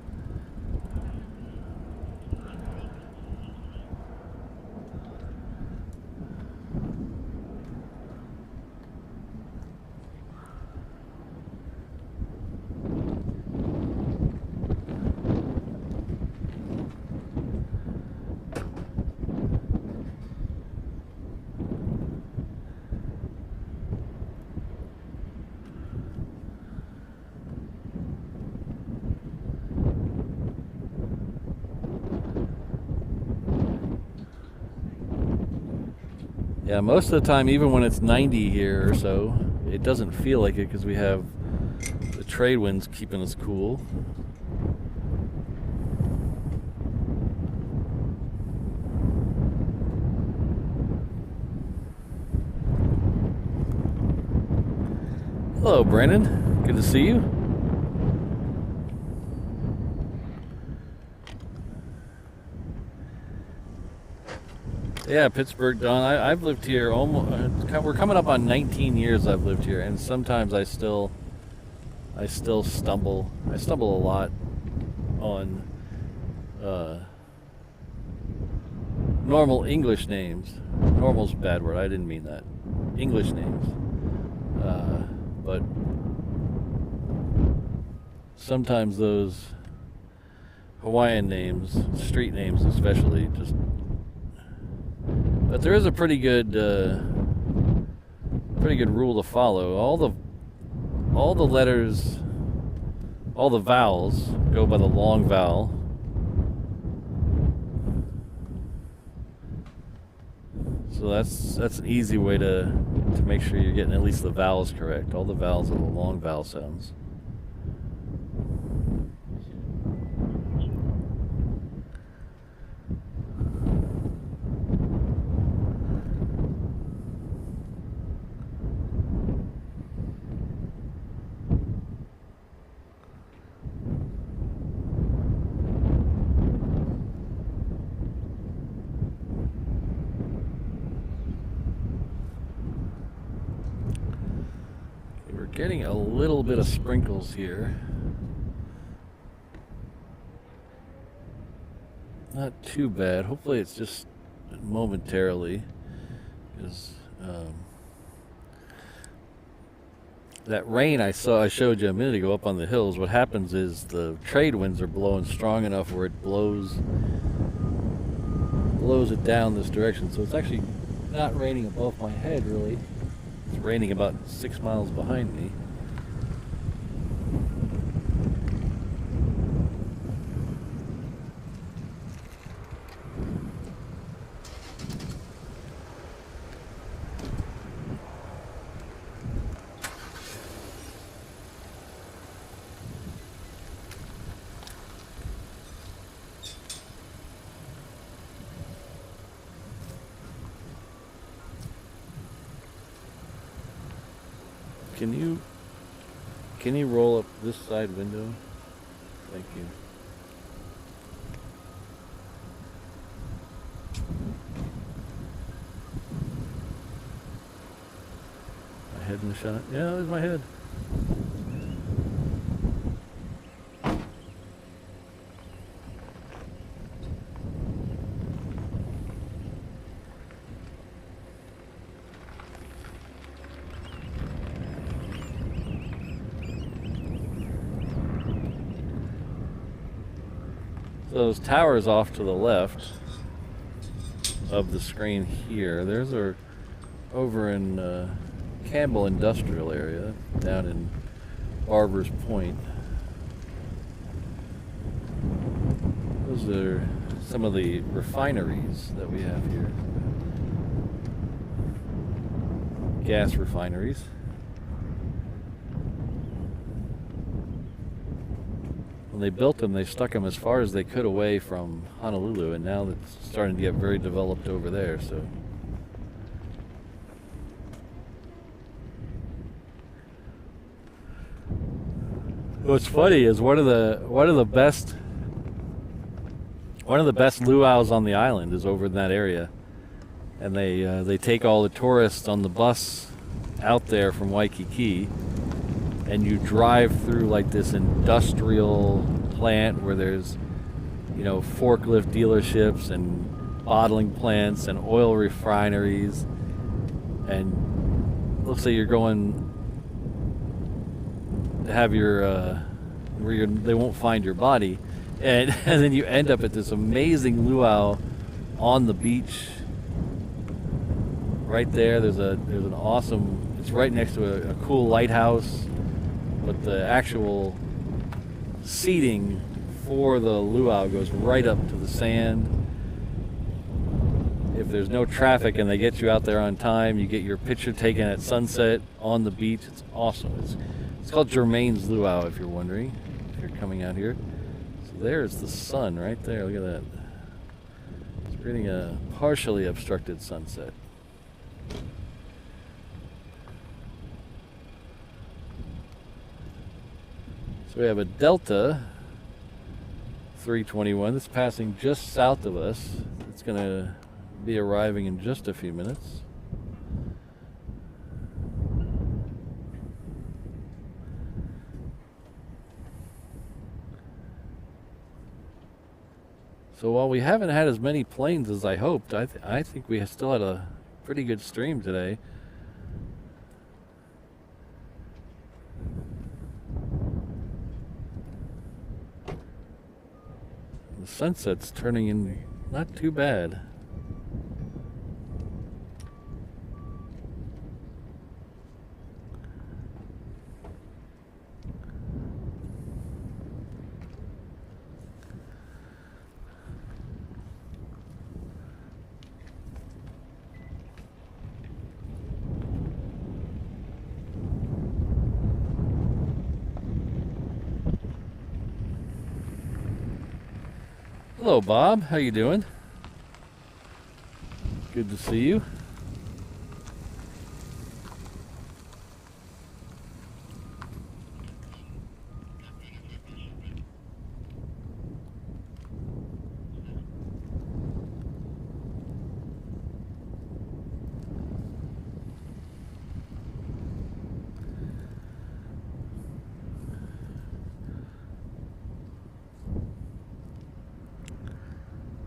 Yeah, most of the time, even when it's 90 here or so, it doesn't feel like it because we have the trade winds keeping us cool. Hello, Brandon. Good to see you. Yeah, Pittsburgh, Don. I've lived here almost. We're coming up on 19 years I've lived here, and sometimes I still stumble. I stumble a lot on normal English names. Normal's a bad word. I didn't mean that. English names, but sometimes those Hawaiian names, street names especially, just. But there is a pretty good rule to follow. All the letters, all the vowels go by the long vowel. So that's an easy way to make sure you're getting at least the vowels correct. All the vowels are the long vowel sounds. little bit of sprinkles here. Not too bad. Hopefully it's just momentarily, because that rain I showed you a minute ago up on the hills, what happens is the trade winds are blowing strong enough where it blows it down this direction. So it's actually not raining above my head, really. It's raining about 6 miles behind me. Can you roll up this side window? Thank you. My head in the shot? Yeah, there's my head. Those towers off to the left of the screen here, those are over in Campbell Industrial Area down in Barbers Point. Those are some of the refineries that we have here. Gas refineries. When they built them, they stuck them as far as they could away from Honolulu, and now it's starting to get very developed over there. So, what's funny is one of the best luau's on the island is over in that area, and they take all the tourists on the bus out there from Waikiki. And you drive through like this industrial plant where there's, forklift dealerships and bottling plants and oil refineries, and looks like you're going to have your they won't find your body, and then you end up at this amazing luau on the beach. Right there, there's an awesome. It's right next to a cool lighthouse. But the actual seating for the luau goes right up to the sand. If there's no traffic and they get you out there on time, you get your picture taken at sunset on the beach. It's awesome. It's called Germain's Luau, if you're wondering, if you're coming out here. So there's the sun right there. Look at that. It's creating a partially obstructed sunset. So we have a Delta 321 that's passing just south of us. It's going to be arriving in just a few minutes. So while we haven't had as many planes as I hoped, I think we still had a pretty good stream today. The sunset's turning in not too bad. Hello, Bob. How you doing? Good to see you.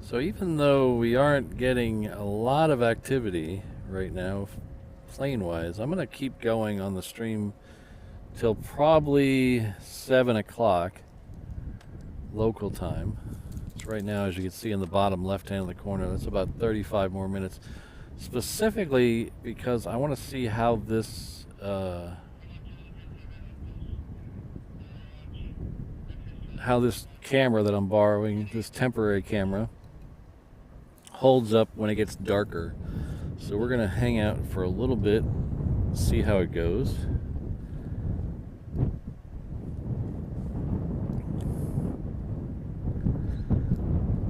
So even though we aren't getting a lot of activity right now, plane-wise, I'm going to keep going on the stream till probably 7 o'clock local time. So right now, as you can see in the bottom left-hand of the corner, that's about 35 more minutes. Specifically because I want to see how this camera that I'm borrowing, this temporary camera, holds up when it gets darker. So we're gonna hang out for a little bit, see how it goes.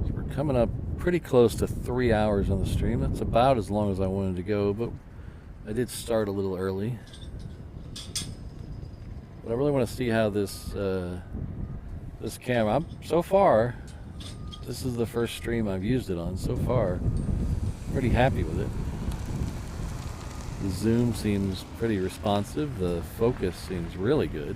So we're coming up pretty close to 3 hours on the stream. That's about as long as I wanted to go, but I did start a little early. But I really want to see how this camera, so far, this is the first stream I've used it on. So far, pretty happy with it. The zoom seems pretty responsive. The focus seems really good.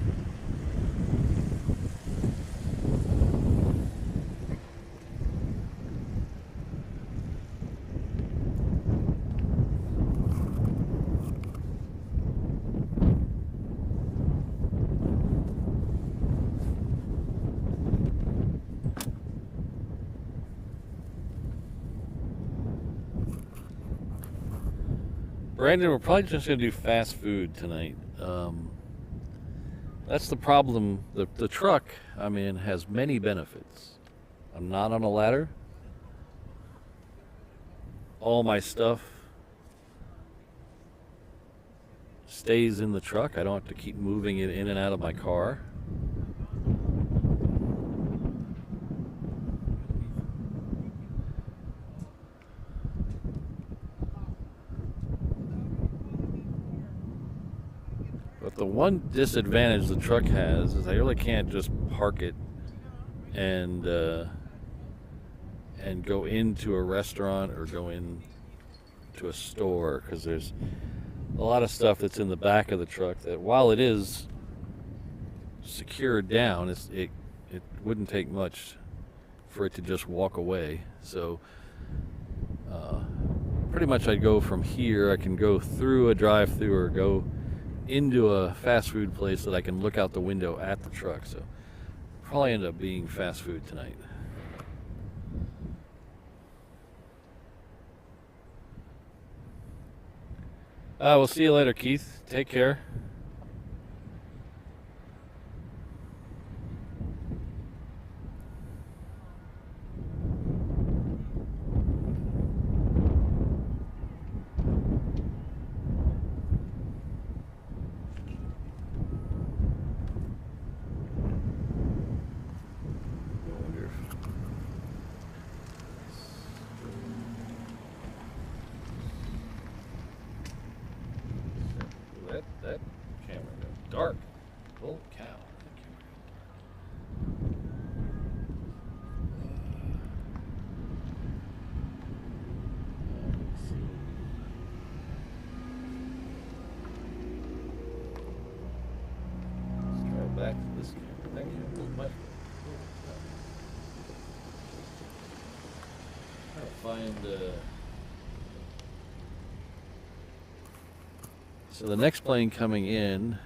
Brandon, we're probably just going to do fast food tonight. That's the problem. The truck I'm in has many benefits. I'm not on a ladder. All my stuff stays in the truck. I don't have to keep moving it in and out of my car. But the one disadvantage the truck has is I really can't just park it and go into a restaurant or go into a store, because there's a lot of stuff that's in the back of the truck that, while it is secured down, it wouldn't take much for it to just walk away. So pretty much I'd go from here. I can go through a drive-through or go into a fast food place that I can look out the window at the truck. So probably end up being fast food tonight. We'll see you later, Keith. Take care. That camera got dark. Holy cow. Let's see. Let's try back to this camera. That camera was much better. Trying to find So the next plane coming in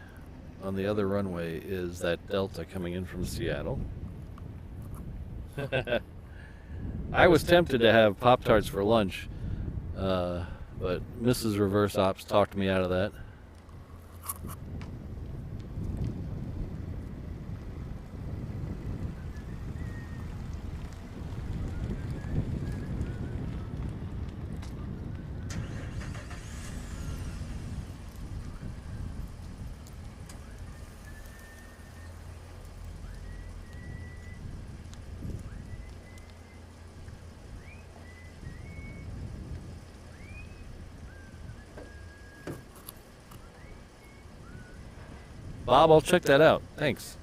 on the other runway is that Delta coming in from Seattle. I was tempted to have Pop-Tarts for lunch, but Mrs. Reverse Ops talked me out of that. Bob, I'll check that out. Thanks.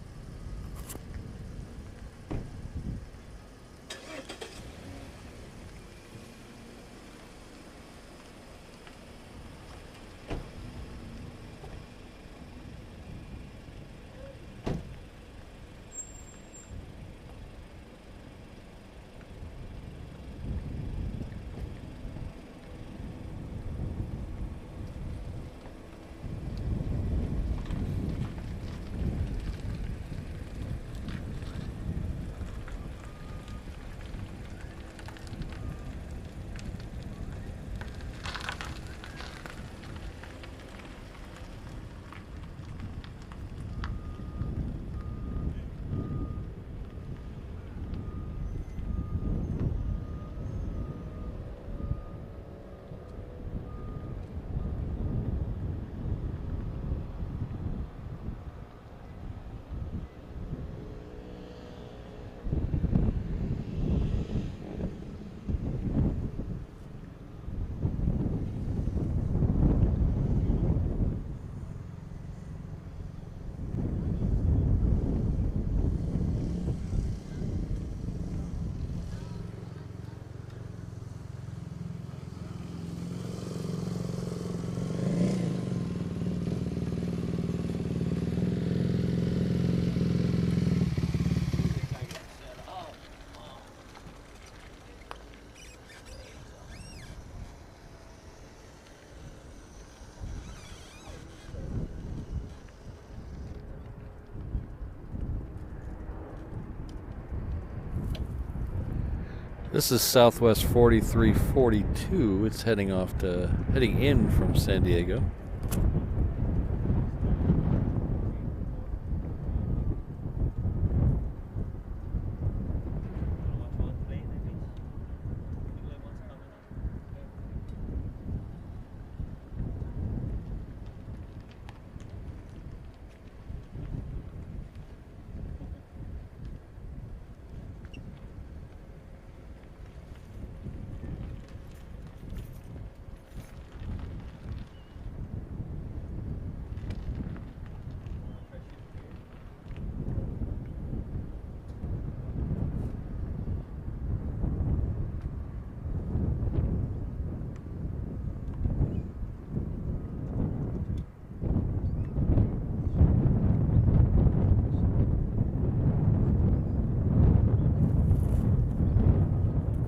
This is Southwest 4342. It's heading in from San Diego.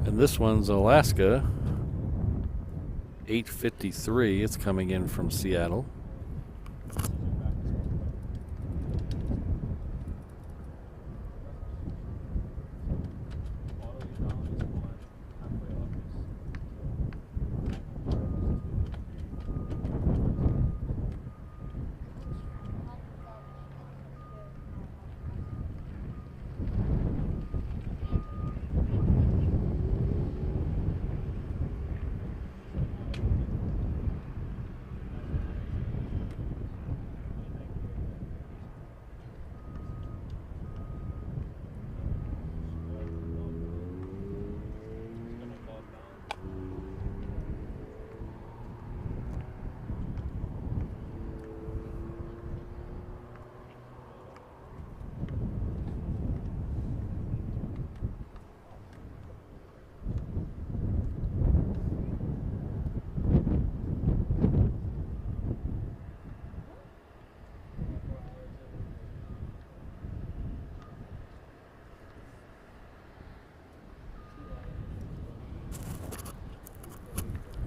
This one's Alaska 853. It's coming in from Seattle.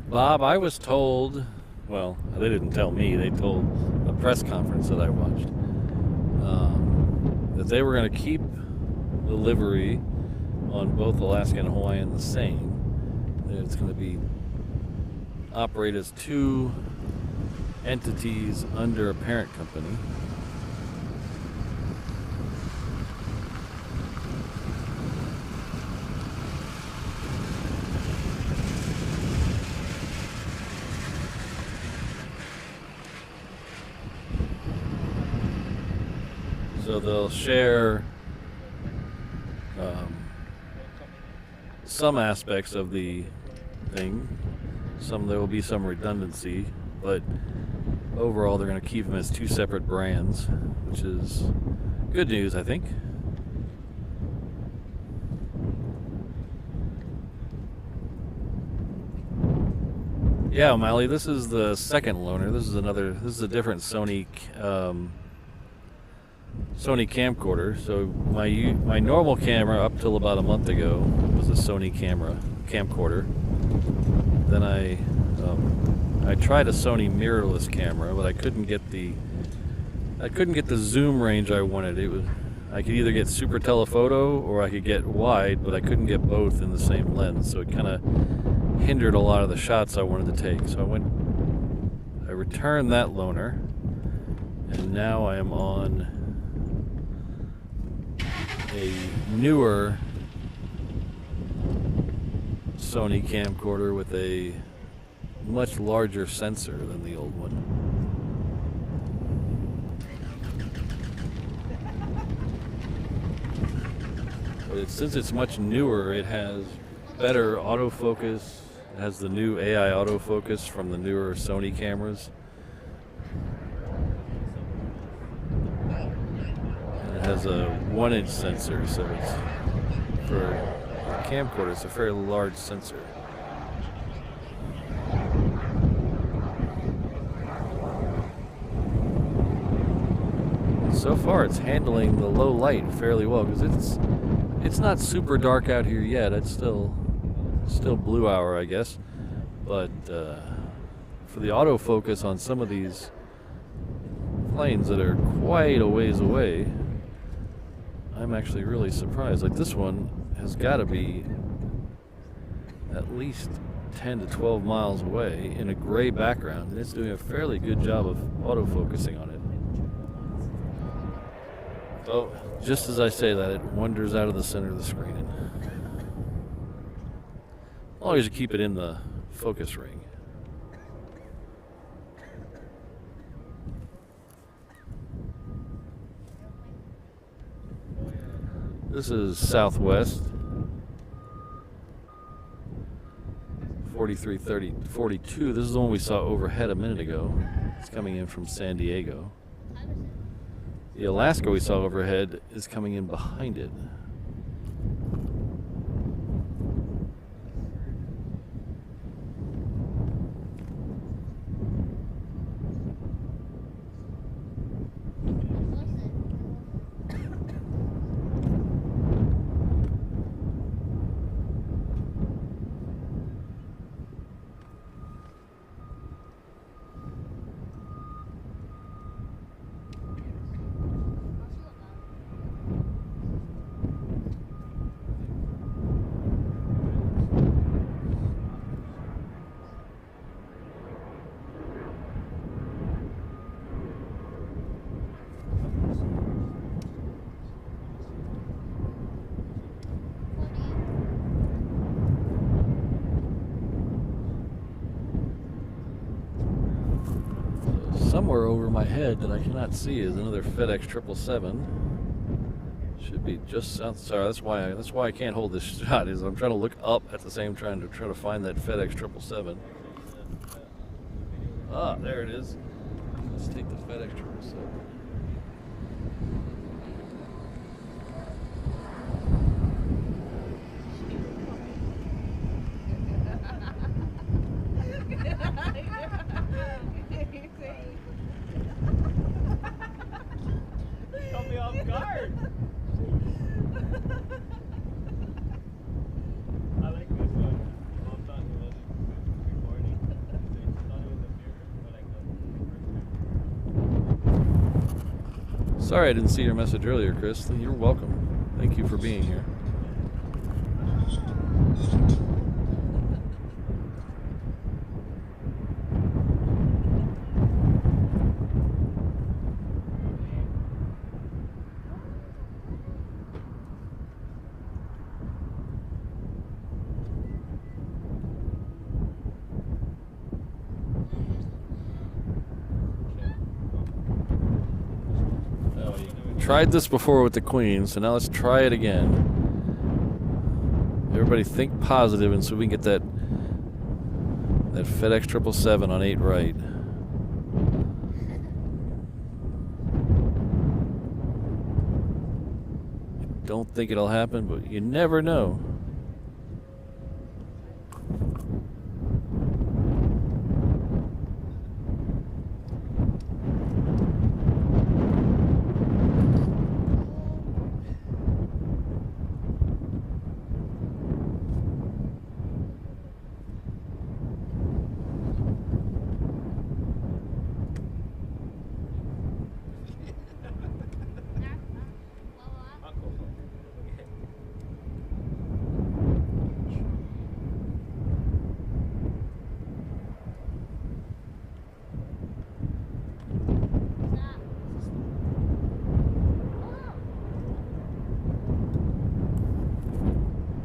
Bob, I was told, well, they didn't tell me, they told a press conference that I watched, that they were going to keep the livery on both Alaska and Hawaiian the same. It's going to be operate as two entities under a parent company. So they'll share some aspects of the thing. There will be some redundancy, but overall they're going to keep them as two separate brands, which is good news, I think. Yeah, O'Malley, this is the second loaner. This is a different Sony camcorder. So my normal camera up till about a month ago was a Sony camcorder. Then I tried a Sony mirrorless camera, but I couldn't get the zoom range I wanted. I could either get super telephoto or I could get wide, but I couldn't get both in the same lens. So it kind of hindered a lot of the shots I wanted to take. So I returned that loaner, and now I am on a newer Sony camcorder with a much larger sensor than the old one. But since it's much newer, it has better autofocus. It has the new AI autofocus from the newer Sony cameras. It has a 1-inch sensor, so it's for a camcorder, it's a fairly large sensor. So far, it's handling the low light fairly well because it's not super dark out here yet. It's still blue hour, I guess. But for the autofocus on some of these planes that are quite a ways away, I'm actually really surprised. Like this one has got to be at least 10 to 12 miles away in a gray background, and it's doing a fairly good job of autofocusing on it. So, just as I say that, it wanders out of the center of the screen. As long as you keep it in the focus ring. This is Southwest 4330-42. This is the one we saw overhead a minute ago. It's coming in from San Diego. The Alaska we saw overhead is coming in behind it. Somewhere over my head that I cannot see is another FedEx 777. Should be just south. Sorry, that's why I can't hold this shot. Is I'm trying to look up at the same time to try to find that FedEx 777. Ah, there it is. Let's take the FedEx 777. Caught me off guard. I like this one. Mom thought it wasn't recording. She thought it was a mirror, but like Sorry I didn't see your message earlier, Chris. You're welcome. Thank you for being here. Tried this before with the Queen, so now let's try it again. Everybody think positive, and so we can get that FedEx 777 on 8 right. I don't think it'll happen, but you never know.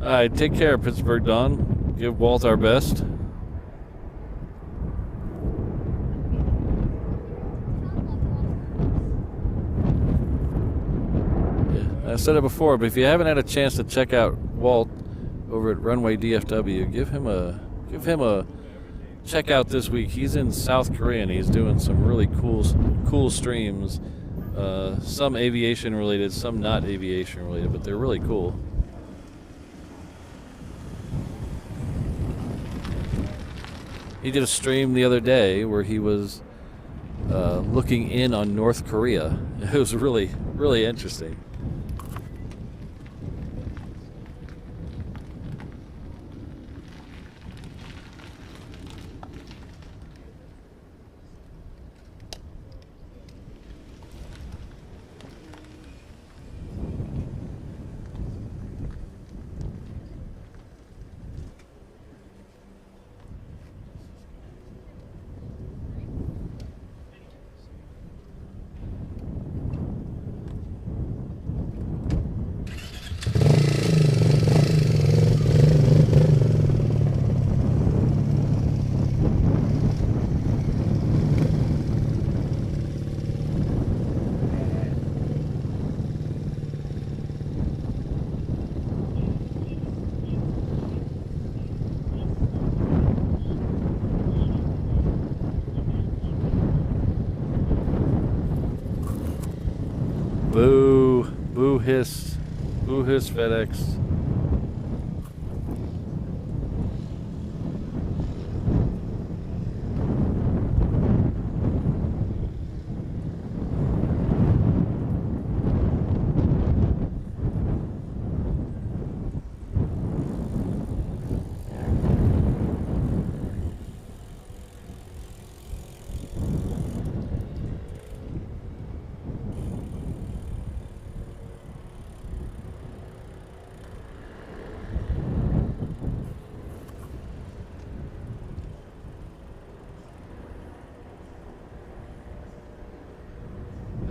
All right, take care, Pittsburgh Dawn. Give Walt our best. Yeah, I said it before, but if you haven't had a chance to check out Walt over at Runway DFW, give him a check out this week. He's in South Korea and he's doing some really cool streams. Some aviation related, some not aviation related, but they're really cool. He did a stream the other day where he was looking in on North Korea. It was really, really interesting. hiss. Ooh hiss FedEx.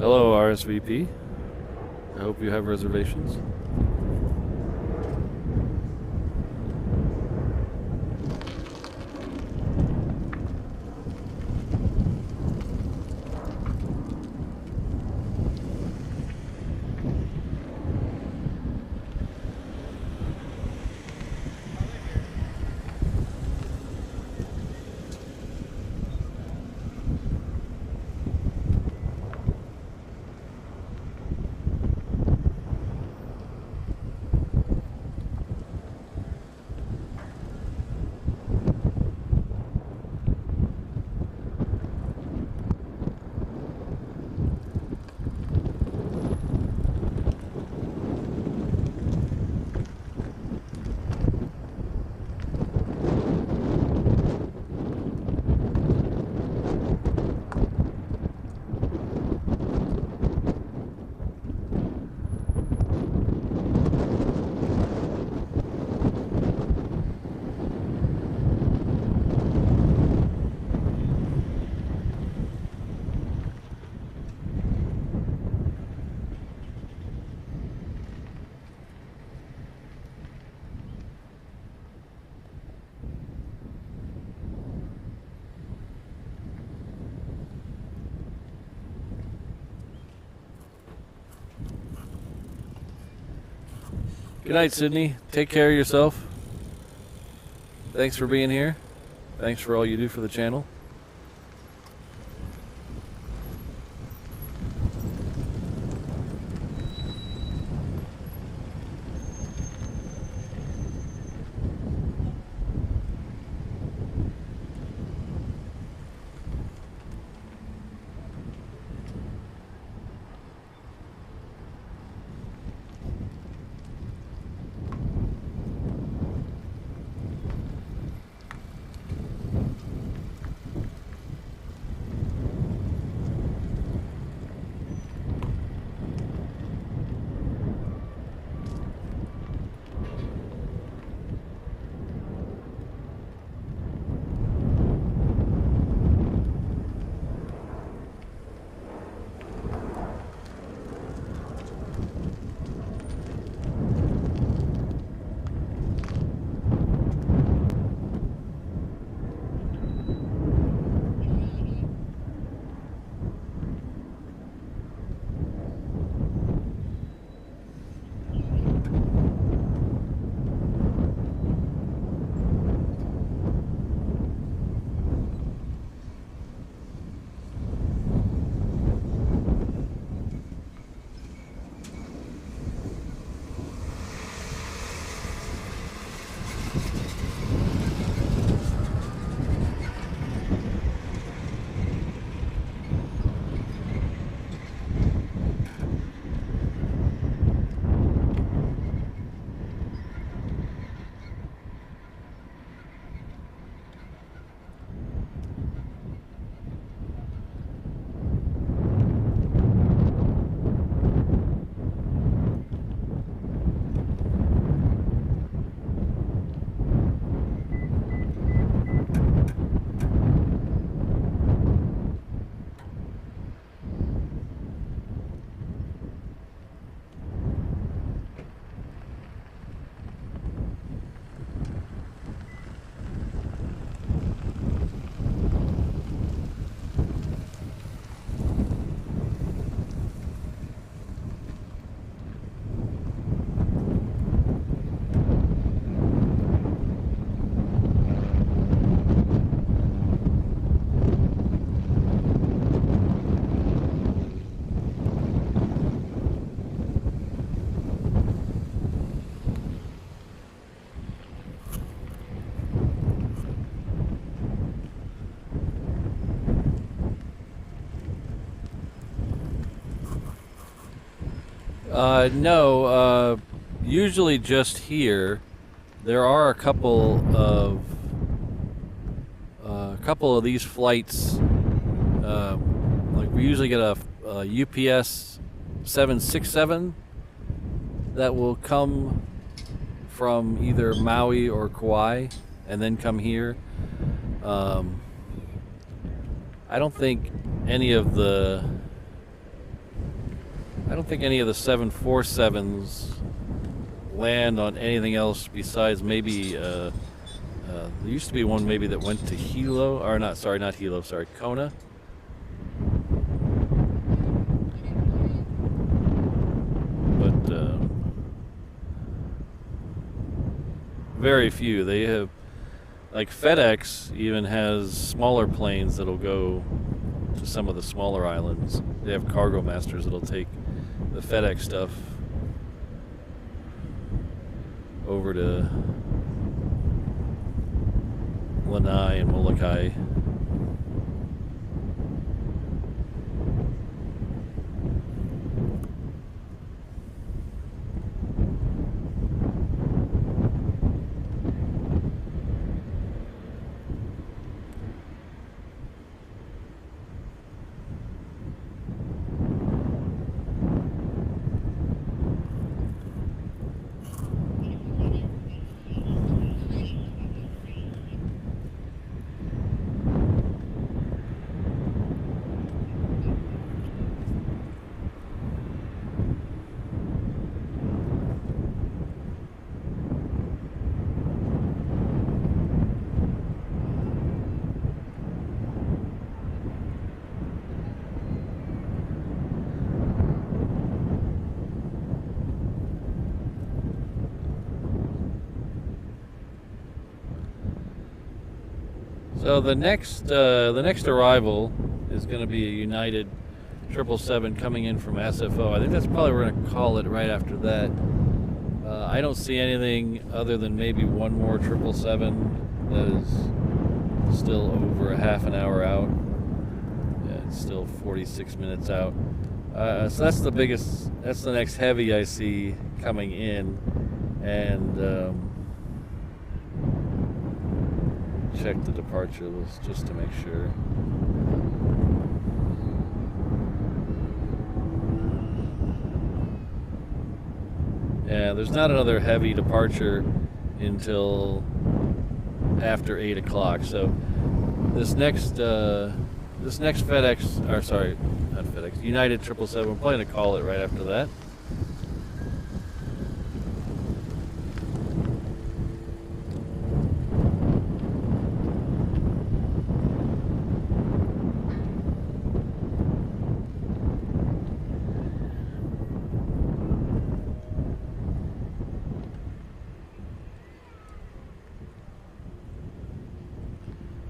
Hello, RSVP. I hope you have reservations. Good night, Sydney. Take care of yourself. Thanks for being here. Thanks for all you do for the channel. No, usually just here. There are a couple of these flights. Like we usually get a UPS 767 that will come from either Maui or Kauai and then come here. I don't think any of the 747s land on anything else besides maybe there used to be one maybe that went to Hilo, or not Hilo, Kona. But very few. They have, like FedEx even has smaller planes that'll go to some of the smaller islands. They have cargo masters that'll take the FedEx stuff over to Lanai and Molokai. So the next arrival is going to be a United 777 coming in from SFO. I think that's probably we're going to call it right after that. I don't see anything other than maybe one more 777 that is still over a half an hour out. Yeah, it's still 46 minutes out. So that's the biggest. That's the next heavy I see coming in, and. Check the departure list just to make sure. Yeah, there's not another heavy departure until after 8 o'clock. So this next FedEx, or sorry, not FedEx, United 777, we're planning to call it right after that.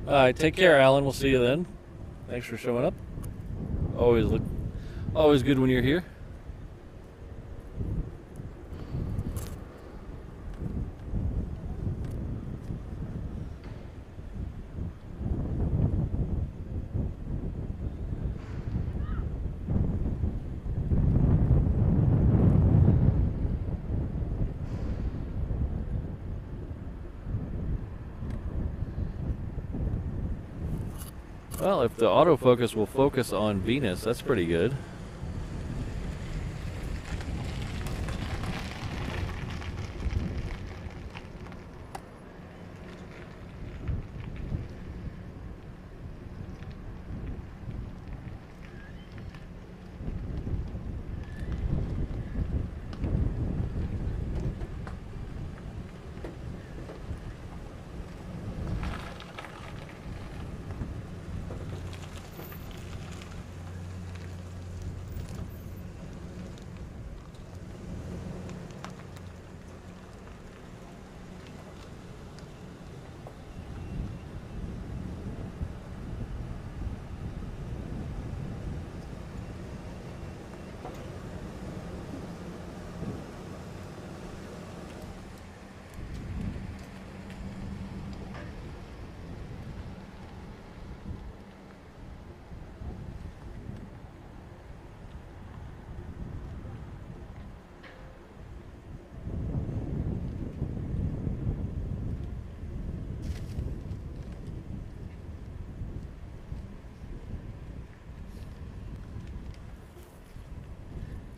All right, take care, Alan. We'll see you then. Thanks for showing up. Always good when you're here. Well, if the autofocus will focus on Venus, that's pretty good.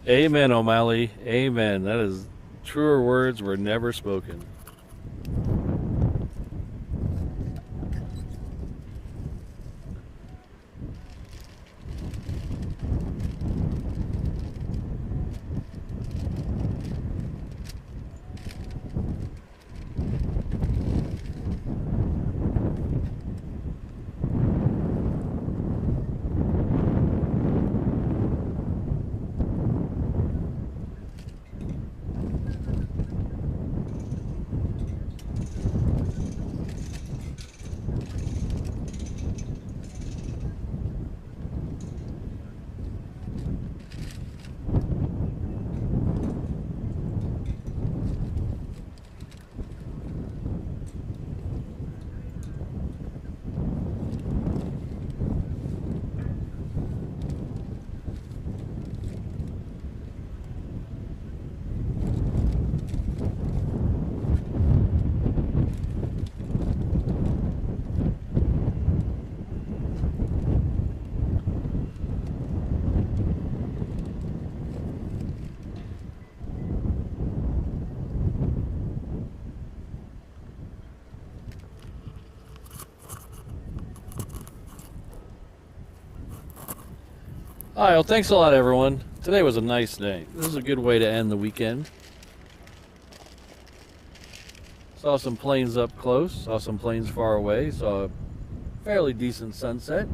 Amen, O'Malley. Amen. That is, truer words were never spoken. All right, well, thanks a lot, everyone. Today was a nice day. This is a good way to end the weekend. Saw some planes up close, saw some planes far away, saw a fairly decent sunset.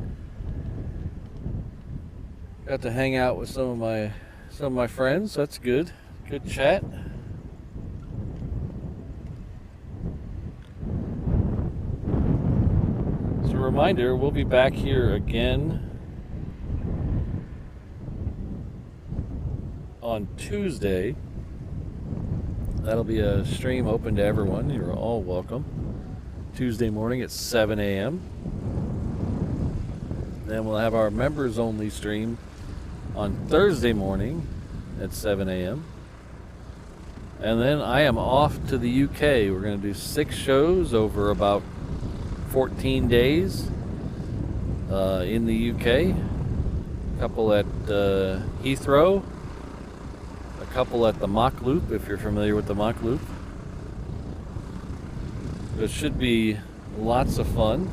Got to hang out with some of my friends. That's good. Good chat. As a reminder, we'll be back here again on Tuesday. That'll be a stream open to everyone. You're all welcome. Tuesday morning at 7 a.m. Then we'll have our members only stream on Thursday morning at 7 a.m. And then I am off to the UK. We're going to do 6 shows over about 14 days in the UK. A couple at Heathrow. A couple at the Mach Loop, if you're familiar with the Mach Loop. It should be lots of fun.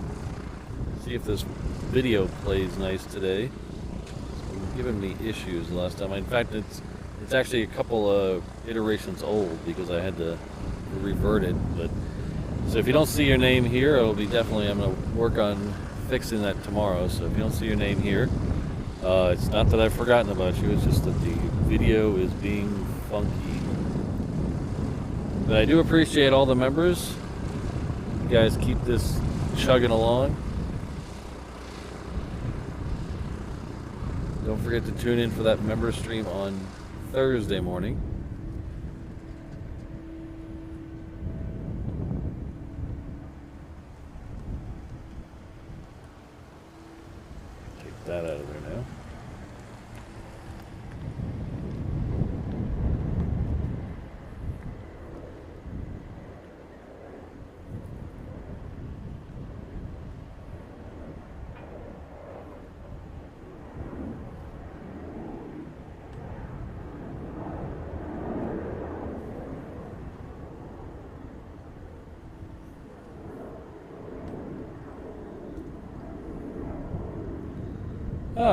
See if this video plays nice today. It's been giving me issues last time. In fact, it's actually a couple of iterations old because I had to revert it. But so if you don't see your name here, it'll be definitely, I'm going to work on fixing that tomorrow. So if you don't see your name here, it's not that I've forgotten about you, it's just that the video is being funky. But I do appreciate all the members. You guys keep this chugging along. Don't forget to tune in for that member stream on Thursday morning. Take that out of there now.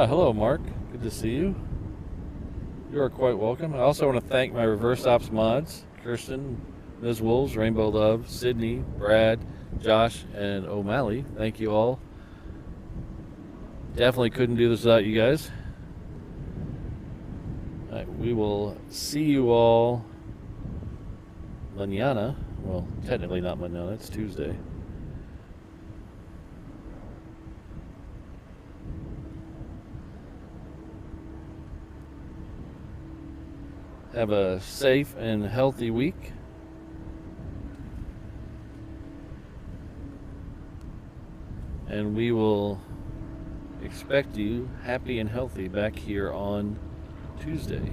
Hello, Mark. Good to see you. You are quite welcome. I also want to thank my reverse ops mods, Kirsten, Ms. Wolves, Rainbow Love, Sydney, Brad, Josh, and O'Malley. Thank you all. Definitely couldn't do this without you guys. All right, we will see you all mañana. Well, technically not mañana, it's Tuesday. Have a safe and healthy week. And we will expect you happy and healthy back here on Tuesday.